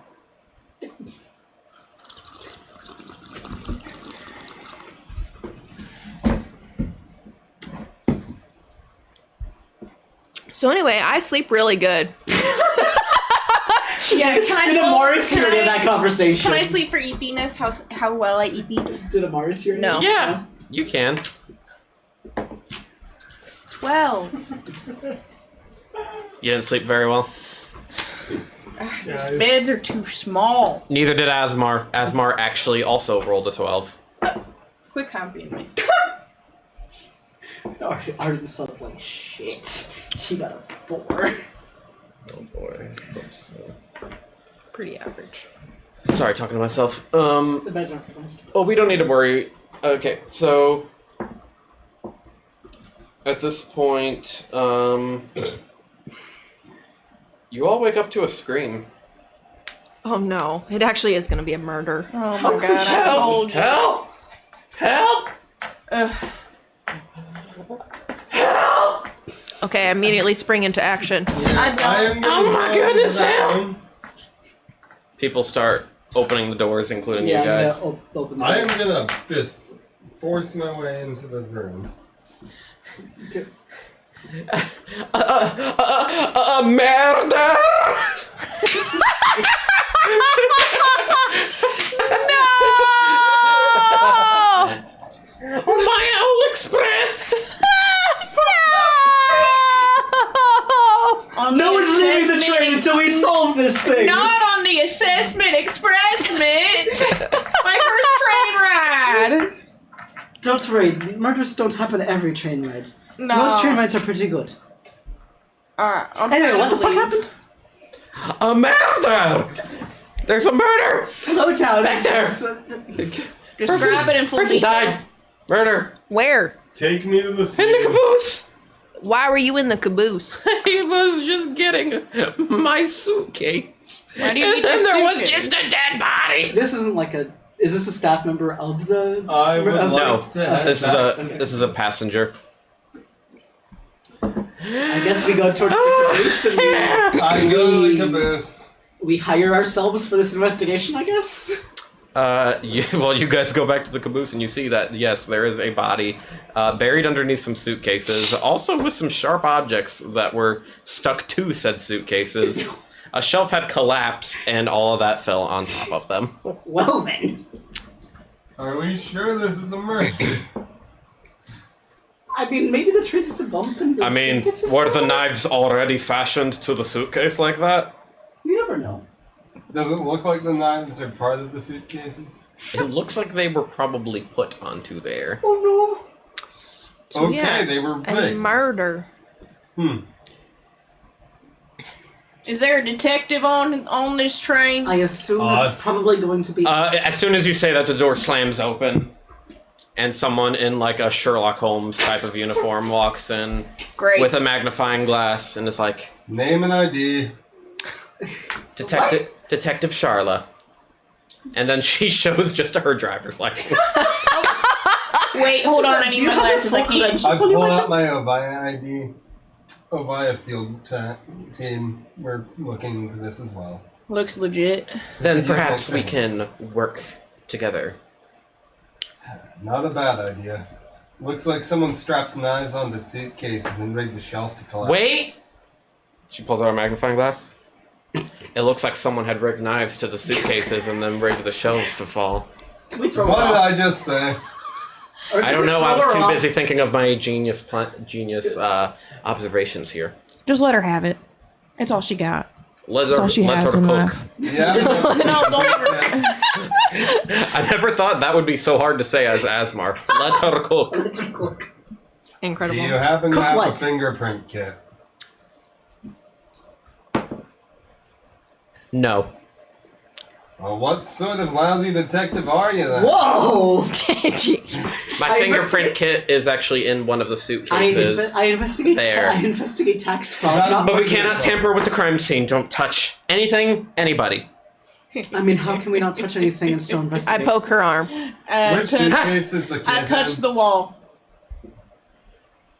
S1: So anyway, I sleep really good.
S5: Yeah, can I
S3: Did Amaris hear that conversation?
S5: Can I sleep for EPness? How well I EP?
S3: Did Amaris hear
S1: No.
S2: Yeah, you can.
S5: 12.
S2: You didn't sleep very well.
S5: These beds are too small.
S2: Neither did Asmar. Asmar actually also rolled a 12.
S5: Quit copying me.
S3: Arden slept like shit. He got a 4.
S2: Oh boy.
S1: Pretty average.
S2: Sorry, talking to myself.
S3: The beds aren't the best.
S2: Oh, we don't need to worry. Okay, so at this point, you all wake up to a scream.
S1: Oh no, it actually is going to be a murder.
S5: Oh my god, I told you.
S2: Help! Help!
S1: Okay, I immediately spring into action.
S5: I don't.
S4: I am
S2: Oh my goodness,
S4: help!
S2: help! People start opening the doors, including
S3: Yeah,
S2: you guys.
S3: I'm gonna open the
S4: I am
S3: door.
S4: gonna just force my way into the room.
S2: Murder! My Owl Express!
S5: On
S3: No
S5: the
S3: one's leaving the
S5: assessment
S3: train until we solve this thing!
S5: Not on the assessment expressment. My first train ride.
S3: Don't worry, murders don't happen every train ride.
S5: No.
S3: Most train rides are pretty good. Anyway, what the fuck happened?
S2: A murder! There's a murder!
S3: Slow down.
S2: Back there.
S5: Describe it in full
S2: Person
S5: detail.
S2: died. Murder.
S1: Where?
S4: Take me to the
S2: In
S4: scene.
S2: the caboose.
S1: Why were you in the caboose?
S2: I was just getting my suitcase.
S5: Why do you
S2: And
S5: need
S2: then
S5: your
S2: there was
S5: suitcase?
S2: just a dead body.
S3: This isn't like a. Is this a staff member of the?
S4: I would
S3: of-
S4: like
S2: No,
S4: to have
S2: this is
S4: that.
S2: a this is a passenger.
S3: I guess we go towards the caboose and
S4: I go to the caboose.
S3: we hire ourselves for this investigation. I guess.
S2: You guys go back to the caboose and you see that, yes, there is a body buried underneath some suitcases, also with some sharp objects that were stuck to said suitcases. A shelf had collapsed and all of that fell on top of them.
S3: Well then.
S4: Are we sure this is a murder?
S3: I mean, maybe the train hits a bump and.
S2: I mean,
S3: suitcases
S2: were the
S3: fall?
S2: knives already fashioned to the suitcase like that?
S3: You never know.
S4: Does it look like the knives are part of the suitcases?
S2: It looks like they were probably put onto there.
S3: Oh
S4: Okay,
S1: yeah,
S4: they were
S1: a
S4: big.
S1: murder.
S5: Is there a detective on this train?
S3: no! I assume
S4: Us.
S3: it's probably going to be.
S2: As soon as you say that, the door slams open, and someone in like a Sherlock Holmes type of uniform walks in
S5: Great.
S2: with a magnifying glass and is like,
S4: Name and ID.
S2: Detective Charla. And then she shows just her driver's license.
S5: Wait, hold on. I
S3: Do
S5: need
S3: you
S5: my
S3: have
S5: glasses.
S3: full
S5: I can't.
S3: credentials
S4: I
S3: on you
S4: pulled
S3: by
S4: out my
S3: chance?
S4: Ovia ID. Ovia field team. We're looking into this as well.
S5: Looks legit.
S2: Then
S4: Yes,
S2: perhaps
S4: okay.
S2: we can work together.
S4: Not a bad idea. Looks like someone strapped knives onto suitcases and rigged the shelf to collapse.
S2: Wait! She pulls out a magnifying glass. It looks like someone had rigged knives to the suitcases and then rigged the shelves to fall.
S3: Can we throw
S4: What
S3: it
S4: did
S3: off?
S4: I just say?
S3: Or
S2: I
S3: can
S2: don't
S3: we
S2: know.
S3: throw
S2: I was
S3: her
S2: too
S3: off?
S2: busy thinking of my genius observations here.
S5: Just let her have it. That's all she got.
S2: Let
S5: That's all she has
S2: her
S5: in
S2: cook.
S5: life.
S4: Yeah.
S5: No, don't ever.
S2: I never thought that would be so hard to say as Asmar. Let her cook.
S3: Let's cook.
S4: Do
S1: Incredible.
S4: you happen to
S3: Cook
S4: have a
S3: what?
S4: fingerprint kit?
S2: No.
S4: Well, what sort of lousy detective are you then?
S3: Whoa!
S2: My
S3: I
S2: fingerprint kit is actually in one of the suitcases.
S3: I investigate.
S2: there.
S3: I investigate tax fraud. not
S2: But we
S3: murder
S2: cannot
S3: fraud.
S2: tamper with the crime scene. Don't touch anything, anybody.
S3: I mean, how can we not touch anything and still
S1: I
S3: investigate?
S1: poke her arm.
S4: Which suitcase is the kid
S5: I touched
S4: in?
S5: the wall.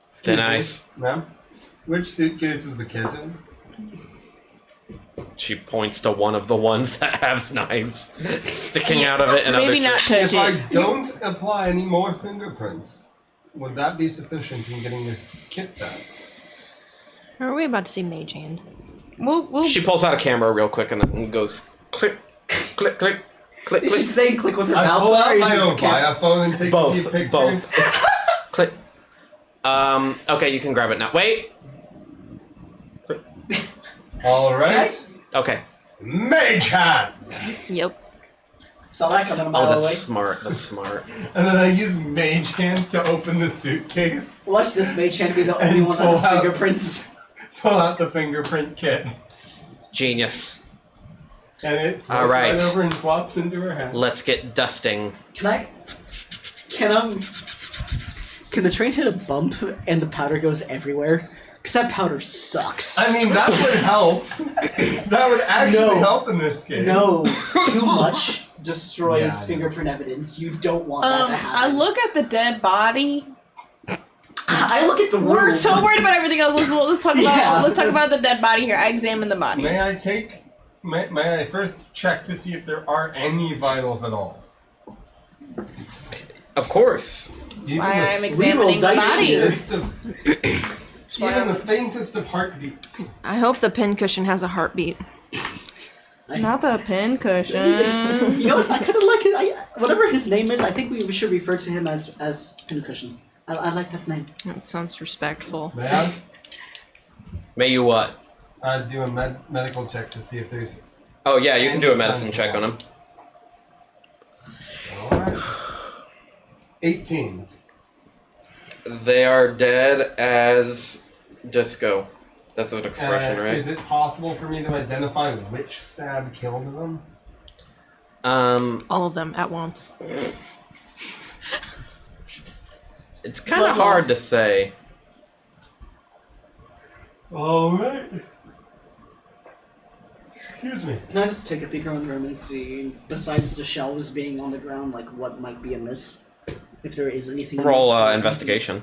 S4: Excuse me,
S2: Nice.
S4: Ma'am? Which suitcase is the kid in?
S2: She points to one of the ones that has knives sticking out of it and
S5: Maybe
S2: other
S5: not
S2: shit.
S5: touch
S4: If I
S5: it.
S4: don't apply any more fingerprints, would that be sufficient in getting your kits out?
S1: Are we about to see Mage Hand?
S5: We'll
S2: She pulls out a camera real quick and then goes click, click, click, click,
S3: Is she
S2: click.
S3: saying click with her
S4: I
S3: mouth?
S4: pull
S3: or
S4: out
S3: is
S4: my
S3: it
S4: own
S3: the camera?
S4: phone and take a few
S2: Both,
S4: pictures.
S2: both. Click. Okay, you can grab it now. Wait. Click.
S4: All right.
S2: Okay.
S4: Mage hat!
S1: Yep.
S3: Saw that coming a
S2: Oh,
S3: mile
S2: that's
S3: away.
S2: smart. That's smart.
S4: And then I use mage hand to open the suitcase.
S3: Watch this mage hand be the only
S4: And
S3: one that has
S4: pull out-
S3: fingerprints.
S4: Pull out the fingerprint kit.
S2: Genius.
S4: And it floats
S2: All right.
S4: right over and flops into her hat.
S2: Let's get dusting.
S3: Can the train hit a bump and the powder goes everywhere? Because that powder sucks.
S4: I mean, that would help. That would actually
S3: No.
S4: help in this case.
S3: No, too much destroys
S4: Yeah, I know.
S3: fingerprint evidence. You don't want that to
S5: I
S3: happen.
S5: look at the dead body.
S3: I look at the room.
S5: We're so worried about everything else. Let's talk about
S3: Yeah.
S5: let's talk about the dead body here. I examine the body.
S4: May I first check to see if there are any vitals at all?
S2: Of course.
S4: Even
S5: Why
S4: the
S5: I'm examining the
S3: dice
S5: body.
S3: here.
S4: faintest of, even the faintest of heartbeats.
S1: I hope the pincushion has a heartbeat.
S5: Not the pin cushion.
S3: You know what? I kind of like it. Whatever his name is, I think we should refer to him as Pincushion. I like that name.
S1: That sounds respectful.
S4: May I?
S2: May you what?
S4: Do a medical check to see if there's.
S2: Oh yeah, you can do a
S4: Any
S2: medicine
S4: signs
S2: check
S4: of
S2: on him.
S4: Alright. 18.
S2: They are dead as disco. That's an expression, right?
S4: Is it possible for me to identify which stab killed them?
S1: All of them at once.
S2: It's kind of
S1: Blood
S2: hard to
S1: loss.
S2: say.
S4: Alright. Excuse me.
S3: Can I just take a peek around the room and see, besides the shelves being on the ground, like what might be amiss? If there is anything
S2: Roll
S3: amiss.
S2: investigation.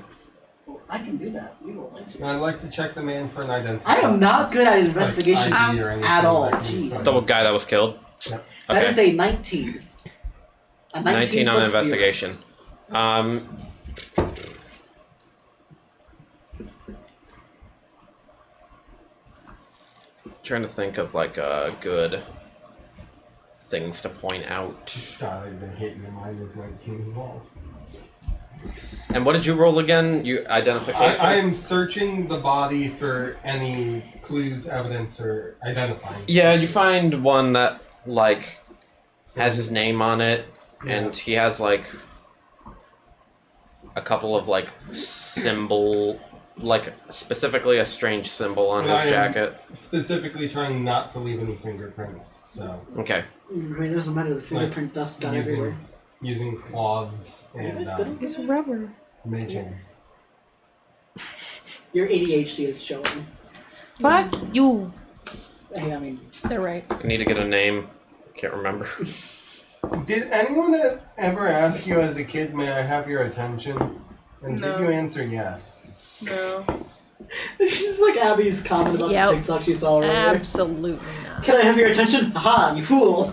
S3: Well, I can do that. We will. Thanks.
S4: I'd like to check the man for an identity.
S3: I am not good at investigation
S4: Like ID or anything
S3: at all.
S4: like
S3: Jeez.
S4: that.
S2: The guy that was killed.
S4: Yep.
S3: That is
S2: Okay.
S3: a 19. A
S2: 19 on
S3: plus zero.
S2: investigation. Trying to think of like good things to point out.
S4: God, I've been hitting mine was 19 as well.
S2: And what did you roll again? You identification.
S4: I am searching the body for any clues, evidence, or identifying.
S2: Yeah, you find one that like has his name on it, and he has like a couple of like symbol, like specifically a strange symbol on
S4: And
S2: his
S4: I am
S2: jacket.
S4: Specifically trying not to leave any fingerprints, so
S2: Okay.
S3: I mean, it doesn't matter. The fingerprint dust got everywhere.
S4: using cloths and
S5: It's rubber.
S4: mage hands.
S3: Your ADHD is showing.
S5: Fuck you.
S3: Hey, I mean,
S1: They're right.
S2: I need to get a name. Can't remember.
S4: Did anyone ever ask you as a kid, may I have your attention? And
S5: No.
S4: did you answer yes?
S5: No.
S3: it's like Abby's comment about
S1: Yep.
S3: the TikTok she saw earlier.
S1: Absolutely not.
S3: Can I have your attention? Aha, you fool!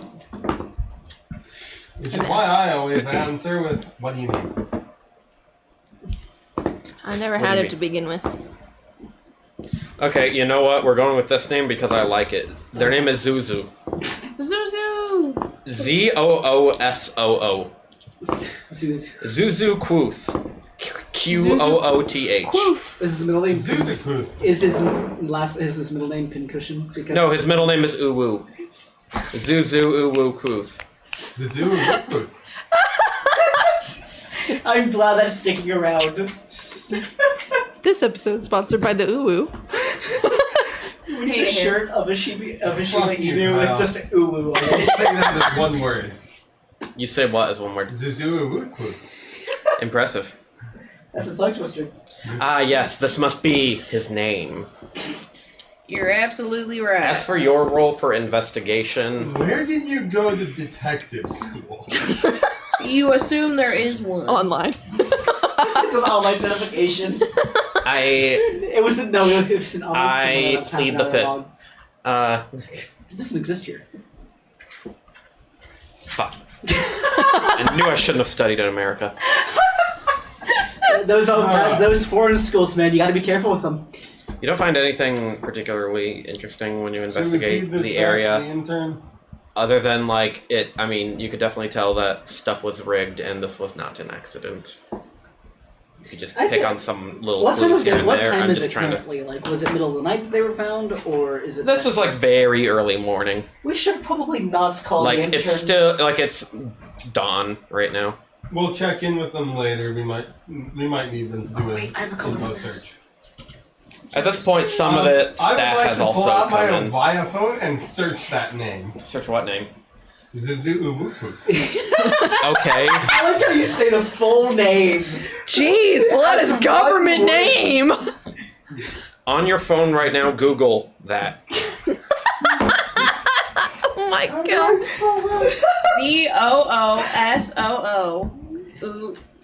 S4: Which is why I always answer with, what do you need?
S1: I never
S2: What do
S1: had
S2: you
S1: it
S2: mean?
S1: to begin with.
S2: Okay, you know what? We're going with this name because I like it. Their name is Zuzu.
S5: Zuzu.
S2: Zoosoo.
S3: Zeus.
S2: Zuzu Quoth. Qooth.
S3: Is his middle name?
S4: Zuzukuth.
S3: Is his middle name Pincushion? Because
S2: No, his middle name is Uwu. Zuzu Uwu Quoth.
S4: Zuzukuth.
S3: I'm glad that's sticking around.
S1: This episode sponsored by the Uwu.
S3: We need a
S5: Hate it.
S3: shirt of a Shiba
S4: Fuck you,
S3: Inu with
S4: Kyle.
S3: just uwu on
S4: Say
S3: it.
S4: that as one word.
S2: You say what as one word?
S4: Zuzuuwuku.
S2: Impressive.
S3: That's a tongue twister.
S2: Ah, yes, this must be his name.
S6: You're absolutely right.
S2: As for your role for investigation,
S4: Where did you go to detective school?
S6: You assume there is one.
S1: Online.
S3: It's an online certification. It was an online seminar
S2: I
S3: that's half an
S2: plead the
S3: hour
S2: fifth.
S3: long. It doesn't exist here.
S2: Fuck. I knew I shouldn't have studied in America.
S3: Those foreign schools, man, you gotta be careful with them.
S2: You don't find anything particularly interesting when you
S4: Should we feed
S2: investigate
S4: this
S2: the
S4: back to
S2: area,
S4: the intern?
S2: other than like it. I mean, you could definitely tell that stuff was rigged, and this was not an accident. You could just
S3: I
S2: pick
S3: think-
S2: on some little
S3: What time
S2: clues here and
S3: What
S2: there.
S3: time
S2: I'm
S3: is
S2: just
S3: it
S2: trying to.
S3: currently? Like, was it middle of the night that they were found, or is it?
S2: This is like very early morning.
S3: We should probably not call
S2: Like
S3: the intern.
S2: it's still like it's dawn right now.
S4: We'll check in with them later. We might need them to do
S3: wait,
S4: an
S3: I have a color for
S4: info
S3: this.
S4: search.
S2: At this point, some of the
S4: I would
S2: staff
S4: like
S2: has
S4: to pull
S2: also
S4: out my
S2: come in.
S4: Avaya phone and search that name.
S2: Search what name?
S4: Zuzuuwuku.
S2: Okay.
S3: I like how you say the full name.
S1: Jeez, pull out his
S3: That's
S1: government
S3: one word.
S1: name.
S2: On your phone right now, Google that.
S1: Oh my god.
S5: ZOOSOO.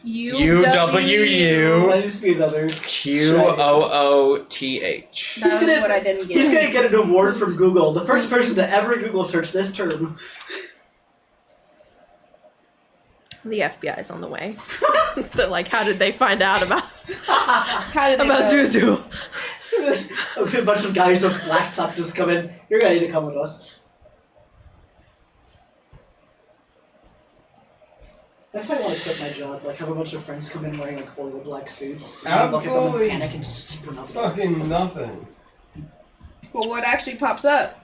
S2: UWU.
S3: Might just be another.
S2: QOOTH.
S5: That was what I didn't
S3: He's
S5: get.
S3: gonna get an award from Google. The first person to ever Google search this term.
S1: The FBI's on the way. They're like, how did they find out about
S6: How did they know?
S1: Zuzu?
S3: A bunch of guys with black tuxes come in. You're gonna need to come with us. That's how I want to quit my job. Like, have a bunch of friends come in wearing like oil black suits. And look at them
S4: Absolutely.
S3: and panic and just super nothing.
S4: Fucking nothing.
S6: Well, what actually pops up?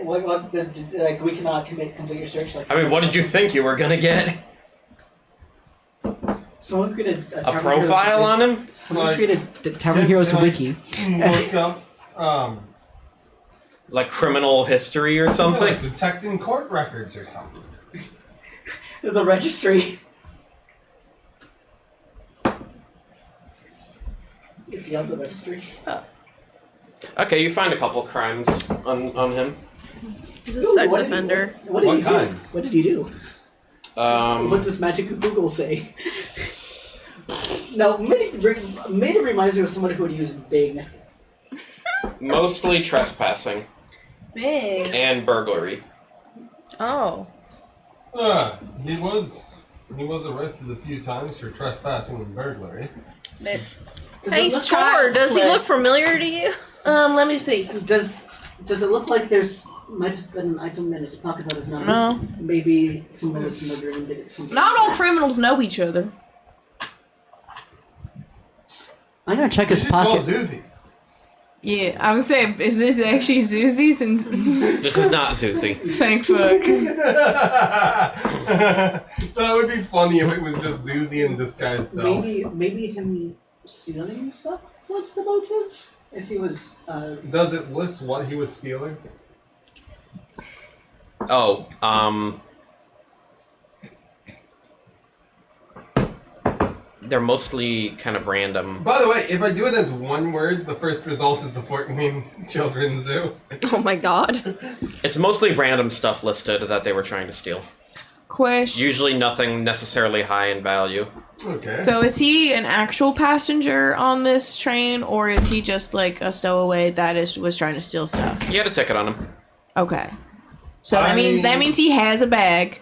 S3: Like we cannot complete your search. Like,
S2: I mean, what did you think you were gonna get?
S3: Someone created
S2: A profile on him?
S3: Someone
S4: Like-
S3: created the Tavern Heroes
S4: Like-
S3: wiki.
S4: Look up,
S2: Like criminal history or something?
S4: like detecting court records or something.
S3: The registry. Is he on the registry?
S2: Okay, you find a couple crimes on him.
S1: He's a
S3: Ooh,
S1: sex
S3: what did-
S1: offender.
S3: What did
S4: What
S3: you
S4: kinds?
S3: do? What did you do? What does Magic Google say? No, maybe it reminds me of someone who would use Bing.
S2: Mostly trespassing
S6: Big.
S2: and burglary.
S1: Oh.
S4: He was arrested a few times for trespassing and burglary.
S6: It's
S1: Hey,
S3: look-
S1: Char, does he
S6: play.
S1: look familiar to you?
S6: let me see.
S3: Does it look like there's might have been an item in his pocket that is not?
S5: No.
S3: Maybe someone was murdering and did something.
S5: Not all criminals know each other.
S3: I'm gonna check
S4: You
S3: his
S4: should call
S3: pocket.
S4: Zuzi.
S5: Yeah, I'm saying, is this actually Zuzi? Since
S2: This is not Zuzi.
S5: thank fuck.
S4: That would be funny if it was just Zuzi and this guy's self.
S3: Maybe him stealing stuff was the motive. If he was,
S4: Does it list what he was stealing?
S2: Oh, they're mostly kind of random.
S4: By the way, if I do it as one word, the first result is the Fort Wayne Children's Zoo.
S1: Oh my god.
S2: It's mostly random stuff listed that they were trying to steal.
S5: Question.
S2: Usually nothing necessarily high in value.
S4: Okay.
S5: So is he an actual passenger on this train, or is he just like a stowaway that was trying to steal stuff?
S2: He had a ticket on him.
S5: Okay. So that means he has a bag.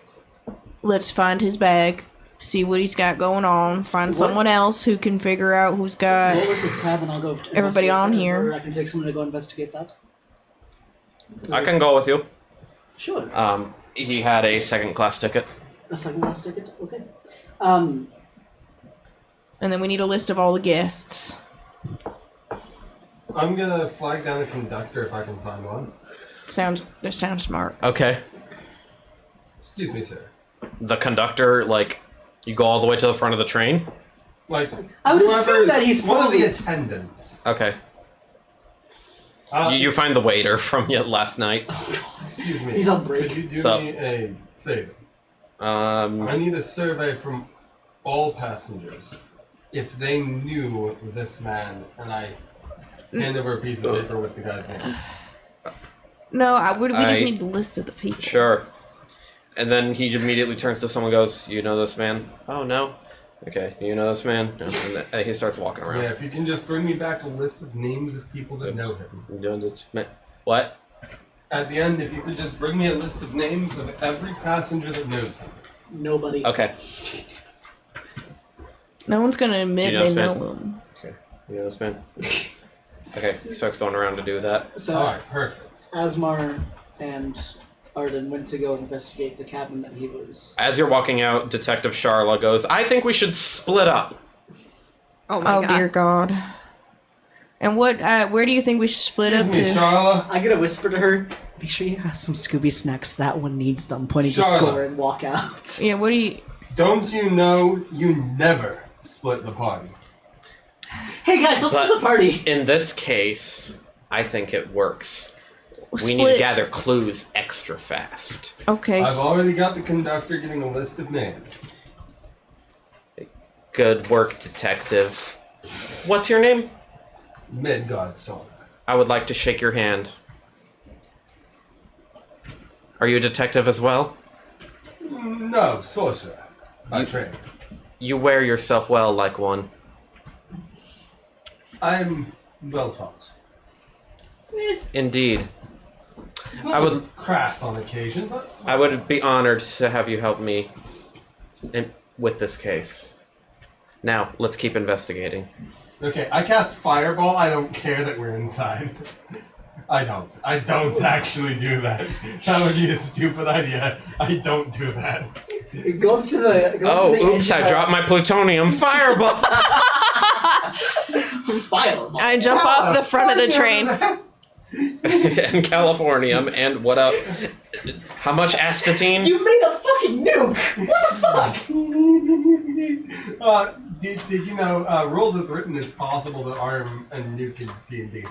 S5: Let's find his bag. See what he's got going on. Find
S3: What-
S5: someone else who can figure out who's got.
S3: what was his cab, and I'll go.
S5: Everybody
S3: investigate
S5: on
S3: that,
S5: here.
S3: Or I can take someone to go investigate that.
S2: I can go with you.
S3: Sure.
S2: He had a second class ticket.
S3: A second class ticket. Okay.
S5: And then we need a list of all the guests.
S4: I'm gonna flag down a conductor if I can find one.
S5: That sounds smart.
S2: Okay.
S4: Excuse me, sir.
S2: The conductor, like, you go all the way to the front of the train?
S4: Like,
S3: I would
S4: whoever
S3: assume
S4: is
S3: that he's
S4: one of the
S3: probably-
S4: attendants.
S2: Okay. You find the waiter from last night.
S4: Excuse me.
S3: He's on break.
S4: Could you do
S2: Sup?
S4: me a favor?
S2: Um,
S4: I need a survey from all passengers. If they knew this man, and I hand over a piece of paper with the guy's name.
S5: No, we just
S2: I-
S5: need the list of the people.
S2: sure. And then he immediately turns to someone and goes, "You know this man?" "Oh, no." "Okay, you know this man?" No. And then he starts walking around.
S4: Yeah, if you can just bring me back a list of names of people that know him.
S2: You know this man? What?
S4: At the end, if you could just bring me a list of names of every passenger that knows him.
S3: Nobody.
S2: Okay.
S5: No one's gonna admit
S2: Do you know
S5: they
S2: this
S5: know
S2: man?
S5: him.
S2: Okay. You know this man? Okay, he starts going around to do that.
S3: So
S4: Alright, perfect.
S3: Asmar and Arden went to go investigate the cabin that he was.
S2: As you're walking out, Detective Charla goes, "I think we should split up."
S1: Oh my
S5: Oh
S1: god.
S5: dear God. And what? Where do you think we should split up
S4: Excuse me,
S5: to?
S4: Charla.
S3: I'm gonna whisper to her, make sure you have some Scooby snacks. That one needs them. Pointing to
S4: Charlotte.
S3: score and walk out.
S5: Yeah. What do you?
S4: Don't you know you never split the party?
S3: Hey guys, let's
S2: But-
S3: go to the party.
S2: In this case, I think it works. We
S5: Split.
S2: need to gather clues extra fast.
S5: Okay.
S4: I've already got the conductor getting a list of names.
S2: Good work, Detective. What's your name?
S4: Midgard Song.
S2: I would like to shake your hand. Are you a detective as well?
S4: No, sorcerer. By trade.
S2: You wear yourself well like one.
S4: I'm well taught.
S2: Indeed.
S4: I would crass on occasion, but
S2: I would be honored to have you help me with this case. Now, let's keep investigating.
S4: okay. I cast Fireball. I don't care that we're inside. I don't actually do that. That would be a stupid idea. I don't do that.
S3: Go up to the. Go
S2: Oh,
S3: up to the
S2: oops,
S3: edge
S2: I
S3: of
S2: dropped my plutonium fireball!
S3: the fireball.
S1: I jump off the front of the train.
S2: And Californium, and what up? How much astatine?
S3: You made a fucking nuke. What the fuck?
S4: Did you know rules as written? It's possible to arm a nuke in D&D.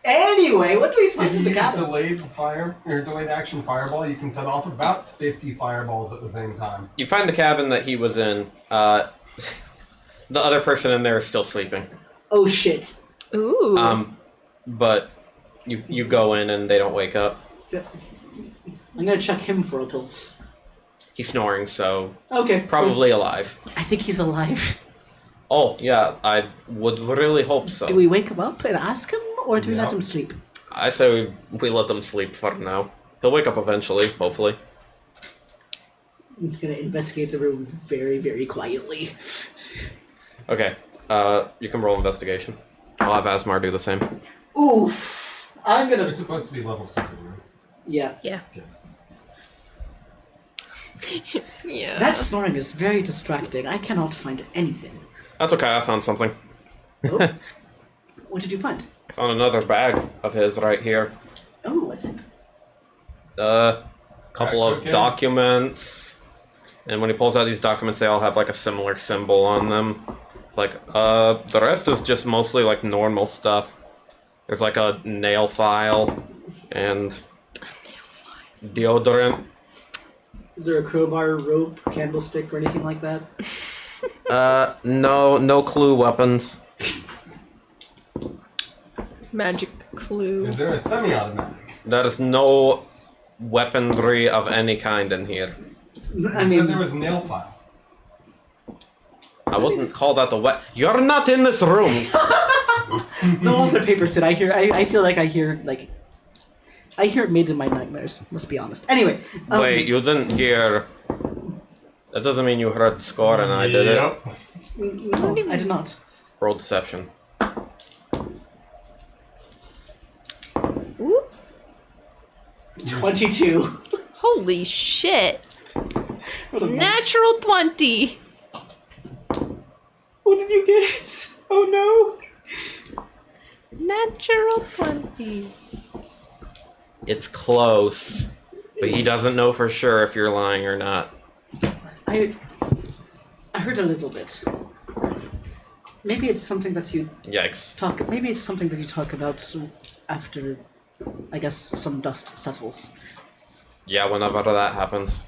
S3: Anyway, what do we find
S4: If
S3: in
S4: you
S3: the
S4: use
S3: cabin?
S4: delayed action fireball, you can set off about 50 fireballs at the same time.
S2: You find the cabin that he was in. The other person in there is still sleeping.
S3: Oh shit.
S1: Ooh.
S2: But you go in and they don't wake up.
S3: I'm gonna check him for a pulse.
S2: He's snoring, so
S3: Okay.
S2: probably alive.
S3: I think he's alive.
S2: Oh, yeah, I would really hope so.
S3: Do we wake him up and ask him, or do we let
S4: Yeah.
S3: him sleep?
S2: I say we let him sleep for now. He'll wake up eventually, hopefully.
S3: I'm gonna investigate the room very, very quietly.
S2: Okay, you can roll investigation. I'll have Asmar do the same.
S3: Oof. I'm
S4: They're
S3: gonna.
S4: supposed to be level 7, right?
S3: Yeah.
S1: yeah. Yeah.
S3: That snoring is very distracting. I cannot find anything.
S2: That's okay, I found something.
S3: Oh. What did you find?
S2: I found another bag of his right here.
S3: Oh, what's in it?
S2: Couple of
S4: Okay.
S2: documents. And when he pulls out these documents, they all have like a similar symbol on them. It's like, the rest is just mostly like normal stuff. There's like a nail file and deodorant.
S3: Is there a crowbar, rope, candlestick, or anything like that?
S2: No clue weapons.
S1: Magic clue.
S4: Is there a semi-automatic?
S2: There is no weaponry of any kind in here.
S3: I
S4: You
S3: mean,
S4: said there was a nail file.
S2: I wouldn't call that a You're not in this room!
S3: the walls are paper thin. I feel like I hear it made in my nightmares. Let's be honest. Anyway.
S2: Wait, you didn't hear... That doesn't mean you heard the score and I did it.
S4: Yep.
S3: No, I did not.
S2: Roll deception.
S1: Oops.
S3: 22.
S1: Holy shit.
S3: What a-
S1: Natural 20.
S3: What did you guess? Oh
S1: Natural 20.
S2: It's close, but he doesn't know for sure if you're lying or not.
S3: no. I heard a little bit. Maybe it's something that you
S2: Yikes.
S3: talk. Maybe it's something that you talk about after, I guess, some dust settles.
S2: Yeah, whenever that happens.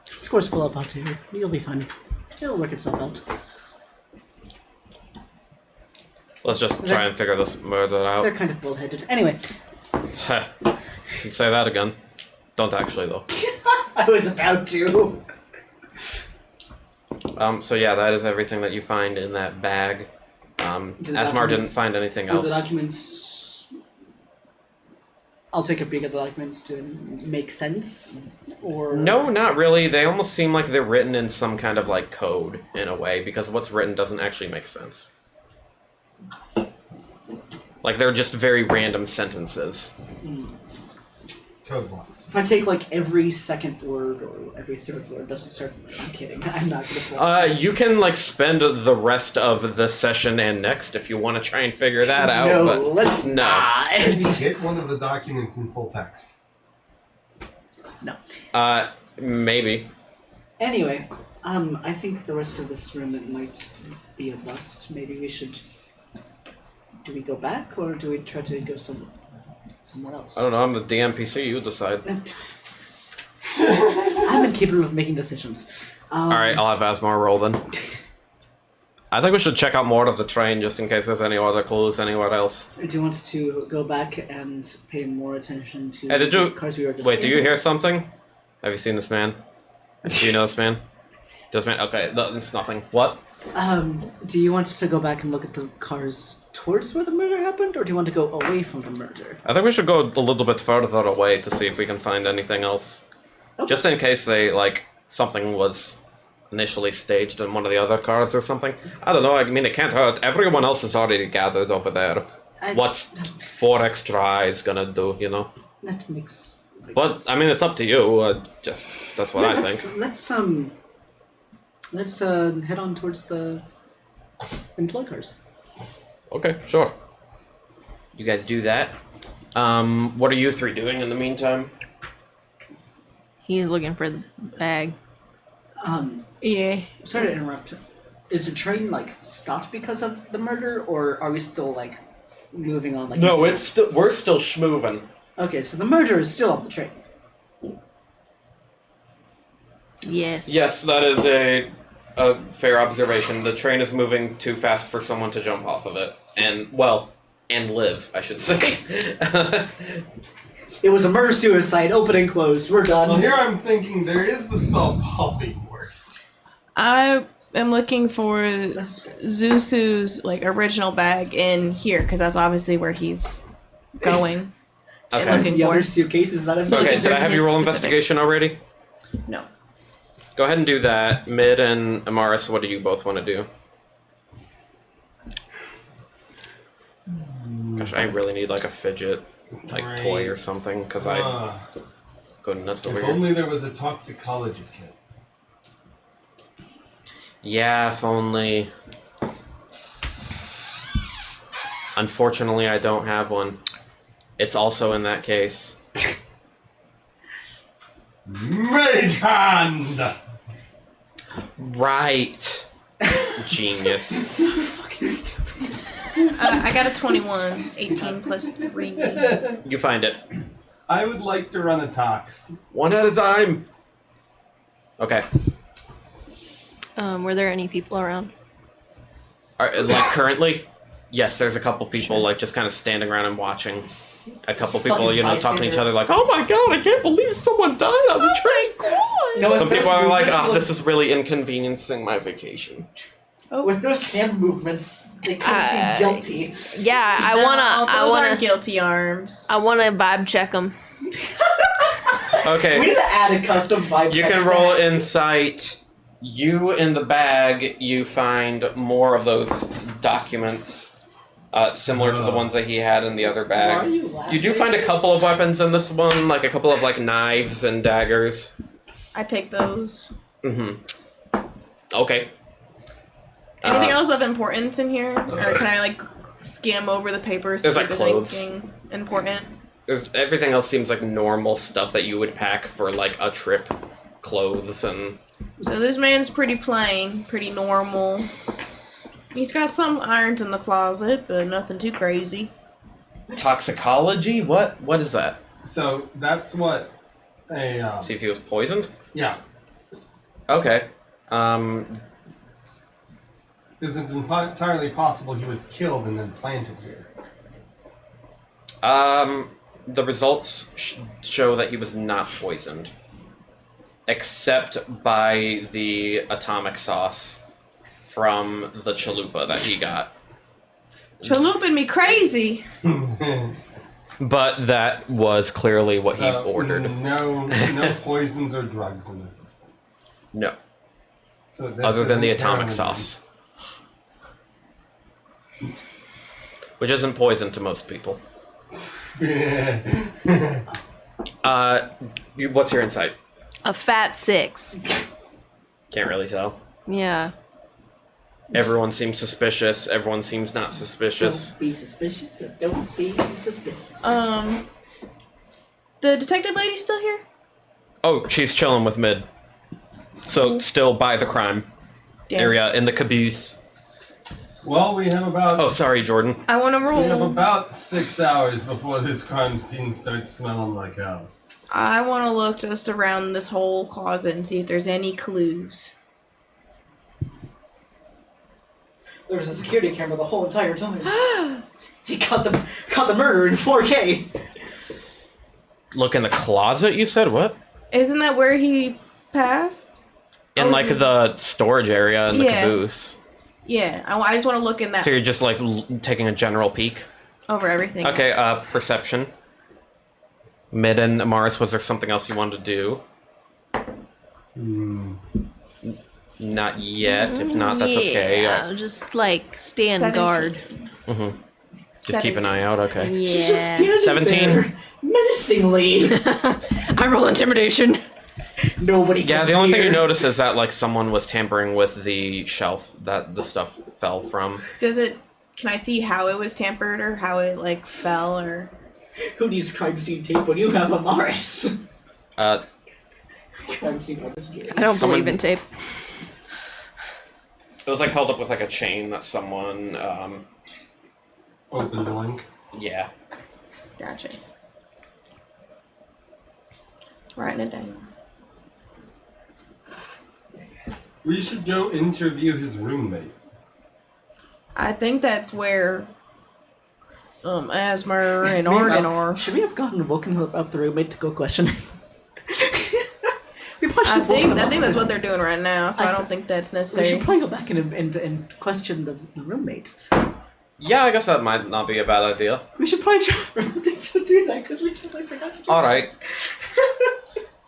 S3: Score's full of hot here. You'll be fine. It'll work itself out.
S2: Let's just try and figure this murder out.
S3: They're kind of bullheaded. Anyway,
S2: Heh. Can say that again. Don't actually though.
S3: I was about to.
S2: So yeah, that is everything that you find in that bag. Asmar didn't
S3: documents-
S2: find anything
S3: The
S2: else.
S3: documents. I'll take a peek at the documents to make sense, or
S2: No, not really. They almost seem like they're written in some kind of like code in a way, because what's written doesn't actually make sense. Like they're just very random sentences.
S4: Code blocks.
S3: If I take like every second word or every third word, doesn't start. I'm kidding. I'm not gonna.
S2: You can like spend the rest of the session and next if you want to try and figure that out.
S3: No,
S2: but
S3: let's
S2: no.
S3: not.
S4: Can you get one of the documents in full text?
S3: No.
S2: Maybe.
S3: Anyway, I think the rest of this room it might be a bust. Maybe we should. Do we go back or do we try to go somewhere else?
S2: I don't know. I'm the DMPC. You decide.
S3: I'm incapable of making decisions.
S2: All right, I'll have Asmar roll then. I think we should check out more of the train just in case there's any other clues anywhere else.
S3: Do you want to go back and pay more attention to
S2: Hey, did you?
S3: the cars we were just
S2: Wait, do
S3: in?
S2: you hear something? Have you seen this man? Do you know this man? This man? Okay, it's nothing. What?
S3: Do you want to go back and look at the cars towards where the murder happened, or do you want to go away from the murder?
S2: I think we should go a little bit further away to see if we can find anything else.
S3: Okay.
S2: Just in case they, like, something was initially staged in one of the other cars or something. I don't know, I mean, it can't hurt. Everyone else is already gathered over there. What's 4 extra eyes gonna do, you know?
S3: That makes
S2: But,
S3: sense.
S2: I mean, it's up to you. That's what I think.
S3: Let's head on towards the employee cars.
S2: Okay, sure. You guys do that. What are you three doing in the meantime?
S1: He's looking for the bag.
S5: Yeah.
S3: Sorry to interrupt. Is the train like stopped because of the murder, or are we still like moving on? Like
S2: No, we're still schmoving.
S3: Okay, so the murder is still on the train.
S1: Yes.
S2: Yes, that is a fair observation. The train is moving too fast for someone to jump off of it. And live, I should say.
S3: It was a murder-suicide, open and closed, we're done.
S4: Well, here I'm thinking there is the spell polymorph.
S5: I am looking for Zusu's like original bag in here because that's obviously where he's going.
S2: Okay.
S5: Looking
S3: The
S5: for.
S3: other suitcases that I'm
S2: Okay, did I have you roll
S5: Specific.
S2: investigation already?
S5: No.
S2: Go ahead and do that. Mid and Amaris, what do you both want to do? Gosh, I really need like a fidget, like
S4: Right.
S2: toy or something, because I go nuts over
S4: If
S2: here.
S4: only there was a toxicology kit.
S2: Yeah, if only. Unfortunately, I don't have one. It's also in that case.
S4: Mage hand!
S2: Right. Genius.
S3: so fucking stupid.
S5: I got a 21. 18 plus 3.
S2: You find it.
S4: I would like to run a tox.
S2: One at a time. Okay.
S1: Were there any people around?
S2: Like currently? Yes, there's a couple people
S1: Sure.
S2: like just kind of standing around and watching. A couple
S3: Fucking
S2: people, you know, talking to each
S3: bystander.
S2: other like, "Oh my god, I can't believe someone died on the train."
S3: No,
S2: Some
S3: with
S2: people
S3: those
S2: are like,
S3: movements,
S2: "Oh, this is really inconveniencing my vacation."
S3: With those hand movements, they could seem guilty.
S1: Yeah, I
S5: Those
S1: wanna,
S5: aren't guilty arms.
S1: I wanna vibe check them.
S2: Okay.
S3: We need to add a custom vibe
S2: You
S3: check
S2: can roll
S3: stat.
S2: insight. You in the bag, you find more of those documents, similar to the ones that he had in the other
S3: Why
S2: bag.
S3: are you laughing?
S2: You do find a couple of weapons in this one, like a couple of like knives and daggers.
S5: I take those.
S2: Mm-hmm. Okay.
S5: Anything else of importance in here? Or can I like skim over the papers?
S2: There's,
S5: to see
S2: like,
S5: if there's
S2: clothes.
S5: anything important?
S2: Everything else seems like normal stuff that you would pack for like a trip, clothes and.
S5: So this man's pretty plain, pretty normal. He's got some irons in the closet, but nothing too crazy.
S2: Toxicology? What is that?
S4: So that's what a
S2: See if he was poisoned?
S4: yeah.
S2: Okay.
S4: Because it's entirely possible he was killed and then planted here.
S2: The results show that he was not poisoned. Except by the atomic sauce from the chalupa that he got.
S5: Chaluping me crazy.
S2: But that was clearly what he ordered.
S4: No poisons or drugs in the system.
S2: No.
S4: So this
S2: Other than the
S4: isn't
S2: atomic
S4: heroin.
S2: sauce. Which isn't poison to most people. What's your insight?
S1: A fat 6.
S2: Can't really tell.
S1: Yeah.
S2: Everyone seems suspicious. Everyone seems not suspicious.
S3: Don't be suspicious and don't be suspicious.
S5: The detective lady's still here?
S2: Oh, she's chilling with Mid. So still by the crime area in the caboose.
S4: Well, we have about
S2: Oh, sorry, Jordan.
S5: I want to
S4: we have
S5: roll.
S4: about 6 hours before this crime scene starts smelling like hell.
S5: I want to look just around this whole closet and see if there's any clues.
S3: There was a security camera the whole entire time. He caught the murder in 4K.
S2: Look in the closet, you said? What?
S5: Isn't that where he passed?
S2: In like the storage area in the
S5: Yeah.
S2: caboose.
S5: Yeah, I just want to look in that
S2: So you're just like taking a general peek?
S5: over everything.
S2: Okay,
S5: else.
S2: perception. Mid and Amaris, was there something else you wanted to do? Not yet. If not, that's okay.
S1: Yeah, just like stand
S5: 17.
S1: guard.
S2: Just keep an
S5: 17.
S2: eye out. Okay.
S1: Yeah.
S3: Standing
S2: 17.
S3: there, menacingly.
S1: I roll intimidation.
S3: Nobody.
S2: Yeah,
S3: comes
S2: the only thing you
S3: near.
S2: notice is that like someone was tampering with the shelf that the stuff fell from.
S5: Does it? Can I see how it was tampered or how it like fell or?
S3: Who needs crime scene tape when you have a Morris?
S2: Uh,
S3: Crime scene investigator.
S1: I don't
S2: Someone-
S1: believe in tape.
S2: it was like held up with like a chain that someone.
S4: Open the link.
S2: Yeah.
S5: Gotcha. Writing it down.
S4: We should go interview his roommate.
S5: I think that's where Asmer and Arden are.
S3: Should we have woken up the roommate to go question him? We probably should
S5: I
S3: have woken
S5: think
S3: him up
S5: that's
S3: to-
S5: what they're doing right now, so I don't think that's
S3: We
S5: necessary.
S3: should probably go back and question the roommate.
S2: Yeah, I guess that might not be a bad idea.
S3: We should probably try to do that because we totally forgot to do
S2: All right.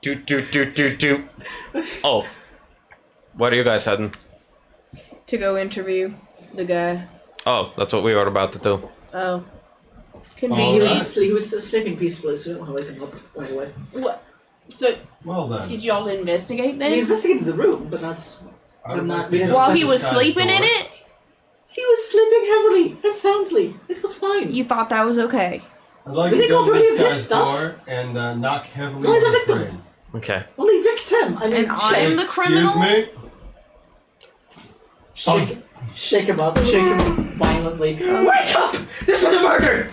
S2: Do. Oh. Where are you guys heading?
S5: To go interview the guy.
S2: Oh, that's what we were about to do.
S5: Oh.
S3: He
S5: Convenient.
S3: was sleeping peacefully, so we don't want to wake him up right away.
S5: What? So,
S4: Well then.
S5: did y'all investigate
S3: We
S5: then?
S3: investigated the room, but not.
S4: I would
S3: not-
S4: like to
S3: we didn't-
S4: go
S5: While
S4: to
S5: he
S4: this
S5: was
S4: guy's
S5: sleeping in
S4: door.
S5: it?
S3: He was sleeping heavily and soundly. It was fine.
S5: You thought that was okay?
S4: I'd like
S3: We
S4: to
S3: didn't
S4: go
S3: go
S4: to
S3: through any
S4: this
S3: of his
S4: guy's
S3: stuff.
S4: door and knock heavily
S3: Why
S4: on
S3: the
S4: the
S3: victims?
S4: frame.
S2: Okay.
S3: Only victim. I mean,
S5: And I'm
S3: shake,
S5: the criminal?
S4: Excuse me?
S3: shake him up, shake him violently. Wake up! There's been a murder.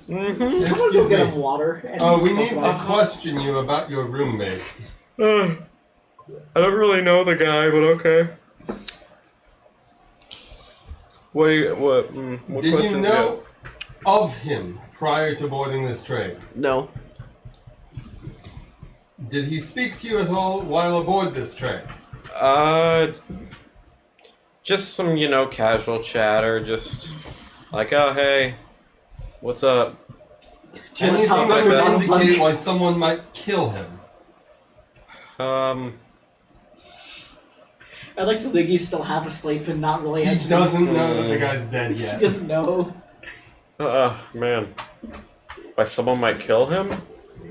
S3: Someone go
S4: Excuse
S3: get
S4: me.
S3: him water. And
S4: Oh, we
S3: talk
S4: need to
S3: about it.
S4: question you about your roommate.
S2: I don't really know the guy, but okay. What
S4: Did you know of him prior to boarding this train?
S2: No.
S4: Did he speak to you at all while aboard this train?
S2: Just some, casual chatter, just like, oh, hey, what's up?
S4: Anything
S3: top
S4: that
S3: of
S4: would
S3: the bottom
S4: indicate
S3: lunch.
S4: why someone might kill him?
S3: I'd like to think he's still half asleep and not really
S4: He
S3: answering.
S4: doesn't know that the guy's dead
S3: He
S4: yet.
S3: doesn't know.
S2: Man. Why someone might kill him?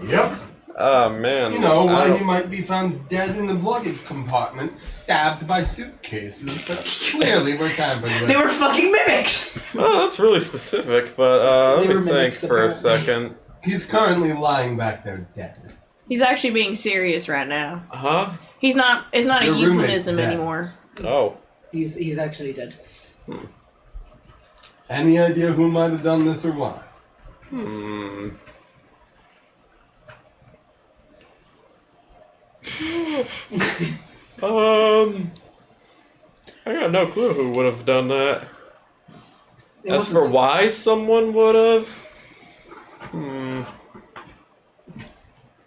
S4: Yep.
S2: Oh, man.
S4: You know,
S2: I
S4: why
S2: don't-
S4: he might be found dead in the luggage compartment, stabbed by suitcases that clearly were tampered with.
S3: They were fucking mimics.
S2: Oh, that's really specific, but
S3: They
S2: let
S3: were
S2: me think
S3: mimics,
S2: for a
S3: apparently.
S2: second.
S4: He's currently lying back there dead.
S5: He's actually being serious right now.
S2: Huh?
S5: He's not. It's not
S4: Your
S5: a
S4: roommate's
S5: euphemism
S4: dead.
S5: anymore.
S2: Oh.
S3: He's actually dead.
S4: Any idea who might have done this or why?
S2: I got no clue who would have done that.
S3: It
S2: As for
S3: wasn't-
S2: why someone would have,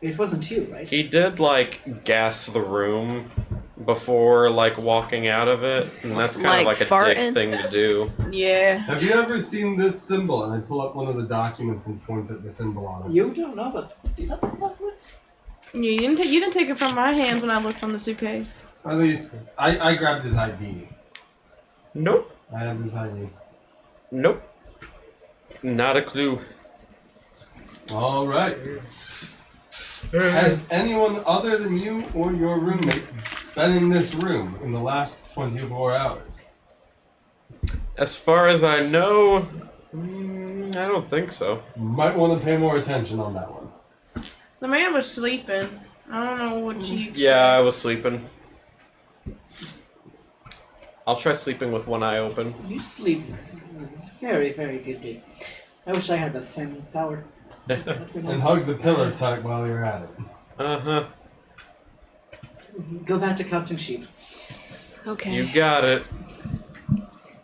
S3: It wasn't you, right?
S2: he did like gas the room before like walking out of it, and that's kind of
S1: Like
S2: like a
S1: farting?
S2: dick thing to do.
S5: Yeah.
S4: Have you ever seen this symbol? And I pull up one of the documents and point at the symbol on it.
S3: You don't know, but you know what?
S5: Yeah, you didn't take it from my hands when I looked from the suitcase.
S4: At least, I grabbed his ID.
S2: Nope.
S4: I have his ID.
S2: Nope. Not a clue.
S4: All right. Has anyone other than you or your roommate been in this room in the last 24 hours?
S2: As far as I know, I don't think so.
S4: You might want to pay more attention on that one.
S5: The man was sleeping. I don't know what you.
S2: Yeah, I was sleeping. I'll try sleeping with one eye open.
S3: You sleep very, very deeply. I wish I had that same power. That'd be
S4: And
S3: nice.
S4: hug the pillar tight while you're at it.
S2: Uh-huh.
S3: Go back to counting sheep.
S1: Okay.
S2: You got it.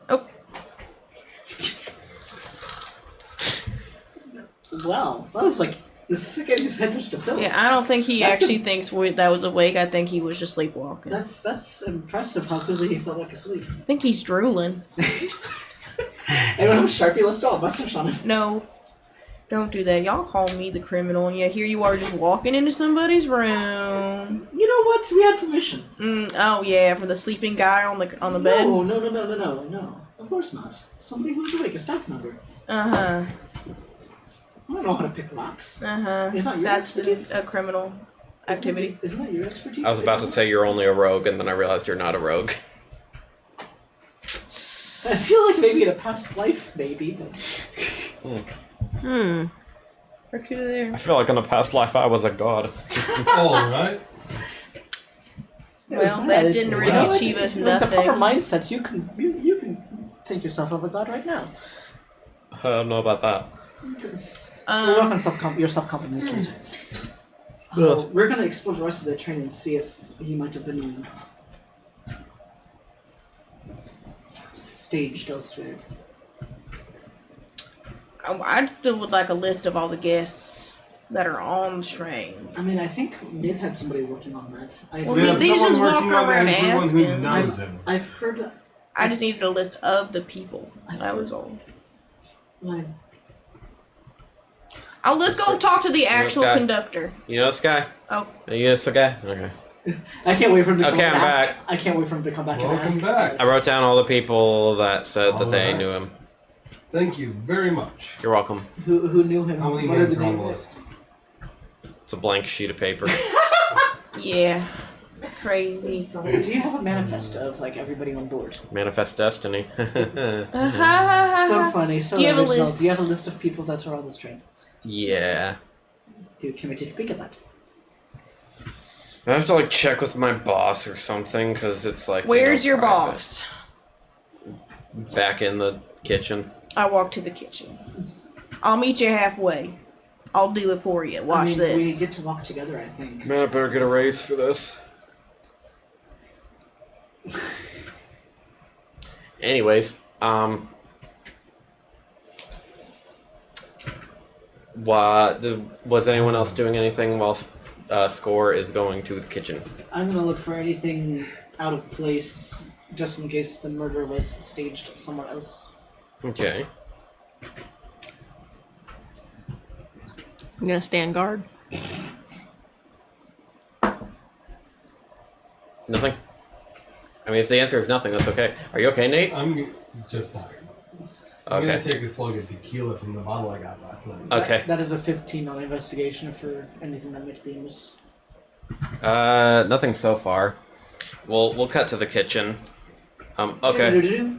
S5: Oh,
S3: Wow, that was like the second his head touched the pillow.
S5: yeah. I don't think he
S3: That's
S5: actually
S3: a-
S5: thinks that was awake. I think he was just sleepwalking.
S3: That's impressive how quickly he fell back asleep.
S5: I think he's drooling.
S3: Anyone have a Sharpie? Let's draw a mustache on him.
S5: No, don't do that. Y'all call me the criminal, and yet here you are just walking into somebody's room.
S3: You know what? We had permission.
S5: Oh yeah, for the sleeping guy on the bed.
S3: No. Of course not. Somebody who's awake, a staff member.
S5: Uh
S3: I don't know how to pick locks.
S5: huh.
S3: It's not your
S5: That's
S3: expertise.
S5: a criminal activity.
S3: Isn't that your expertise?
S2: I was about to say you're only a rogue, and then I realized you're not a rogue.
S3: I feel like maybe in a past life, maybe, but
S5: Right to there.
S2: I feel like in a past life I was a god.
S4: All right.
S5: Well, that didn't really
S3: Well,
S5: achieve us
S3: with the proper
S5: nothing.
S3: mindsets, you can think yourself of a god right now.
S2: I don't know about that.
S3: We'll work on your self-confidence later. We're gonna explore the rest of the train and see if he might have been staged elsewhere.
S5: I still would like a list of all the guests that are on the train.
S3: I mean, I think Mid had somebody working on that.
S5: Well,
S4: We have
S5: they
S4: someone
S5: just walk
S4: working on
S5: around
S4: everyone who
S5: asking.
S4: knows him.
S3: I've heard.
S5: I just needed a list of the people. That was all.
S3: Like,
S5: Oh, let's go talk to the actual
S2: guy.
S5: conductor.
S2: You know this guy?
S5: Oh,
S2: You know this guy? Okay.
S3: I can't wait for him to come
S2: Okay,
S3: back.
S2: I'm
S3: and ask.
S2: back.
S3: I can't wait for him to come back and
S4: Welcome
S3: ask.
S4: back.
S2: I wrote down all the people that said that they
S4: Alright.
S2: knew him.
S4: Thank you very much.
S2: You're welcome.
S3: Who knew him.
S4: How many
S3: What are
S4: names
S3: the
S4: are on the
S3: names?
S4: list?
S2: It's a blank sheet of paper.
S5: yeah. Crazy.
S3: Do you have a manifest of like everybody on board?
S2: Manifest destiny.
S3: So funny. So
S5: Do you have a
S3: original.
S5: list?
S3: Do you have a list of people that are on this train?
S2: Yeah.
S3: Can we take a peek at that?
S2: I have to like check with my boss or something because it's like.
S5: Where's your
S2: private.
S5: boss?
S2: Back in the kitchen.
S5: I walk to the kitchen. I'll meet you halfway. I'll do it for you. Watch
S3: I mean,
S5: this.
S3: We get to walk together, I think.
S2: Man, I better get a raise for this. Anyways, was anyone else doing anything while Score is going to the kitchen?
S3: I'm gonna look for anything out of place, just in case the murder was staged somewhere else.
S2: Okay.
S1: I'm gonna stand guard.
S2: Nothing? I mean, if the answer is nothing, that's okay. Are you okay, Nate?
S4: I'm just tired. I'm
S2: Okay.
S4: gonna take a slug of tequila from the bottle I got last night.
S2: Okay.
S3: That is a 15 on investigation for anything that might be amiss.
S2: Nothing so far. We'll cut to the kitchen. Okay.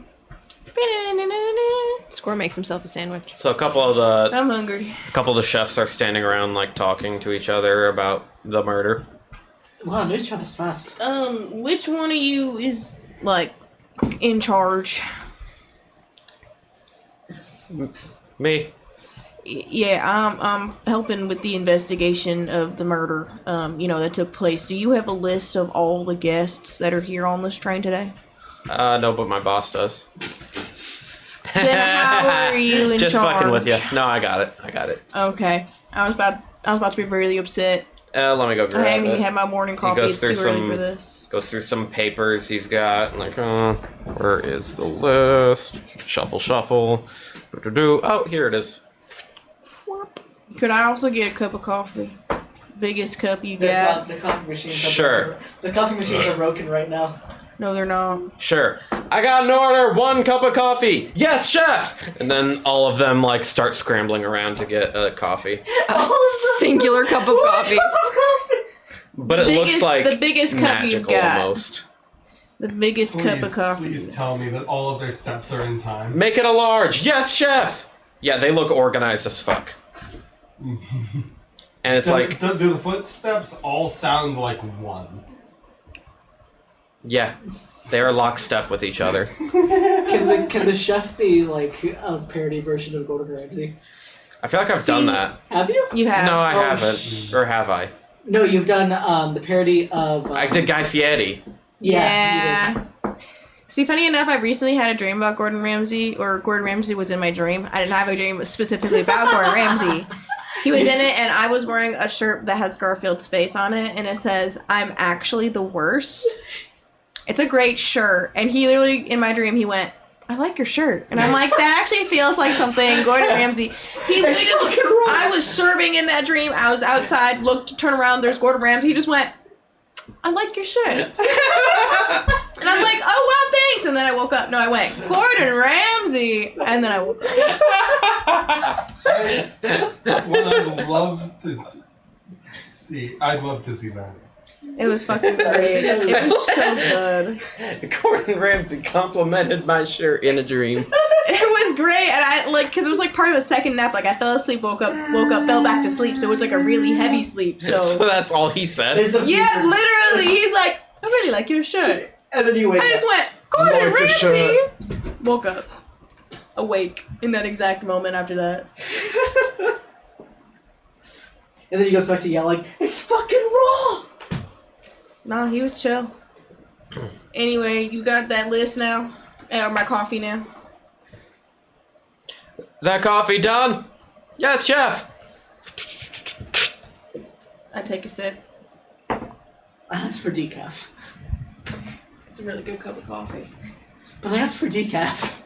S1: Score makes himself a sandwich.
S2: So a couple of the chefs are standing around like talking to each other about the murder.
S3: Wow, news travels fast.
S5: Which one of you is like in charge?
S2: Me.
S5: Yeah, I'm helping with the investigation of the murder, that took place. Do you have a list of all the guests that are here on this train today?
S2: No, but my boss does.
S5: Then how are you in
S2: Just
S5: charge?
S2: fucking with you. No, I got it.
S5: Okay. I was about to be really upset.
S2: Let me go grab
S5: I haven't
S2: it.
S5: even had my morning coffee.
S2: goes
S5: It's too
S2: through
S5: early
S2: some-
S5: for this.
S2: Goes through some papers he's got. Like, where is the list? Shuffle. Oh, here it is.
S5: Could I also get a cup of coffee? Biggest cup you
S3: The,
S5: got?
S3: the coffee machines.
S2: Sure.
S3: The coffee machines are broken right now.
S5: No, they're not.
S2: Sure. I got an order. 1 cup of coffee. Yes, chef. And then all of them like start scrambling around to get a coffee.
S1: Singular cup of coffee.
S2: But it looks like
S5: the biggest cup you've
S2: magical
S5: got.
S2: almost.
S5: The biggest cup of coffee.
S4: Please tell me that all of their steps are in time.
S2: Make it a large. Yes, chef. Yeah, they look organized as fuck. And it's like,
S4: do the footsteps all sound like one?
S2: yeah, they are lockstep with each other.
S3: Can the chef be like a parody version of Gordon Ramsay?
S2: I feel like I've done that.
S3: Have you?
S5: You have.
S2: No, I
S3: Oh,
S2: haven't. Or have I?
S3: No, you've done the parody of.
S2: I did Guy Fieri.
S3: Yeah.
S5: See, funny enough, I recently had a dream about Gordon Ramsay, or Gordon Ramsay was in my dream. I didn't have a dream specifically about Gordon Ramsay. He was in it, and I was wearing a shirt that has Garfield's face on it, and it says, "I'm actually the worst." It's a great shirt, and he literally, in my dream, he went, "I like your shirt," and I'm like, that actually feels like something Gordon Ramsay. He literally just, I was serving in that dream. I was outside, turn around, there's Gordon Ramsay. He just went, "I like your shirt." And I'm like, "Oh, wow, thanks." And then I woke up. No, I went, "Gordon Ramsay." And then I woke up.
S4: What I'd love to see. I'd love to see that.
S5: It was fucking great. It was so good.
S2: Gordon Ramsay complimented my shirt in a dream.
S5: It was great. And I, because it was like part of a second nap. Like, I fell asleep, woke up, fell back to sleep. So it was like a really heavy sleep.
S2: So
S5: So,
S2: that's all he said.
S3: There's a
S5: yeah,
S3: few-
S5: literally. He's like, "I really like your shirt."
S3: And then you wake
S5: I just
S3: up.
S5: went, "Gordon
S2: Like your
S5: Ramsay."
S2: shirt.
S5: Woke up. Awake in that exact moment after that.
S3: And then he goes back to yelling, "It's fucking raw!"
S5: Nah, he was chill. Anyway, you got that list now? Or my coffee now?
S2: That coffee done? Yes, chef.
S5: I take a sip.
S3: I asked for decaf.
S5: It's a really good cup of coffee.
S3: But I asked for decaf.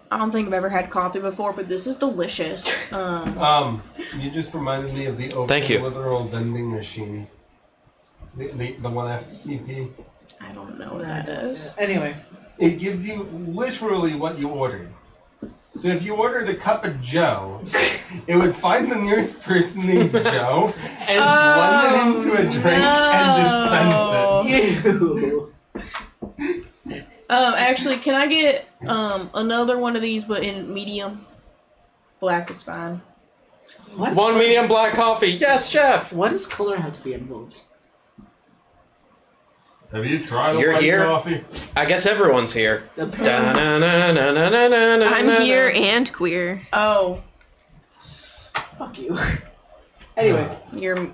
S5: I don't think I've ever had coffee before, but this is delicious.
S4: You just reminded me of the open
S2: Thank you.
S4: literal vending machine. The one FCP.
S5: I don't know what that is.
S3: Anyway.
S4: It gives you literally what you ordered. So if you ordered a cup of Joe, it would find the nearest person named Joe and blend it into a drink and dispense it.
S3: Ew.
S5: Actually, can I get another one of these, but in medium? Black is fine.
S2: One medium black coffee. Yes, chef.
S3: Why does color have to be involved?
S4: Have you tried
S2: You're
S4: white
S2: here?
S4: coffee?
S2: I guess everyone's here.
S1: I'm
S2: I'm
S1: here and queer.
S5: Oh,
S3: Fuck you. Anyway.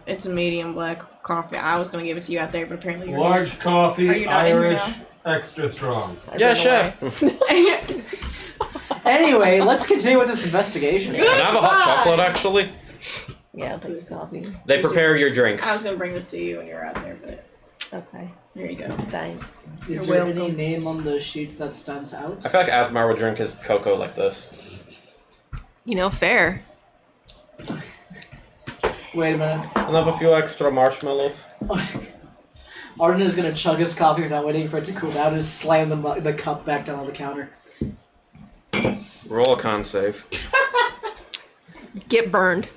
S5: it's a medium black coffee. I was gonna give it to you out there, but apparently you're
S4: Large
S5: Are
S4: coffee,
S5: you not in here
S4: Irish,
S5: now?
S4: extra strong.
S2: Yeah, chef.
S3: Anyway, let's continue with this investigation.
S2: Can I have a hot
S5: Goodbye.
S2: chocolate, actually?
S1: Yeah, I'll take the coffee.
S2: They prepare your drinks.
S5: I was gonna bring this to you when you're out there, but
S1: Okay,
S5: here you go.
S1: thanks.
S3: Is
S5: You're
S3: there any
S5: welcome.
S3: name on the sheet that stands out?
S2: I feel like Asmar would drink his cocoa like this.
S1: You know, fair.
S3: Wait a minute.
S2: I'll have a few extra marshmallows.
S3: Arden is gonna chug his coffee without waiting for it to cool down and slam the cup back down on the counter.
S2: Roll a con save.
S1: Get burned.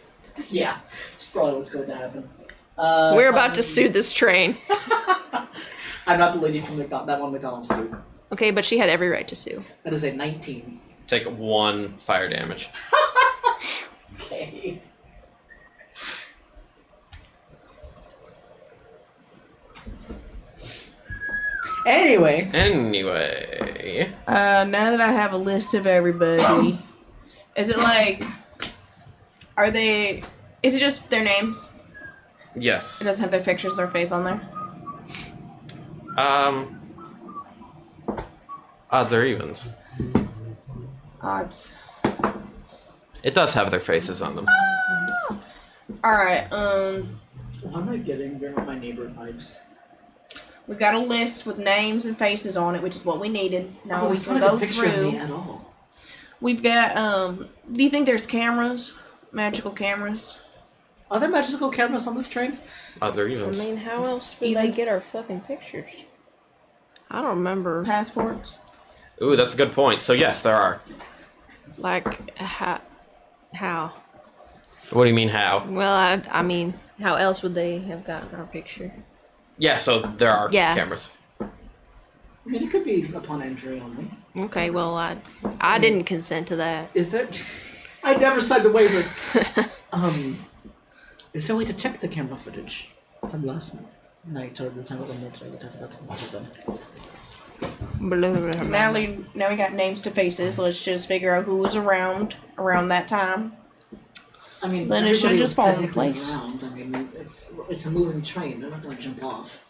S3: Yeah, it's probably what's going to happen.
S1: We're about to sue this train.
S3: I'm not the lady from that one McDonald's suit.
S1: Okay, but she had every right to sue.
S3: That is a 19.
S2: Take 1 fire damage.
S3: Okay. Anyway.
S2: Anyway.
S5: Now that I have a list of everybody, is it like, is it just their names?
S2: Yes.
S5: It doesn't have their pictures or face on there?
S2: Odds or evens.
S5: Odds.
S2: It does have their faces on them.
S5: Alright,
S3: Why am I getting very my neighbor vibes?
S5: we got a list with names and faces on it, which is what we needed. Now we
S3: it's
S5: can
S3: not
S5: go
S3: a picture of
S5: through.
S3: me at all.
S5: We've got, do you think there's cameras? Magical cameras?
S3: Are there magical cameras on this train?
S2: Odds or evens.
S1: how else did
S5: Evens.
S1: they get our fucking pictures? I don't remember.
S5: Passports?
S2: Ooh, that's a good point. So yes, there are.
S1: Like, how?
S2: What do you mean how?
S1: Well, I mean, how else would they have gotten our picture?
S2: Yeah, so there are
S1: Yeah.
S2: cameras.
S3: I mean, it could be upon entry only.
S1: Okay, well, I didn't consent to that.
S3: Is there? I never signed the waiver. Is there a way to check the camera footage from last night or the time of the night or whatever that's one of them?
S5: Now we got names to faces. Let's just figure out who was around that time.
S3: I mean,
S5: Then it should
S3: everybody
S5: just
S3: was
S5: fall into
S3: technically
S5: place.
S3: around. I mean, it's a moving train. They're not going to jump off.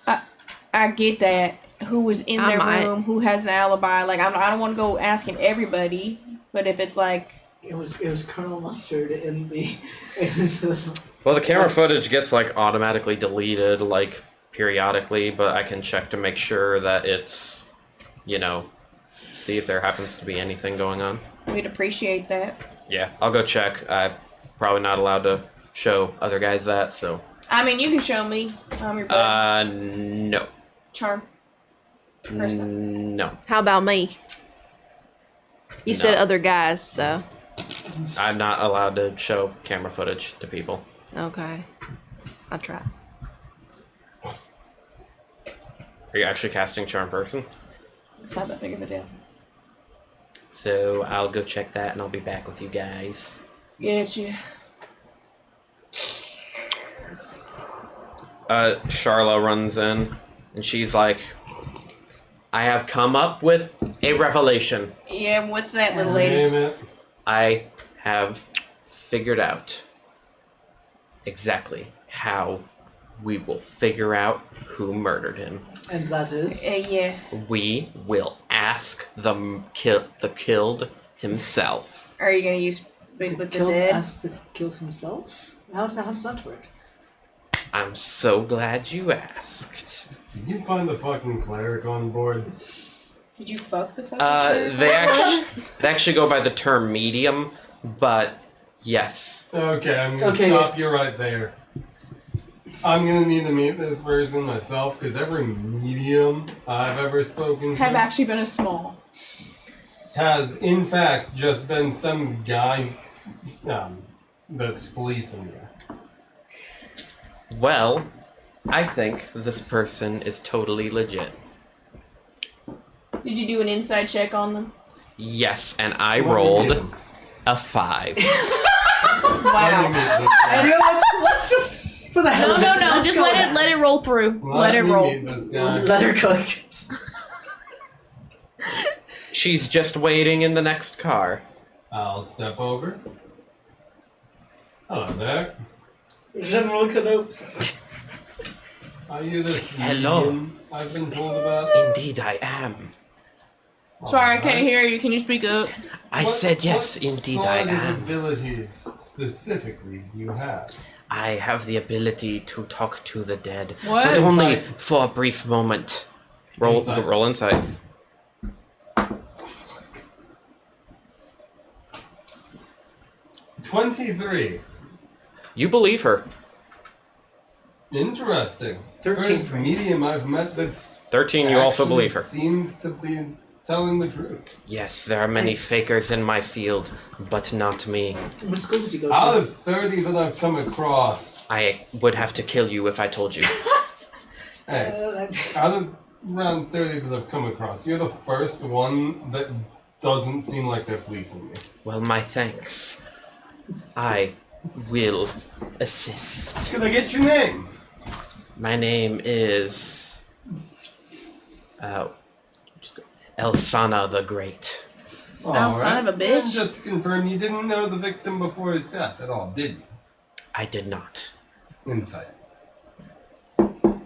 S5: I get that. Who was in
S1: I
S5: their
S1: might.
S5: room? Who has an alibi? Like I don't want to go asking everybody. But if it's like,
S3: It was Colonel Mustard in the.
S2: Well, the camera footage gets like automatically deleted like periodically, but I can check to make sure that it's, see if there happens to be anything going on.
S5: we'd appreciate that.
S2: Yeah, I'll go check. I'm probably not allowed to show other guys that, so.
S5: I mean, you can show me. Your bud.
S2: No.
S5: Charm. Person.
S2: No.
S1: How about me? You said
S2: No.
S1: other guys, so
S2: I'm not allowed to show camera footage to people.
S1: okay. I'll try.
S2: Are you actually casting Charm Person?
S5: It's not that big of a deal.
S2: So I'll go check that and I'll be back with you guys.
S5: Get you.
S2: Charla runs in and she's like, I have come up with a revelation.
S5: Yeah, what's that, little
S4: Name
S5: lady?
S4: it.
S2: I have figured out exactly how we will figure out who murdered him.
S3: And that is.
S5: Yeah.
S2: We will ask the killed himself.
S5: Are you gonna use Big with the
S3: Killed,
S5: Dead?
S3: asked the killed himself? How does that work?
S2: I'm so glad you asked.
S4: Did you find the fucking cleric on board?
S5: Did you fuck the fucking
S2: They actually go by the term medium, but yes.
S4: Okay, I'm gonna
S3: Okay.
S4: stop you right there. I'm gonna need to meet this person myself because every medium I've ever spoken to
S5: have actually been a small.
S4: has, in fact, just been some guy that's fleecing you.
S2: Well, I think this person is totally legit.
S5: Did you do an inside check on them?
S2: Yes, and I
S4: Let me meet
S2: rolled
S4: him.
S2: a 5.
S4: Let me
S5: Wow.
S4: meet this guy.
S3: You know, let's just for the hell
S5: No,
S3: of
S5: no,
S3: it,
S5: no.
S3: let's
S5: Just
S3: go
S5: let
S3: with
S5: it roll through. Let it
S4: me
S5: roll.
S4: meet this guy.
S3: Let her cook.
S2: She's just waiting in the next car.
S4: I'll step over. Hello there.
S3: General Canope.
S4: Are you this
S2: Hello.
S4: medium I've been told about?
S2: Indeed, I am.
S5: Sorry, I can't hear you. Can you speak up?
S2: I said yes, indeed, I
S4: What sort of
S2: am.
S4: abilities specifically do you have?
S2: I have the ability to talk to the dead,
S5: What?
S2: but only
S4: Insight.
S2: for a brief moment. Roll
S4: Insight.
S2: roll insight.
S4: 23.
S2: You believe her.
S4: Interesting.
S3: 13
S4: First
S3: for insight.
S4: medium I've met that's
S2: 13, you also
S4: actually
S2: believe her.
S4: seemed to be telling the truth.
S2: Yes, there are many fakers in my field, but not me.
S3: What school did you go
S4: Out
S3: to?
S4: of 30 that I've come across,
S2: I would have to kill you if I told you.
S4: hey, out of around 30 that I've come across, you're the first one that doesn't seem like they're fleecing me.
S2: Well, my thanks. I will assist.
S4: Can I get your name?
S2: My name is... Elsana the Great.
S5: Oh, son of a bitch.
S4: And just to confirm, you didn't know the victim before his death at all, did you?
S2: I did not.
S4: Insight.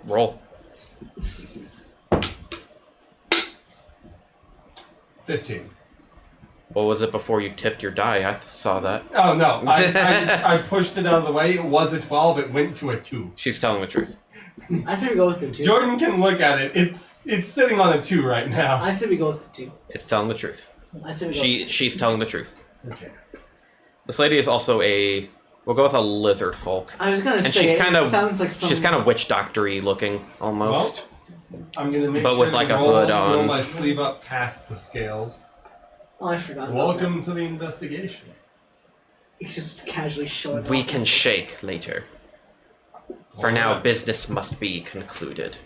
S2: Roll.
S4: 15.
S2: What was it before you tipped your die? I saw that.
S4: Oh, no. I pushed it out of the way. It was a 12. It went to a 2.
S2: She's telling the truth.
S3: I say we go with the 2.
S4: Jordan can look at it. It's sitting on a 2 right now.
S3: I say we go with the 2.
S2: It's telling the truth.
S3: I say we go with the 2.
S2: She's telling the truth.
S4: Okay.
S2: This lady is also we'll go with a lizard folk.
S3: I was gonna
S2: And
S3: say,
S2: she's kind of
S3: sounds like some...
S2: she's kind of witch doctor-y looking almost.
S4: Well, I'm gonna make
S2: But
S4: sure
S2: with
S4: to
S2: like a
S4: roll,
S2: hood
S4: roll
S2: on.
S4: my sleeve up past the scales.
S3: Oh, I forgot about
S4: Welcome to the investigation.
S3: that. He's just casually showing
S2: We
S3: off
S2: can
S3: his-
S2: shake later. For now, business must be concluded.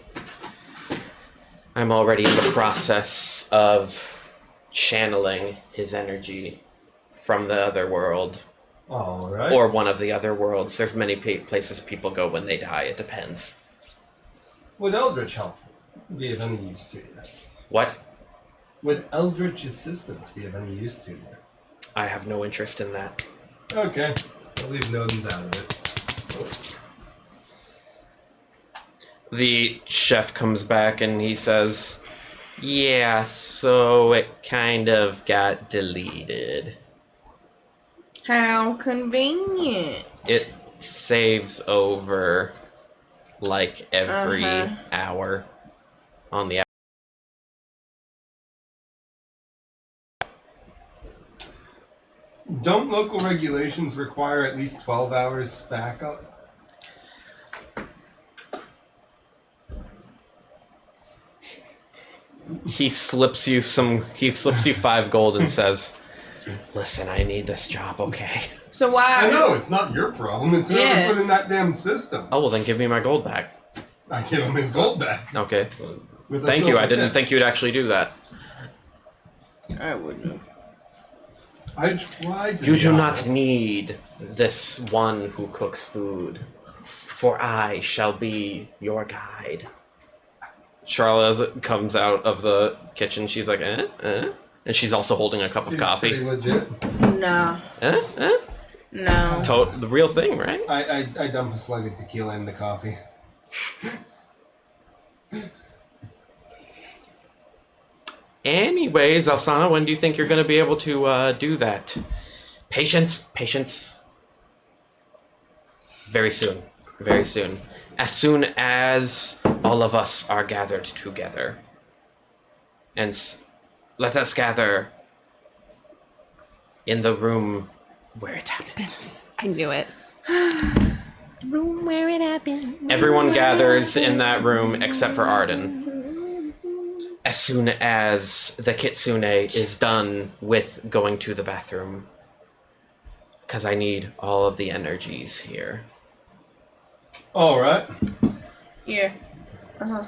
S2: I'm already in the process of channeling his energy from the other world,
S4: All right.
S2: or one of the other worlds. There's many places people go when they die. It depends.
S4: Would Eldritch help be of any use to you?
S2: What?
S4: Would Eldritch assistance be of any use to you?
S2: I have no interest in that.
S4: Okay. I'll leave Nodens out of it.
S2: The chef comes back and he says, "Yeah, so it kind of got deleted.
S5: How convenient.
S2: It saves over like every
S5: Uh-huh.
S2: hour on the
S4: Don't local regulations require at least 12 hours backup?
S2: He slips you 5 gold and says, "Listen, I need this job, okay?"
S5: So why?
S4: I know, it's not your problem. It's whoever
S5: Yeah.
S4: put in that damn system.
S2: Oh, well then give me my gold back.
S4: I give him his gold back.
S2: Okay.
S4: With a
S2: Thank you. I
S4: silver
S2: didn't
S4: tip.
S2: think you'd actually do that.
S5: I wouldn't have.
S4: I tried to
S2: You
S4: be
S2: do not
S4: honest.
S2: need this one who cooks food, for I shall be your guide. Charla comes out of the kitchen. She's like, and she's also holding a cup of
S4: Seems
S2: coffee.
S4: pretty legit.
S5: Nah. No.
S2: The real thing, right?
S4: I dump a slug of tequila in the coffee.
S2: Anyways, Alsana, when do you think you're going to be able to do that? Patience. Very soon. Very soon. As soon as all of us are gathered together. And let us gather in the room where it happened.
S1: I knew it. Room where it happened.
S2: Everyone gathers in that room except for Arden. As soon as the kitsune is done with going to the bathroom. Because I need all of the energies here.
S4: Alright.
S5: Yeah. Uh-huh.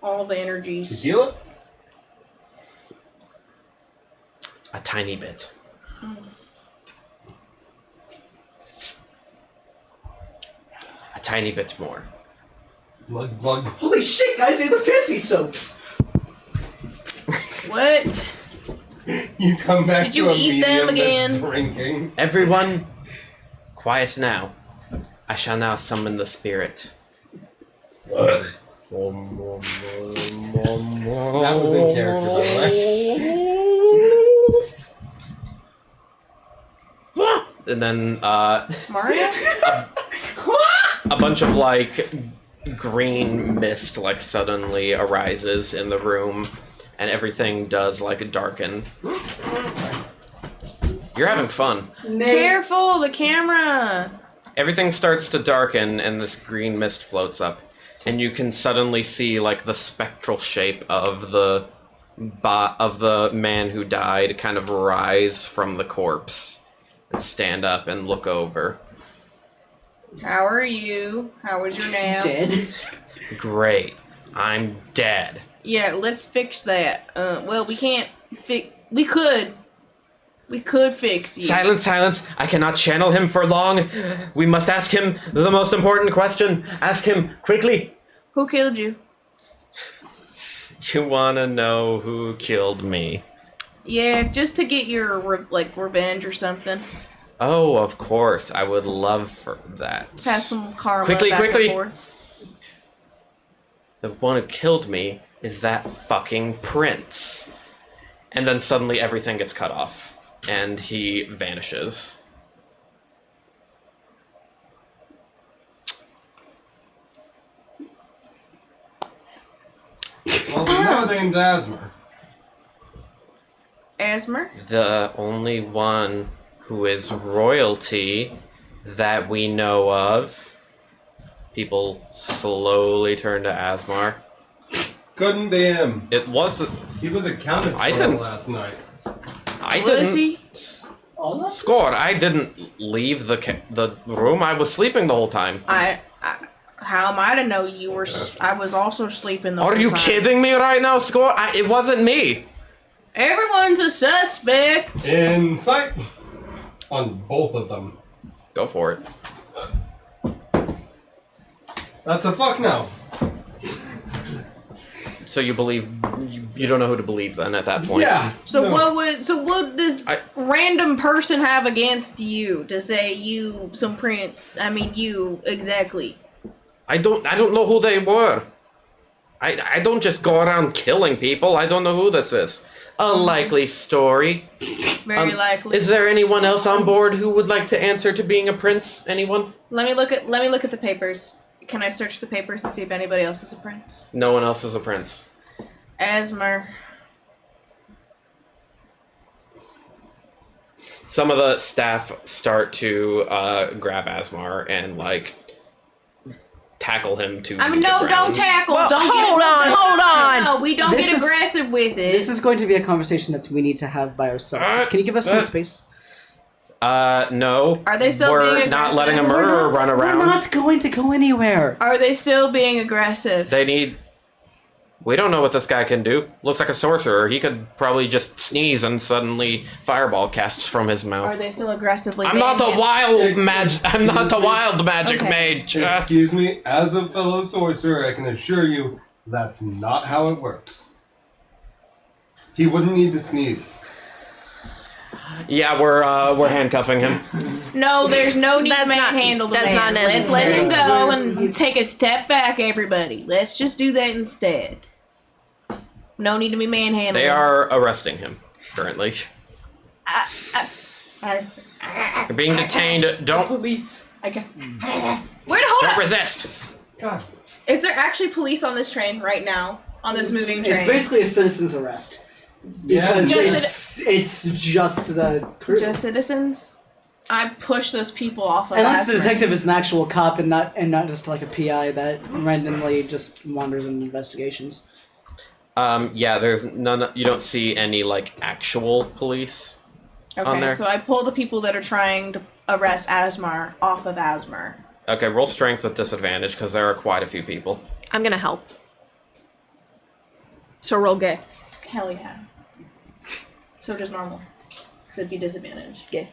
S5: All the energies.
S4: Tequila?
S2: A tiny bit. A tiny bit more.
S4: Glug glug.
S3: Holy shit, guys! They have the fancy soaps.
S5: What?
S4: You come back
S5: Did you
S4: to a
S5: eat them
S4: medium that's
S5: again?
S4: drinking.
S2: Everyone, quiet now. I shall now summon the spirit.
S4: That was in character, by the way.
S2: And then
S5: Mario?
S2: a bunch of like green mist like suddenly arises in the room, and everything does like darken. You're having fun.
S5: Careful, the camera.
S2: Everything starts to darken, and this green mist floats up, and you can suddenly see like the spectral shape of the man who died kind of rise from the corpse and stand up and look over.
S5: How are you? How was your nap?
S3: Dead.
S2: Great, I'm dead.
S5: Yeah, let's fix that. Well, we can't fix. We could fix you.
S2: Silence, I cannot channel him for long. We must ask him the most important question. Ask him quickly.
S5: Who killed you?
S2: You wanna know who killed me?
S5: Yeah, just to get your revenge or something.
S2: Oh, of course. I would love for that.
S5: Pass some karma
S2: Quickly,
S5: back
S2: quickly.
S5: and forth.
S2: The one who killed me is that fucking prince. And then suddenly everything gets cut off. And he vanishes.
S4: Well, we know the name's Asmer.
S5: Asmer?
S2: The only one who is royalty that we know of. People slowly turn to Asmar.
S4: Couldn't be him.
S2: It wasn't.
S4: He was accounted for
S2: I didn't-
S4: last night.
S2: I
S5: Was
S2: didn't.
S5: he?
S2: Score. I didn't leave the room. I was sleeping the whole time.
S5: How am I to know you were? I was also sleeping the whole
S2: Are
S5: time.
S2: you kidding me right now, Score? It wasn't me.
S5: Everyone's a suspect.
S4: Insight on both of them.
S2: Go for it.
S4: That's a fuck no.
S2: So you believe you don't know who to believe then at that point?
S4: Yeah.
S5: So
S4: no.
S5: what does random person have against you to say you some prince? I mean you exactly.
S2: I don't know who they were. I don't just go around killing people. I don't know who this is. A likely story.
S5: Very likely.
S2: Is there anyone else on board who would like to answer to being a prince? Anyone?
S5: Let me look at the papers. Can I search the papers and see if anybody else is a prince?
S2: No one else is a prince.
S5: Asmer.
S2: Some of the staff start to grab Asmar and tackle him to.
S5: I mean,
S2: the
S5: no,
S2: ground.
S5: don't tackle.
S1: Well,
S5: don't
S1: hold on.
S5: No, we don't
S3: This
S5: get
S3: is-
S5: aggressive with it.
S3: This is going to be a conversation that we need to have by ourselves. Can you give us some space?
S2: No.
S5: Are they still
S2: We're
S5: being
S2: not
S5: aggressive?
S2: letting a murderer run around.
S3: We're not going to go anywhere.
S5: Are they still being aggressive?
S2: They need. We don't know what this guy can do. Looks like a sorcerer. He could probably just sneeze and suddenly fireball casts from his mouth.
S5: Are they still aggressively?
S2: I'm not the
S5: manhandling?
S2: wild magic. I'm not the wild magic
S5: Okay.
S2: mage.
S4: Excuse me, as a fellow sorcerer, I can assure you that's not how it works. He wouldn't need to sneeze.
S2: Yeah, we're handcuffing him.
S5: No, there's no need
S1: That's
S5: to
S1: not-
S5: manhandle the
S1: that's
S5: man.
S1: not
S5: Let's let him
S3: necessary.
S5: go and
S3: He's-
S5: take a step back, everybody. Let's just do that instead. No need to be manhandling.
S2: They are arresting him currently.
S5: I-
S2: You're being detained. Don't
S5: police. Okay. Wait, hold
S2: don't
S5: up.
S2: resist.
S4: God.
S5: Is there actually police on this train right now? On this moving train?
S3: It's basically a citizen's arrest. Because it's just the crew.
S5: just citizens. I push those people off of
S3: Unless the
S5: Asmer.
S3: detective is an actual cop and not just like a PI that randomly just wanders in investigations.
S2: Yeah, there's none. You don't see any actual police on
S5: Okay,
S2: there.
S5: so I pull the people that are trying to arrest Asmar off of Asmar.
S2: Okay, roll strength with disadvantage because there are quite a few people.
S1: I'm gonna help. So roll gay.
S5: Hell yeah. So just normal. So it'd be disadvantage.
S1: Gay.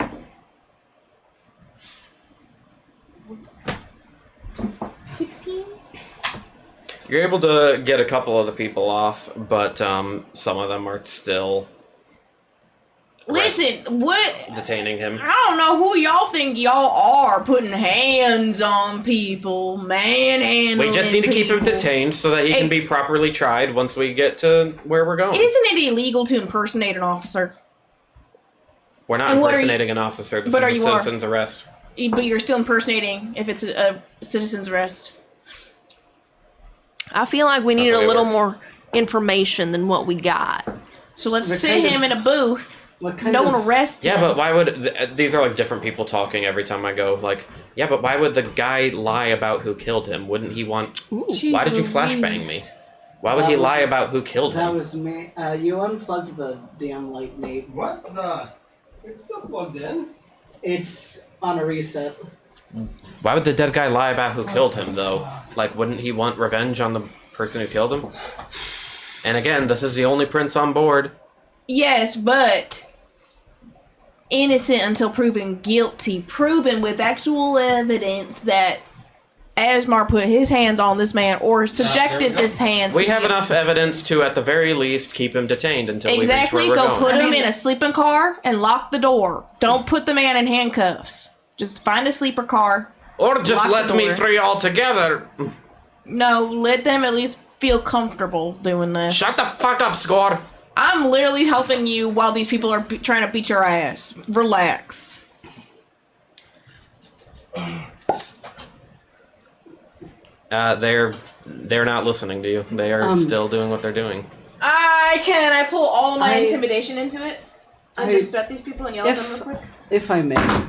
S2: You're able to get a couple of the people off, but some of them are still
S5: Listen, what?
S2: detaining him.
S5: I don't know who y'all think y'all are putting hands on people, manhandling.
S2: We just need to keep him
S5: people.
S2: detained so that he can
S5: Hey.
S2: be properly tried once we get to where we're going.
S5: Isn't it illegal to impersonate an officer?
S2: We're not
S5: And what are you-
S2: impersonating an officer. This
S5: but
S2: is
S5: are
S2: a
S5: you are.
S2: citizen's arrest.
S5: But you're still impersonating if it's a citizen's arrest.
S1: I feel like we
S2: Not
S1: needed
S2: the way
S1: a
S2: it
S1: little
S2: works.
S1: more information than what we got.
S5: So let's
S3: What
S5: sit
S3: kind
S5: him
S3: of-
S5: in a booth.
S3: What kind
S5: Don't
S3: of
S5: arrest him.
S2: Yeah, but why would these are different people talking every time I go? Yeah, but why would the guy lie about who killed him? Wouldn't he want? Why did you flashbang me? Why would he lie about who killed
S3: that
S2: him?
S3: was me. You unplugged the damn light, Nate.
S4: What the? It's still plugged in.
S3: It's on a reset.
S2: Why would the dead guy lie about who killed him though? Wouldn't he want revenge on the person who killed him? And again, this is the only prince on board.
S5: Yes, but innocent until proven guilty. Proven with actual evidence that Asmar put his hands on this man or subjected his hands.
S2: We
S5: to
S2: have
S5: him.
S2: enough evidence to, at the very least, keep him detained until
S5: Exactly.
S2: we reach where
S5: Go
S2: we're
S5: put
S2: going.
S5: him in a sleeping car and lock the door. Don't put the man in handcuffs. Just find a sleeper car.
S2: Or just
S5: lock the
S2: let me
S5: door.
S2: free altogether.
S5: No, let them at least feel comfortable doing this.
S2: Shut the fuck up, Score.
S5: I'm literally helping you while these people are trying to beat your ass. Relax.
S2: They're not listening to you. They are still doing what they're doing.
S5: I pull all of my
S3: I-
S5: intimidation into it? I just threat these people and yell at them real quick?
S3: If I may,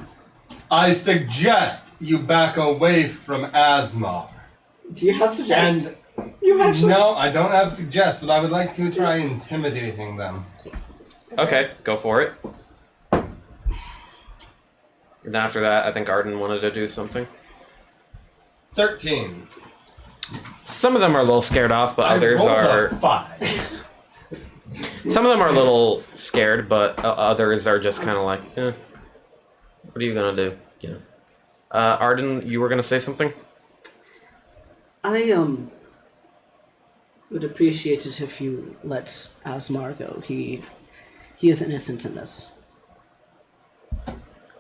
S4: I suggest you back away from Asmar.
S3: do you have suggestions?
S4: And
S3: You actually.
S4: no, I don't have suggest, but I would like to try intimidating them.
S2: Okay, go for it. And after that, I think Arden wanted to do something.
S4: 13.
S2: Some of them are a little scared off, but others
S4: I rolled
S2: are.
S4: a 5.
S2: Some of them are a little scared, but others are just kind of like, what are you gonna do? You know. Arden, you were gonna say something?
S3: I would appreciate it if you let Asmar go. He is innocent in this.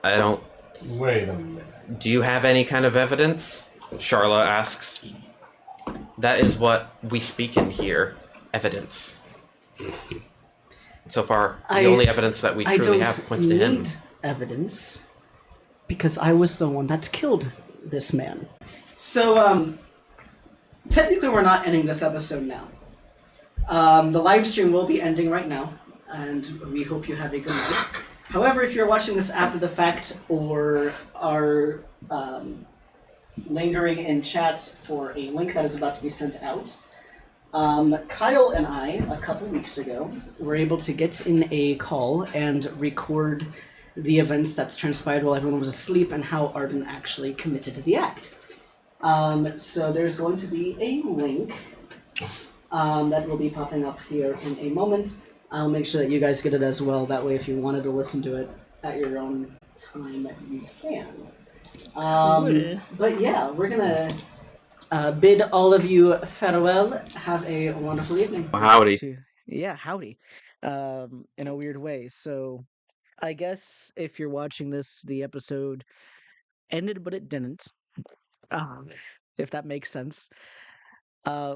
S2: I don't.
S4: Wait a minute.
S2: Do you have any kind of evidence? Charla asks. That is what we speak in here. Evidence. So far, the only evidence that we
S3: I
S2: truly
S3: don't
S2: have points to him.
S3: need evidence because I was the one that killed this man. So, technically, we're not ending this episode now. The live stream will be ending right now, and we hope you have a good night. However, if you're watching this after the fact or are lingering in chats for a link that is about to be sent out, Kyle and I, a couple weeks ago, were able to get in a call and record the events that transpired while everyone was asleep and how Arden actually committed the act. So there's going to be a link that will be popping up here in a moment. I'll make sure that you guys get it as well. That way, if you wanted to listen to it at your own time, you can. But yeah, we're gonna bid all of you farewell. Have a wonderful evening.
S2: Howdy.
S3: Yeah, howdy. In a weird way. So, I guess if you're watching this, the episode ended, but it didn't. If that makes sense.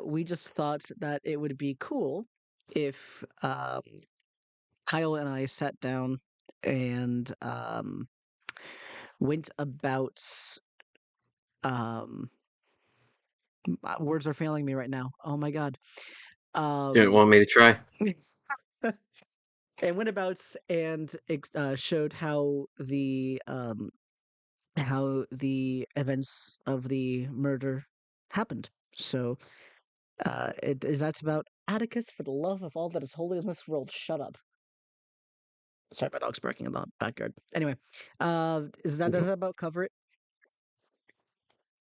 S3: We just thought that it would be cool if Kyle and I sat down and went about words are failing me right now. Oh my god.
S2: Didn't want me to try.
S3: And went about and showed how the events of the murder happened. So that's about Atticus. For the love of all that is holy in this world, shut up. Sorry, my dog's barking in the backyard. Anyway, does that about cover it?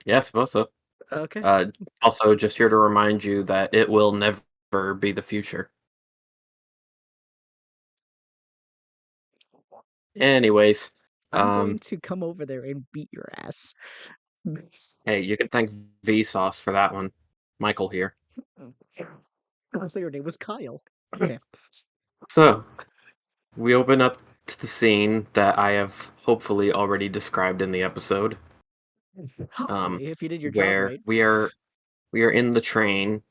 S2: Yeah, I suppose so.
S3: Okay.
S2: Also, just here to remind you that it will never be the future. Anyways,
S3: I'm going to come over there and beat your ass.
S2: hey, you can thank Vsauce for that one. Michael here.
S3: I thought your name was Kyle. Okay.
S2: So, we open up to the scene that I have hopefully already described in the episode.
S3: Hopefully, if you did your job
S2: Where
S3: right.
S2: we are in the train,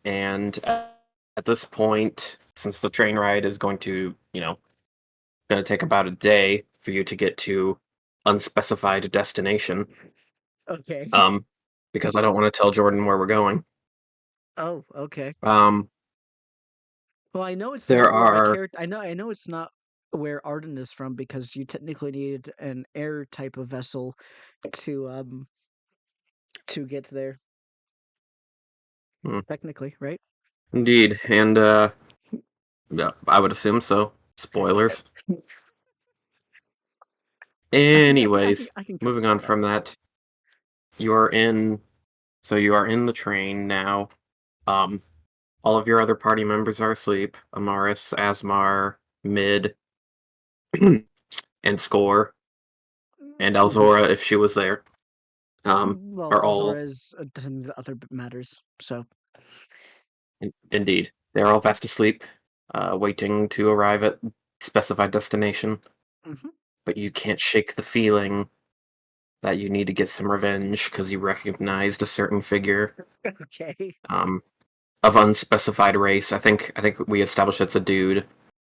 S2: and at this point, since the train ride is going to, going to take about a day for you to get to unspecified destination.
S3: Okay.
S2: Because I don't want to tell Jordan where we're going.
S3: Oh, okay.
S2: Well,
S3: I know it's
S2: there
S3: not where my
S2: are.
S3: character. I know it's not where Arden is from because you technically need an air type of vessel to get there. Technically, right?
S2: Indeed, and yeah, I would assume so. Spoilers. Anyways,
S3: I can cut
S2: moving
S3: this
S2: on
S3: part
S2: from that, you are in the train now. All of your other party members are asleep. Amaris, Asmar, Mid, and Score, and Alzora if she was there.
S9: Well,
S2: are
S9: as
S2: all
S9: as attending to other matters. So,
S2: indeed they're all fast asleep, waiting to arrive at specified destination.
S9: mhm.
S2: But you can't shake the feeling that you need to get some revenge because you recognized a certain figure
S9: Okay.
S2: um, of unspecified race. I think we established it's a dude.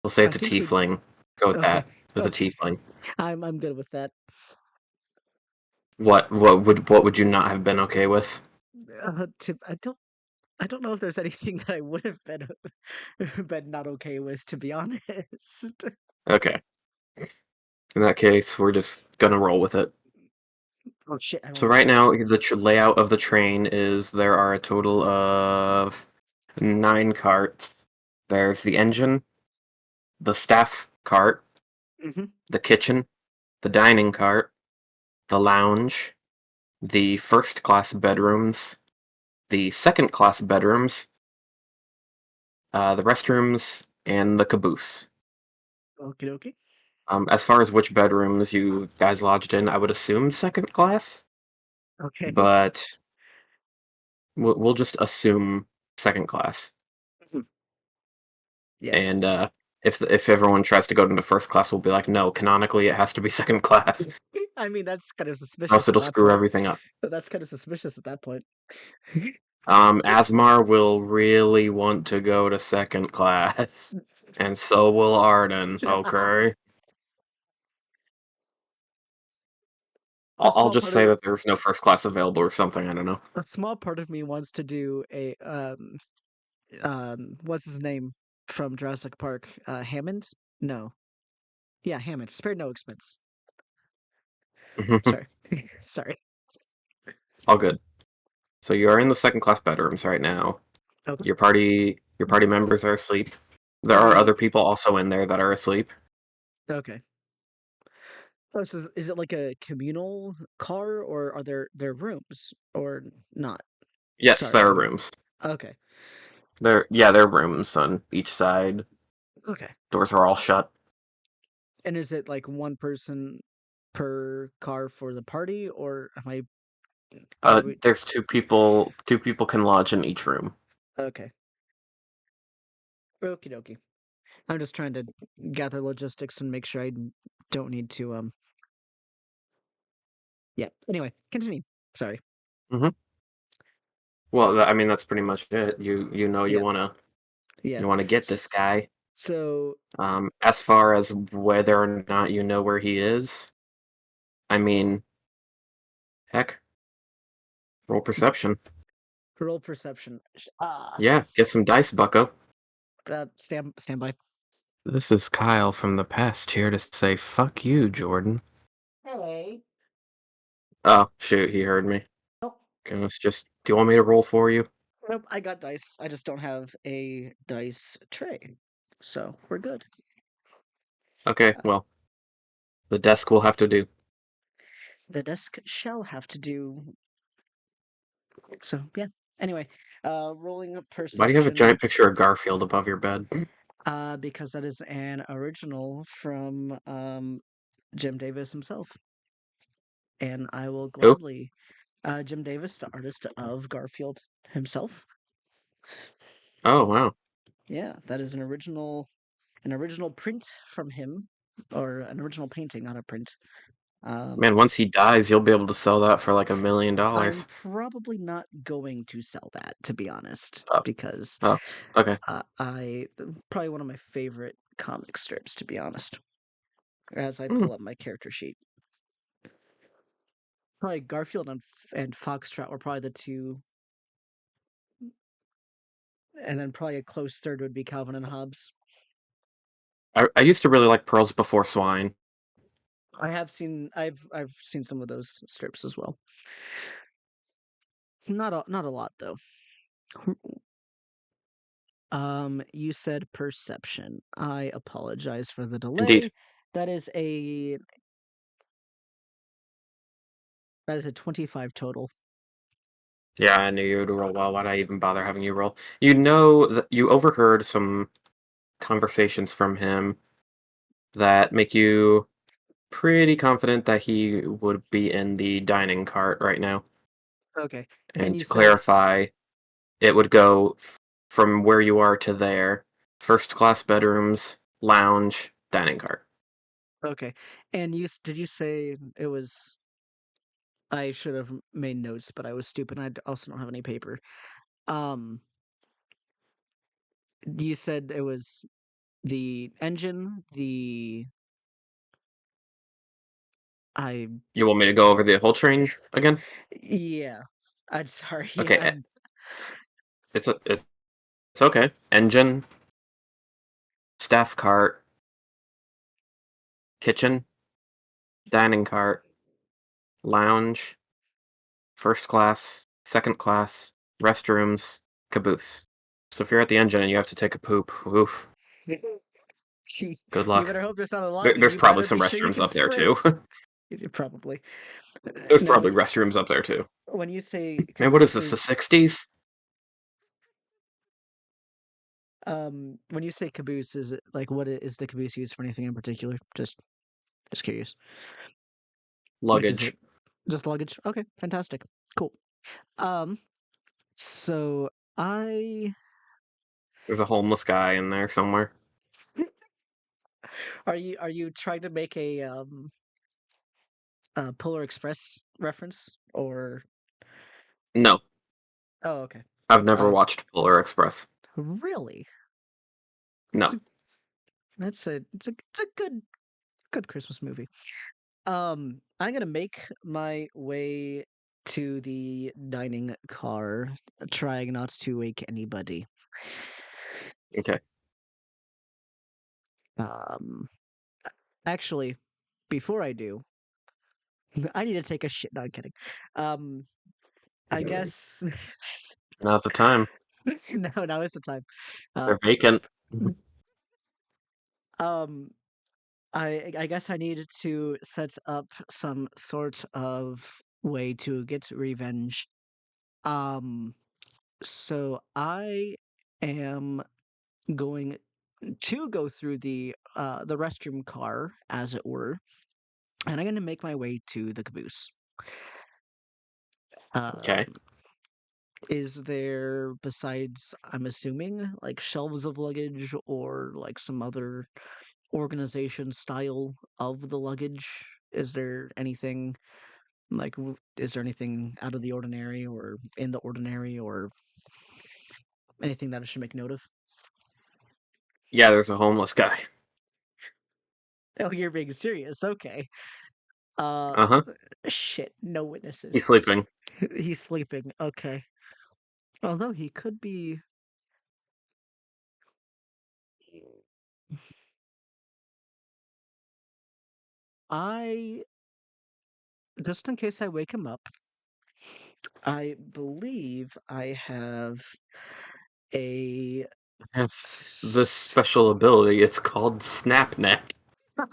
S2: We'll say
S9: I
S2: it's a
S9: think we.
S2: tiefling. Go with
S9: Okay.
S2: that. It was a
S9: Okay.
S2: tiefling.
S9: I'm good with that.
S2: What would you not have been okay with?
S9: I don't know if there's anything that I would have been been not okay with, to be honest.
S2: Okay. In that case, we're just gonna roll with it.
S9: Oh shit! I don't
S2: So
S9: have
S2: right
S9: dice.
S2: now, the layout of the train is there are a total of 9 carts. There's the engine, the staff cart,
S9: Mm-hmm.
S2: the kitchen, the dining cart, the lounge, the first class bedrooms, the second class bedrooms, the restrooms, and the caboose.
S9: Okie dokie.
S2: As far as which bedrooms you guys lodged in, I would assume second class,
S9: Okay.
S2: but we'll just assume second class.
S9: Mhm. Yeah.
S2: And if everyone tries to go into first class, we'll be like, no, canonically it has to be second class,
S9: I mean, that's kind of
S2: or else
S9: suspicious at
S2: it'll
S9: that
S2: screw
S9: point.
S2: everything up.
S9: That's kind of suspicious at that point.
S2: Asmar will really want to go to second class, and so will Arden. Okay,
S9: A
S2: I'll
S9: small
S2: just
S9: part
S2: say
S9: of
S2: that there's no first class available or something. I don't know.
S9: a small part of me wants to do a what's his name from Jurassic Park? Hammond? No. Yeah, Hammond. Spare no expense. Sorry. Sorry.
S2: All good. So you are in the second class bedrooms right now.
S9: Okay.
S2: Your party members are asleep. There are other people also in there that are asleep.
S9: Okay. Oh, so is it like a communal car, or are there rooms or not?
S2: Yes,
S9: Sorry,
S2: there are
S9: do
S2: rooms.
S9: okay.
S2: There are rooms on each side.
S9: Okay.
S2: Doors are all shut.
S9: And is it like one person per car for the party, or am I are we
S2: There's 2 people. 2 people can lodge in each room.
S9: okay. Okie dokie. I'm just trying to gather logistics and make sure I don't need to yeah. Anyway, continue. Sorry.
S2: hmm Well, I mean that's pretty much it. You know
S9: Yeah. Yeah.
S2: you wanna get this
S9: S-
S2: guy.
S9: So
S2: As far as whether or not you know where he is, I mean, heck, roll perception.
S9: roll perception.
S2: Yeah, get some dice, Bucko.
S9: Stand by.
S2: This is Kyle from the past here to say fuck you, Jordan.
S9: Hey.
S2: Oh, shoot, he heard me.
S9: Nope.
S2: Do you want me to roll for you?
S9: Nope. I got dice. I just don't have a dice tray, so we're good.
S2: Okay, well, the desk will have to do.
S9: The desk shall have to do. So yeah. Anyway, rolling up
S2: Why do you have a
S9: perception.
S2: giant picture of Garfield above your bed?
S9: Because that is an original from Jim Davis himself, and I will
S2: Who?
S9: gladly Jim Davis, the artist of Garfield himself.
S2: Oh, wow.
S9: Yeah, that is an original print from him, or an original painting, not a print.
S2: Man, once he dies, you'll be able to sell that for like $1 million.
S9: I'm probably not going to sell that, to be honest,
S2: Oh,
S9: because
S2: oh, okay.
S9: I probably one of my favorite comic strips, to be honest. As I
S2: Hmm.
S9: pull up my character sheet, probably Garfield and Foxtrot were probably the two, and then probably a close third would be Calvin and Hobbes.
S2: I used to really like Pearls Before Swine.
S9: I've seen some of those strips as well. Not a lot though. You said perception. I apologize for the
S2: Indeed.
S9: delay. That is a 25 total.
S2: Yeah, I knew you would roll well. Why'd I even bother having you roll? You know that you overheard some conversations from him that make you pretty confident that he would be in the dining cart right now.
S9: Okay. And
S2: And
S9: you
S2: to
S9: said
S2: clarify, it would go from where you are to there. First class bedrooms, lounge, dining cart.
S9: okay. And did you say it was? I should have made notes, but I was stupid. And I also don't have any paper. Um, you said it was the engine, I
S2: You want me to go over the whole train again?
S9: yeah. I'm sorry.
S2: Okay,
S9: Yeah.
S2: it's okay. Engine, staff cart, kitchen, dining cart, lounge, first class, second class, restrooms, caboose. So if you're at the engine and you have to take a poop, oof, good
S9: You
S2: luck.
S9: better hope there's not a lobby.
S2: There's
S9: You
S2: probably
S9: better be
S2: some
S9: sure you
S2: restrooms
S9: can
S2: up there too.
S9: sprint. Probably.
S2: There's
S9: Now,
S2: probably restrooms up there too.
S9: when you say
S2: Man, what is this? The
S9: cabooses,
S2: 60s?
S9: when you say caboose, is it like is the caboose used for anything in particular? Just curious. Like, does it
S2: Luggage.
S9: just luggage? Okay, fantastic, cool. Um, so I
S2: There's a homeless guy in there somewhere.
S9: are you trying to make a Polar Express reference or?
S2: No,
S9: Oh, okay.
S2: I've never
S9: Uh,
S2: watched Polar Express.
S9: really? It's
S2: No.
S9: a, it's a good Christmas movie. I'm gonna make my way to the dining car, trying not to wake anybody.
S2: Okay.
S9: Um, actually, before I do, I need to take a shit. No, I'm kidding. Um, I guess
S2: Now's the time.
S9: no, now is the time. Uh,
S2: They're vacant.
S9: um, I guess I needed to set up some sort of way to get revenge. Um, so I am going to go through the restroom car, as it were, and I'm going to make my way to the caboose.
S2: Okay.
S9: Um, is there, besides, I'm assuming, like shelves of luggage or like some other organization style of the luggage? Is there anything like, is there anything out of the ordinary or in the ordinary or anything that I should make note of?
S2: Yeah, there's a homeless guy.
S9: Oh, you're being serious. Okay. Uh,
S2: Uh-huh.
S9: shit. No
S2: He's
S9: witnesses.
S2: sleeping.
S9: He's sleeping. Okay. Although he could be. I. Just in case I wake him up, I believe I have a.
S2: I have this special ability. It's called Snap Neck.
S9: I'm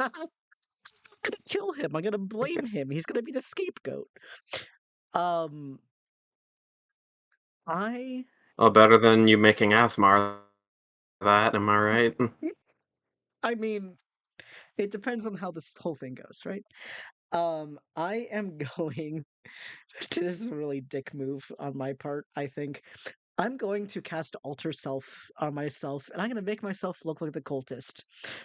S9: gonna kill him. I'm gonna blame him. He's gonna be the scapegoat. Um. I.
S2: Oh, better than you making Asmar that, am I right?
S9: I mean, it depends on how this whole thing goes, right? I am going. This is a really dick move on my part, I think. I'm going to cast Alter Self on myself, and I'm going to make myself look like the cultist.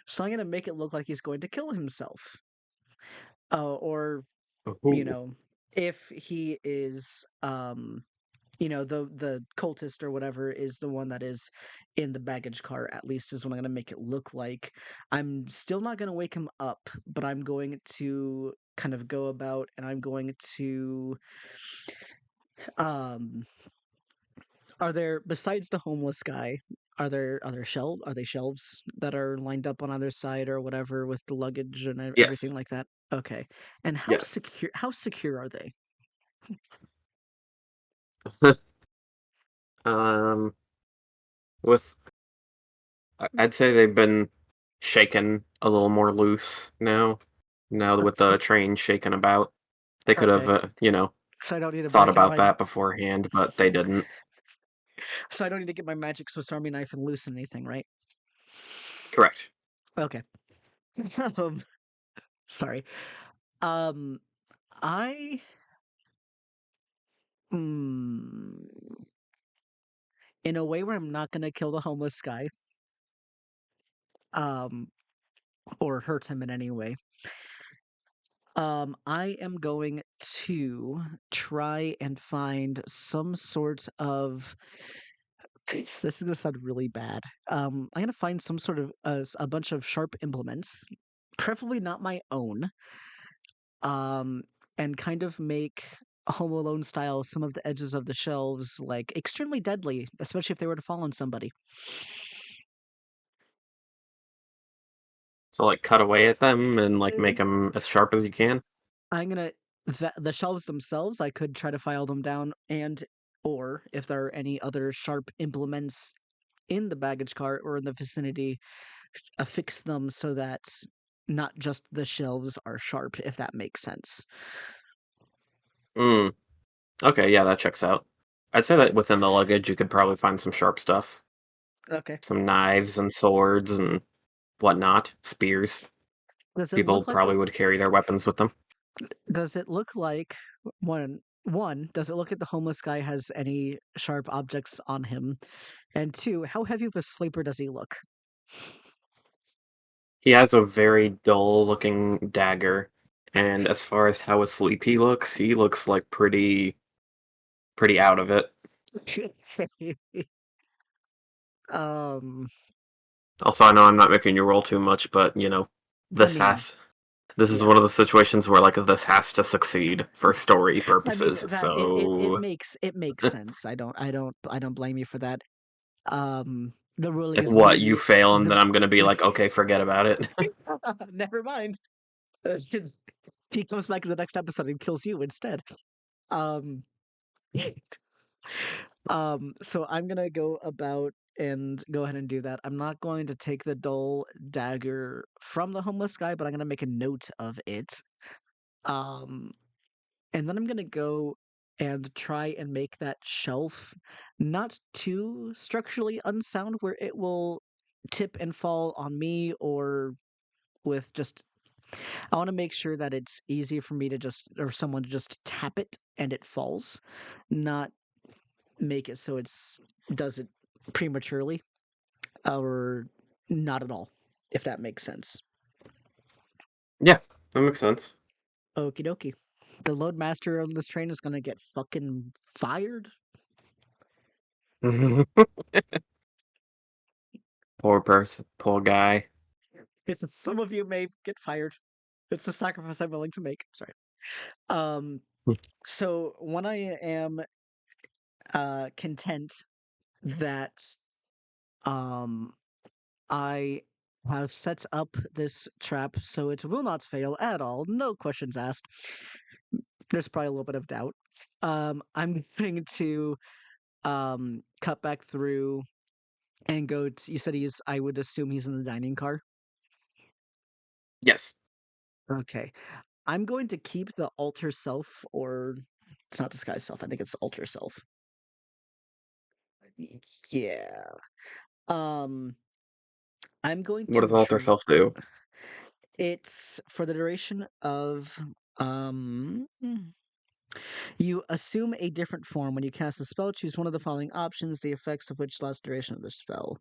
S9: So I'm going to make it look like he's going to kill himself. Or,
S2: Ooh.
S9: if he is, the cultist or whatever is the one that is in the baggage car, at least is what I'm going to make it look like. I'm still not going to wake him up, but I'm going to kind of go about and I'm going to um are there, besides the homeless guy, are they shelves that are lined up on either side or whatever with the luggage and everything
S2: Yes.
S9: like that? Okay. And
S2: Yes.
S9: how secure are they?
S2: um, with I'd say they've been shaken a little more loose now. Now with the train shaking about, they could have,
S9: Okay. So I don't need to
S2: thought
S9: break out
S2: about
S9: my
S2: that beforehand, but they didn't.
S9: so I don't need to get my magic Swiss Army knife and loosen anything, right?
S2: Correct.
S9: Okay. Um, Sorry. I mm, in a way where I'm not gonna kill the homeless guy, um, or hurt him in any way. I am going to try and find some sort of. This is gonna sound really bad. I'm gonna find some sort of a bunch of sharp implements, preferably not my own, um, and kind of make Home Alone style some of the edges of the shelves like extremely deadly, especially if they were to fall on somebody.
S2: So like cut away at them and like make them as sharp as you can.
S9: I'm gonna the shelves themselves. I could try to file them down, and or if there are any other sharp implements in the baggage cart or in the vicinity, affix them so that not just the shelves are sharp. If that makes sense.
S2: Mm. Okay, yeah, that checks out. I'd say that within the luggage you could probably find some sharp stuff.
S9: Okay.
S2: Some knives and swords and whatnot. Spears.
S9: Does it
S2: People
S9: look like the
S2: probably would carry their weapons with them.
S9: Does it look like one, does it look like the homeless guy has any sharp objects on him? And two, how heavy of a sleeper does he look?
S2: He has a very dull looking dagger, and as far as how asleep he looks like pretty out of it.
S9: um,
S2: Also, I know I'm not making you roll too much, but
S9: I
S2: this
S9: mean,
S2: has this is
S9: yeah.
S2: one of the situations where like this has to succeed for story
S9: I mean
S2: purposes.
S9: that it
S2: So
S9: makes sense. I don't blame you for that. The ruling
S2: if
S9: is going to
S2: what you
S9: be
S2: fail, and
S9: the
S2: then I'm gonna be like, okay, forget about it.
S9: never mind. He comes back in the next episode and kills you instead. Um, so I'm gonna go about and go ahead and do that. I'm not going to take the dull dagger from the homeless guy, but I'm gonna make a note of it. Um, and then I'm gonna go and try and make that shelf not too structurally unsound where it will tip and fall on me or with just I want to make sure that it's easy for me to just or someone to just tap it and it falls, not make it so it's does it prematurely or not at all, if that makes sense.
S2: Yeah, that makes sense.
S9: Okie dokie. The load master on this train is gonna get fucking fired.
S2: Poor person, poor guy.
S9: It's some of you may get fired. It's a sacrifice I'm willing to make. Sorry. Um. So when I am content that um I have set up this trap so it will not fail at all, no questions asked. There's probably a little bit of doubt. I'm going to cut back through and go to, you said I would assume he's in the dining car.
S2: Yes.
S9: Okay. I'm going to keep the alter self, or it's not disguise self, I think it's alter self. Yeah. Um I'm going
S2: What
S9: to
S2: does Alter Self do?
S9: it's for the duration of um you assume a different form when you cast a spell. Choose one of the following options, the effects of which last duration of the spell.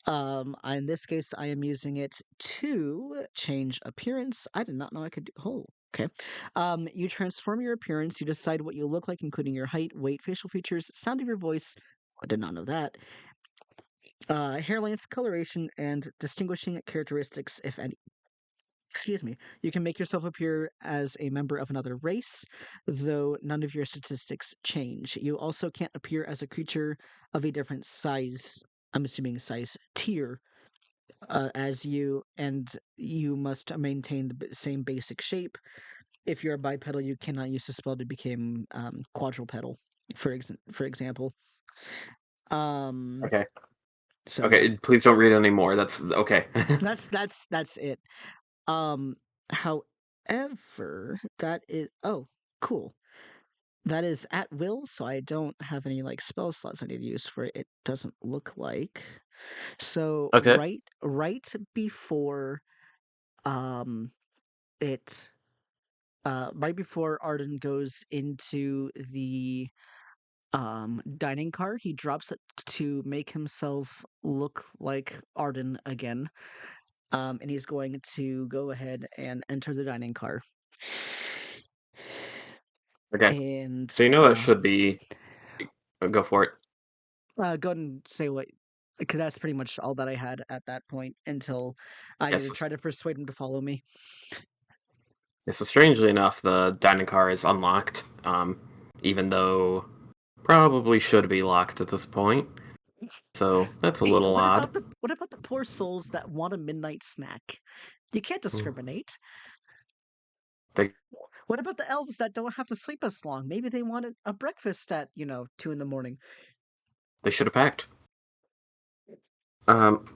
S9: In this case, I am using it to change appearance. I did not know I could do. Oh, okay. You transform your appearance. You decide what you look like, including your height, weight, facial features, sound of your voice. I did not know that. Hair length, coloration, and distinguishing characteristics, if any. Excuse me. You can make yourself appear as a member of another race, though none of your statistics change. You also can't appear as a creature of a different size. I'm assuming size tier as you, and you must maintain the same basic shape. If you're a bipedal, you cannot use the spell to become quadrupedal, for example. Um,
S2: Okay.
S9: so yeah,
S2: Okay, please don't read anymore. That's okay.
S9: that's it. Um, however, that is cool. That is at will, so I don't have any like spell slots I need to use for it. It doesn't look like. So
S2: Okay.
S9: right before um it right before Arden goes into the dining car, he drops it to make himself look like Arden again. And he's going to go ahead and enter the dining car.
S2: Okay.
S9: And
S2: So you know that should be. Go for it.
S9: go ahead and say what, because that's pretty much all that I had at that point until I need to
S2: Yes.
S9: try to persuade him to follow me.
S2: So strangely enough, the dining car is unlocked, even though probably should be locked at this point. So that's a
S9: Hey,
S2: little odd.
S9: what about the poor souls that want a midnight snack? You can't
S2: Hmm.
S9: discriminate.
S2: They
S9: What about the elves that don't have to sleep as long? Maybe they wanted a breakfast at 2 in the morning.
S2: they should have packed. Um,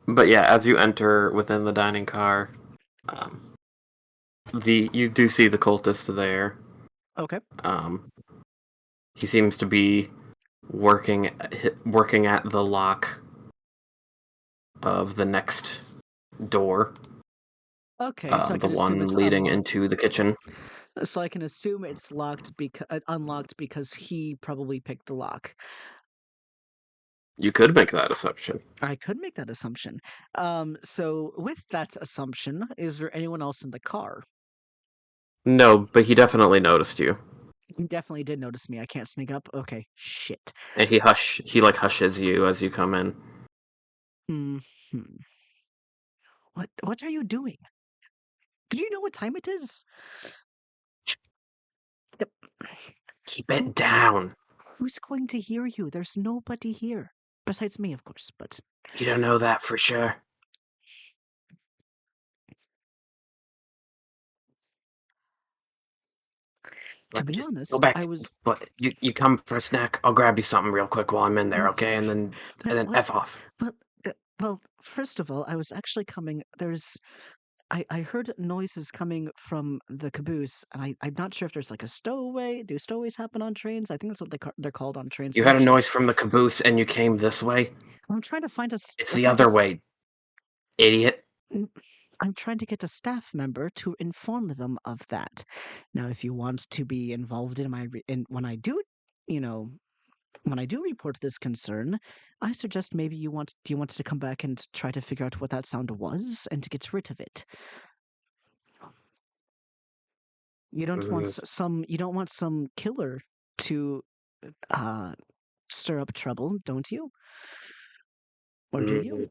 S2: but yeah, as you enter within the dining car, um, you do see the cultist there.
S9: Okay.
S2: He seems to be working at the lock of the next door,
S9: Okay, so I
S2: the
S9: can assume
S2: one
S9: it's
S2: leading
S9: unlocked.
S2: into the kitchen.
S9: So I can assume it's locked because unlocked because he probably picked the lock.
S2: You could make that assumption.
S9: I could make that assumption. So with that assumption, is there anyone else in the car?
S2: No, but he definitely noticed you,
S9: He definitely did notice me. I can't sneak up. Okay, shit.
S2: and he like hushes you as you come in.
S9: Hmm. What are you doing? Do you know what time it is? Yep.
S2: Keep it down.
S9: Who's going to hear you? There's nobody here. Besides me, of course, but
S2: You don't know that for sure.
S9: to
S2: But
S9: be
S2: just go
S9: honest, I
S2: back.
S9: was
S2: But you come for a snack. I'll grab you something real quick while I'm in there,
S9: well,
S2: okay? And then
S9: what
S2: f off.
S9: well, well, first of all, I was actually coming there's I heard noises coming from the caboose, and I'm not sure if there's like a stowaway. Do stowaways happen on trains? I think that's what they're called on trains.
S2: You
S9: I'm
S2: had
S9: not
S2: a
S9: sure.
S2: noise from the caboose, and you came this way.
S9: I'm trying to find
S2: It's the other way, idiot.
S9: I'm trying to get a staff member to inform them of that. Now, if you want to be involved in when I do, you know, when I do report this concern, I suggest maybe do you want to come back and try to figure out what that sound was and to get rid of it. You don't want some killer to uh stir up trouble, don't you? Or do you?
S2: Mm,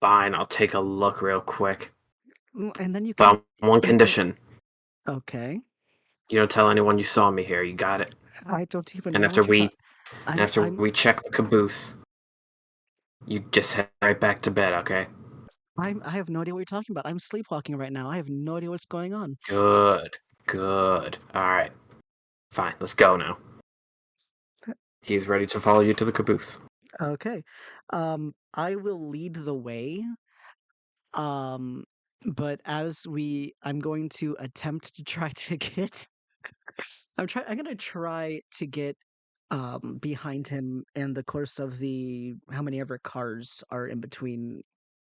S2: fine, I'll take a look real quick.
S9: And then you
S2: But
S9: can
S2: on one
S9: you can
S2: condition.
S9: okay.
S2: You don't tell anyone you saw me here. You got it.
S9: I don't even
S2: And
S9: know
S2: after
S9: what you're
S2: we
S9: talking.
S2: and after
S9: I'm
S2: we check the caboose, you just head right back to bed, okay?
S9: I have no idea what you're talking about. I'm sleepwalking right now. I have no idea what's going on.
S2: Good. Good. Alright. Fine, let's go now. He's ready to follow you to the caboose.
S9: Okay. I will lead the way. Um, but I'm going to attempt to try to get I'm gonna try to get behind him in the course of the how many ever cars are in between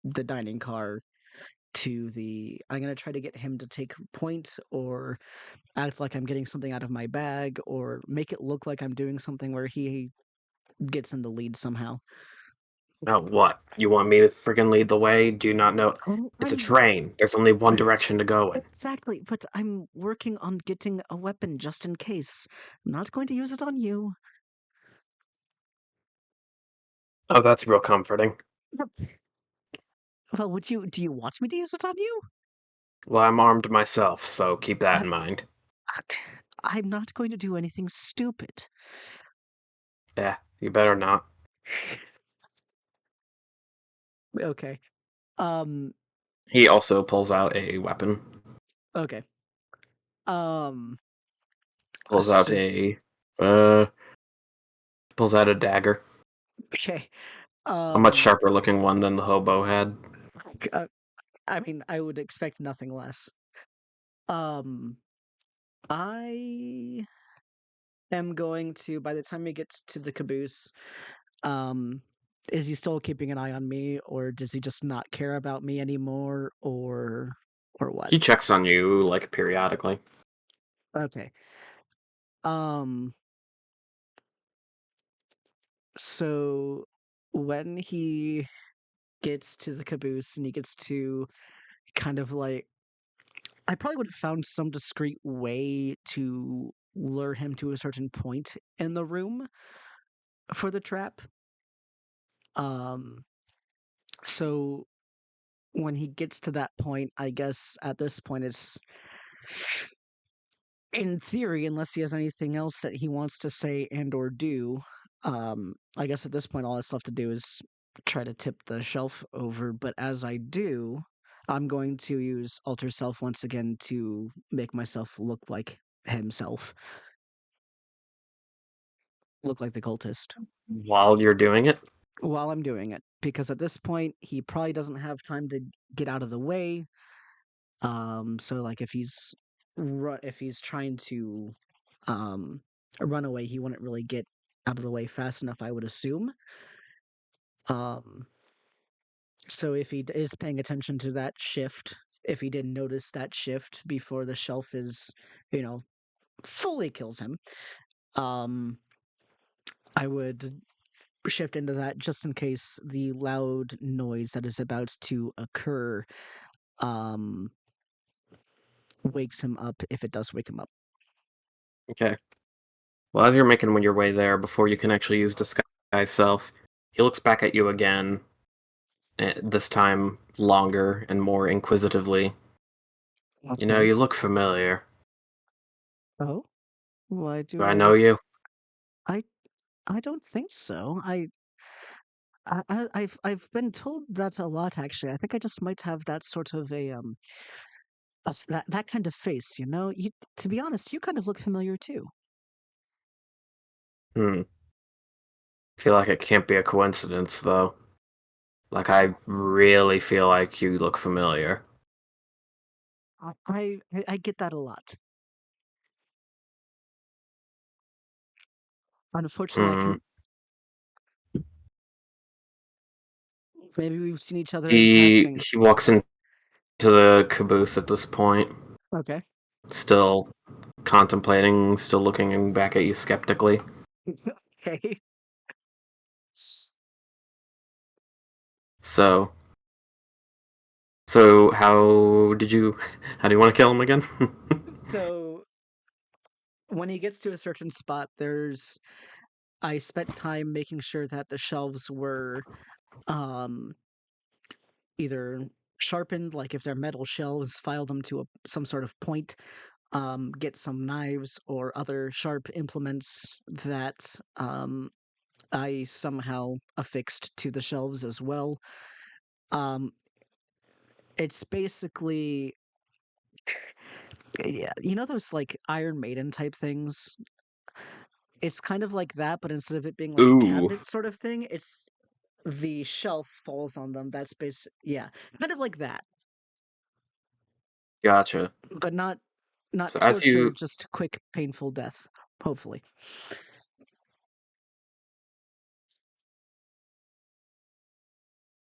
S9: the dining car to the I'm gonna try to get him to take point or act like I'm getting something out of my bag or make it look like I'm doing something where he gets in the lead somehow.
S2: Oh, what? You want me to freaking lead the way? Do you not know? It's a
S9: I'm
S2: train. There's only one direction to go in.
S9: exactly, but I'm working on getting a weapon just in case. I'm not going to use it on you.
S2: Oh, that's real comforting.
S9: Well, do you want me to use it on you?
S2: Well, I'm armed myself, so keep that
S9: I,
S2: in mind.
S9: I'm not going to do anything stupid.
S2: Yeah, you better not.
S9: Okay. Um,
S2: He also pulls out a weapon.
S9: okay. Um,
S2: Pulls out
S9: so,
S2: a uh pulls out a dagger.
S9: okay.
S2: A much
S9: Um,
S2: sharper looking one than the hobo had.
S9: uh, I mean, I would expect nothing less. Um, I am going to, by the time we get to the caboose, um, is he still keeping an eye on me, or does he just not care about me anymore, or what?
S2: He checks on you like periodically.
S9: Okay. So when he gets to the caboose and he gets to kind of like, I probably would have found some discreet way to lure him to a certain point in the room for the trap. Um, so when he gets to that point, I guess at this point it's in theory, unless he has anything else that he wants to say and or do, I guess at this point all that's left to do is try to tip the shelf over. But as I do, I'm going to use alter self once again to make myself look like himself, look like the cultist
S2: While you're doing it,
S9: while I'm doing it, because at this point he probably doesn't have time to get out of the way. So like if he's trying to um run away, he wouldn't really get out of the way fast enough, I would assume. Um, so if he is paying attention to that shift, if he didn't notice that shift before the shelf is, you know, fully kills him, um, I would shift into that just in case the loud noise that is about to occur um wakes him up, if it does wake him up.
S2: okay. Well, as you're making your way there, before you can actually use disguise self, he looks back at you again, this time longer and more inquisitively. You know,
S9: Okay.
S2: you look familiar.
S9: Oh, why
S2: Do
S9: do
S2: I
S9: I
S2: know
S9: look?
S2: you?
S9: I I don't think so. I've been told that a lot actually. I think I just might have that sort of that kind of face, you know? You, to be honest, you kind of look familiar too.
S2: Hmm. Feel like it can't be a coincidence, though. Like, I really feel like you look familiar.
S9: I get that a lot. Unfortunately, I
S2: Hmm.
S9: can. Maybe we've seen each other in
S2: He
S9: passing.
S2: he walks into the caboose at this point,
S9: Okay.
S2: still contemplating, still looking back at you skeptically.
S9: Okay.
S2: So, so how did you? How do you want to kill him again?
S9: So when he gets to a certain spot, I spent time making sure that the shelves were um either sharpened, like if they're metal shelves, file them to some sort of point, get some knives or other sharp implements that I somehow affixed to the shelves as well. Um, it's basically, yeah, you know those like Iron Maiden type things? It's kind of like that, but instead of it being like a
S2: Ooh,
S9: cabinet sort of thing, it's the shelf falls on them. That's yeah, kind of like that,
S2: gotcha.
S9: but not
S2: So as
S9: torture,
S2: you,
S9: just quick, painful death, hopefully.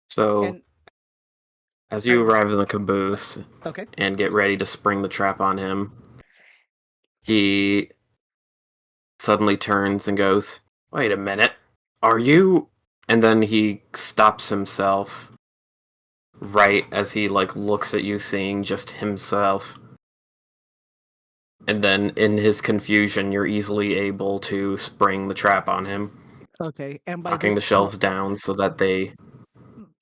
S2: so
S9: And
S2: as
S9: I
S2: you arrive in the caboose
S9: okay.
S2: and get ready to spring the trap on him, he suddenly turns and goes, "Wait a minute, are you?" And then he stops himself right as he like looks at you, seeing just himself. And then in his confusion, you're easily able to spring the trap on him,
S9: Okay, and
S2: knocking the shelves down so that they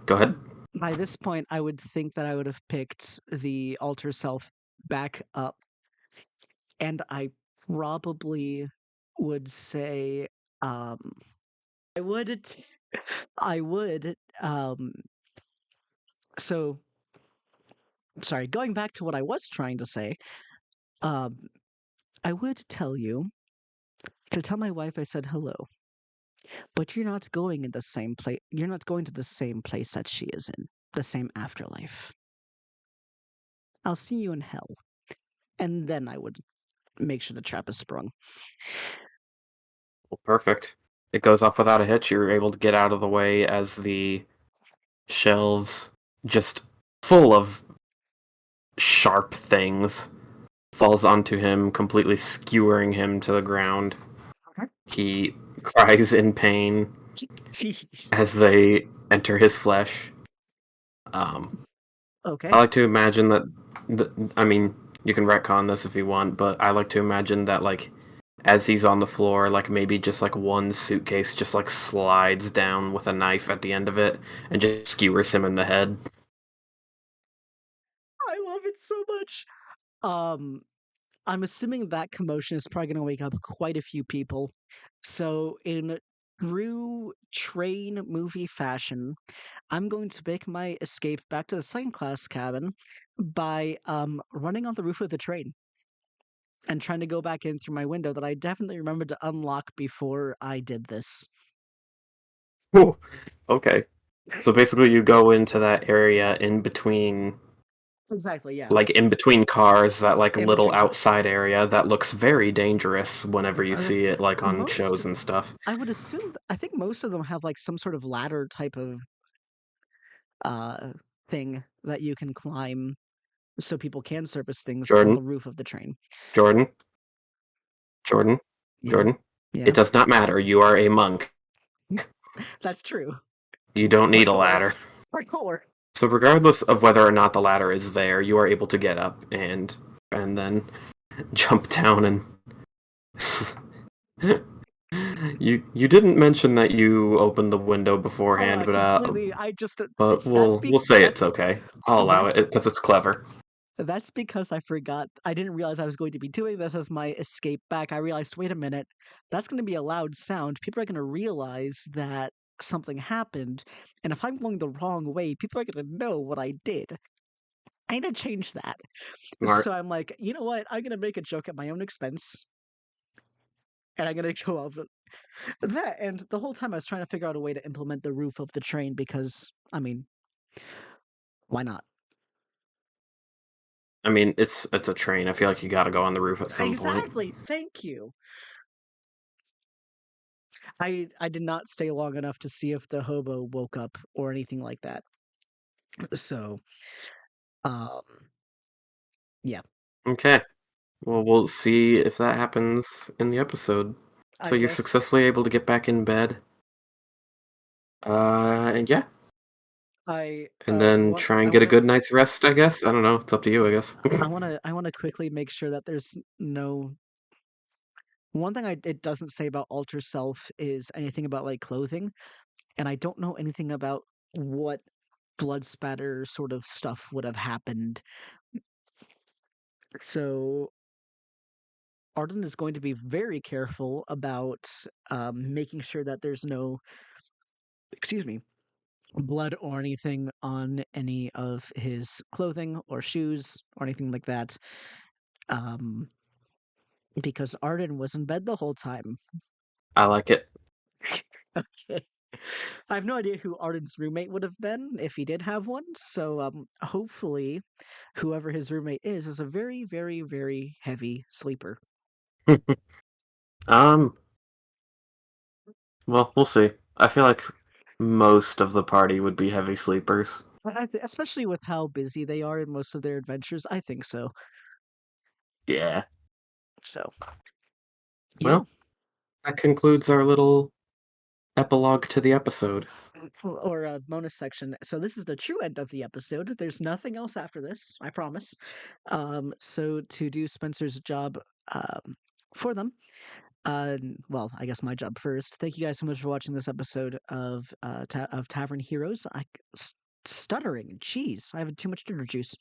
S2: go ahead.
S9: by this point, I would think that I would have picked the alter self back up, and I probably would say, um, I would, I would, so sorry, going back to what I was trying to say, um, I would tell you to tell my wife I said hello, but you're not going in the same place. You're not going to the same place that she is in, the same afterlife. I'll see you in hell, and then I would make sure the trap is sprung.
S2: Well, perfect. it goes off without a hitch. You're able to get out of the way as the shelves, just full of sharp things, falls onto him, completely skewering him to the ground.
S9: Okay.
S2: He cries in pain
S9: Jeez.
S2: as they enter his flesh.
S9: Okay.
S2: I like to imagine that. I mean, you can retcon this if you want, but I like to imagine that, like, as he's on the floor, like maybe just like one suitcase just like slides down with a knife at the end of it and just skewers him in the head.
S9: I love it so much. Um, I'm assuming that commotion is probably going to wake up quite a few people. So, in true train movie fashion, I'm going to make my escape back to the second class cabin by running on the roof of the train and trying to go back in through my window that I definitely remembered to unlock before I did this.
S2: Whew. Okay. So basically, you go into that area in between,
S9: Exactly, yeah.
S2: like in between cars, that like
S9: In
S2: little
S9: between cars.
S2: outside area that looks very dangerous whenever you see it, like on
S9: Most,
S2: shows and stuff.
S9: I would assume, I think most of them have like some sort of ladder type of uh thing that you can climb so people can surface things on
S2: Jordan,
S9: the roof of the train.
S2: Jordan, Jordan,
S9: Yeah,
S2: Jordan.
S9: yeah,
S2: It does not matter. You are a monk.
S9: that's true.
S2: You don't need a
S9: Parkour.
S2: ladder.
S9: Parkour.
S2: So regardless of whether or not the ladder is there, you are able to get up and then jump down and you didn't mention that you opened the window beforehand,
S9: Completely. I just
S2: but
S9: it's that's
S2: we'll say it's
S9: that's
S2: okay. I'll allow it
S9: that's
S2: because it's clever.
S9: that's because I forgot. I didn't realize I was going to be doing this as my escape back. I realized, wait a minute, that's going to be a loud sound. People are going to realize that something happened, and if I'm going the wrong way, people are going to know what I did. I need to change that. So
S2: Smart.
S9: I'm like, you know what? I'm going to make a joke at my own expense, and I'm going to go off that. And the whole time I was trying to figure out a way to implement the roof of the train because, I mean, why not?
S2: I mean, it's a train. I feel like you got to go on the roof at some point.
S9: Exactly. Thank you. I did not stay long enough to see if the hobo woke up or anything like that. So, um, yeah,
S2: Okay. Well, we'll see if that happens in the episode.
S9: I
S2: So you're
S9: guess
S2: successfully able to get back in bed. And yeah,
S9: I
S2: and then
S9: want
S2: try and get a good night's rest, I guess. I don't know. It's up to you, I guess.
S9: I want to quickly make sure that there's no one thing it doesn't say about alter self is anything about like clothing, and I don't know anything about what blood spatter sort of stuff would have happened. So Arden is going to be very careful about making sure that there's no, excuse me, blood or anything on any of his clothing or shoes or anything like that. Um, because Arden was in bed the whole time.
S2: I like it.
S9: Okay. I have no idea who Arden's roommate would have been if he did have one. So hopefully, whoever his roommate is a very, very, very heavy sleeper.
S2: Um, well, we'll see. I feel like most of the party would be heavy sleepers.
S9: Especially with how busy they are in most of their adventures, I think so.
S2: Yeah.
S9: So, yeah.
S2: Well, that concludes our little epilogue to the episode.
S9: Or a bonus section. So this is the true end of the episode. There's nothing else after this, I promise. So to do Spencer's job for them, well, I guess my job first. Thank you guys so much for watching this episode of Tavern Heroes. Stuttering, jeez, I have too much ginger juice.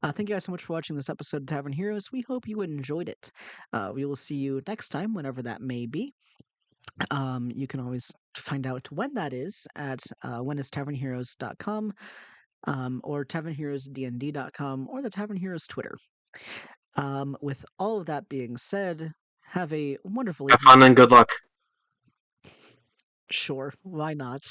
S9: Thank you guys so much for watching this episode of Tavern Heroes. We hope you enjoyed it. We will see you next time, whenever that may be. You can always find out when that is at whenistavernheroes.com, or tavernheroesdnd.com, or the Tavern Heroes Twitter. With all of that being said, have a wonderful
S2: Have
S9: evening.
S2: fun and good luck.
S9: Sure, why not?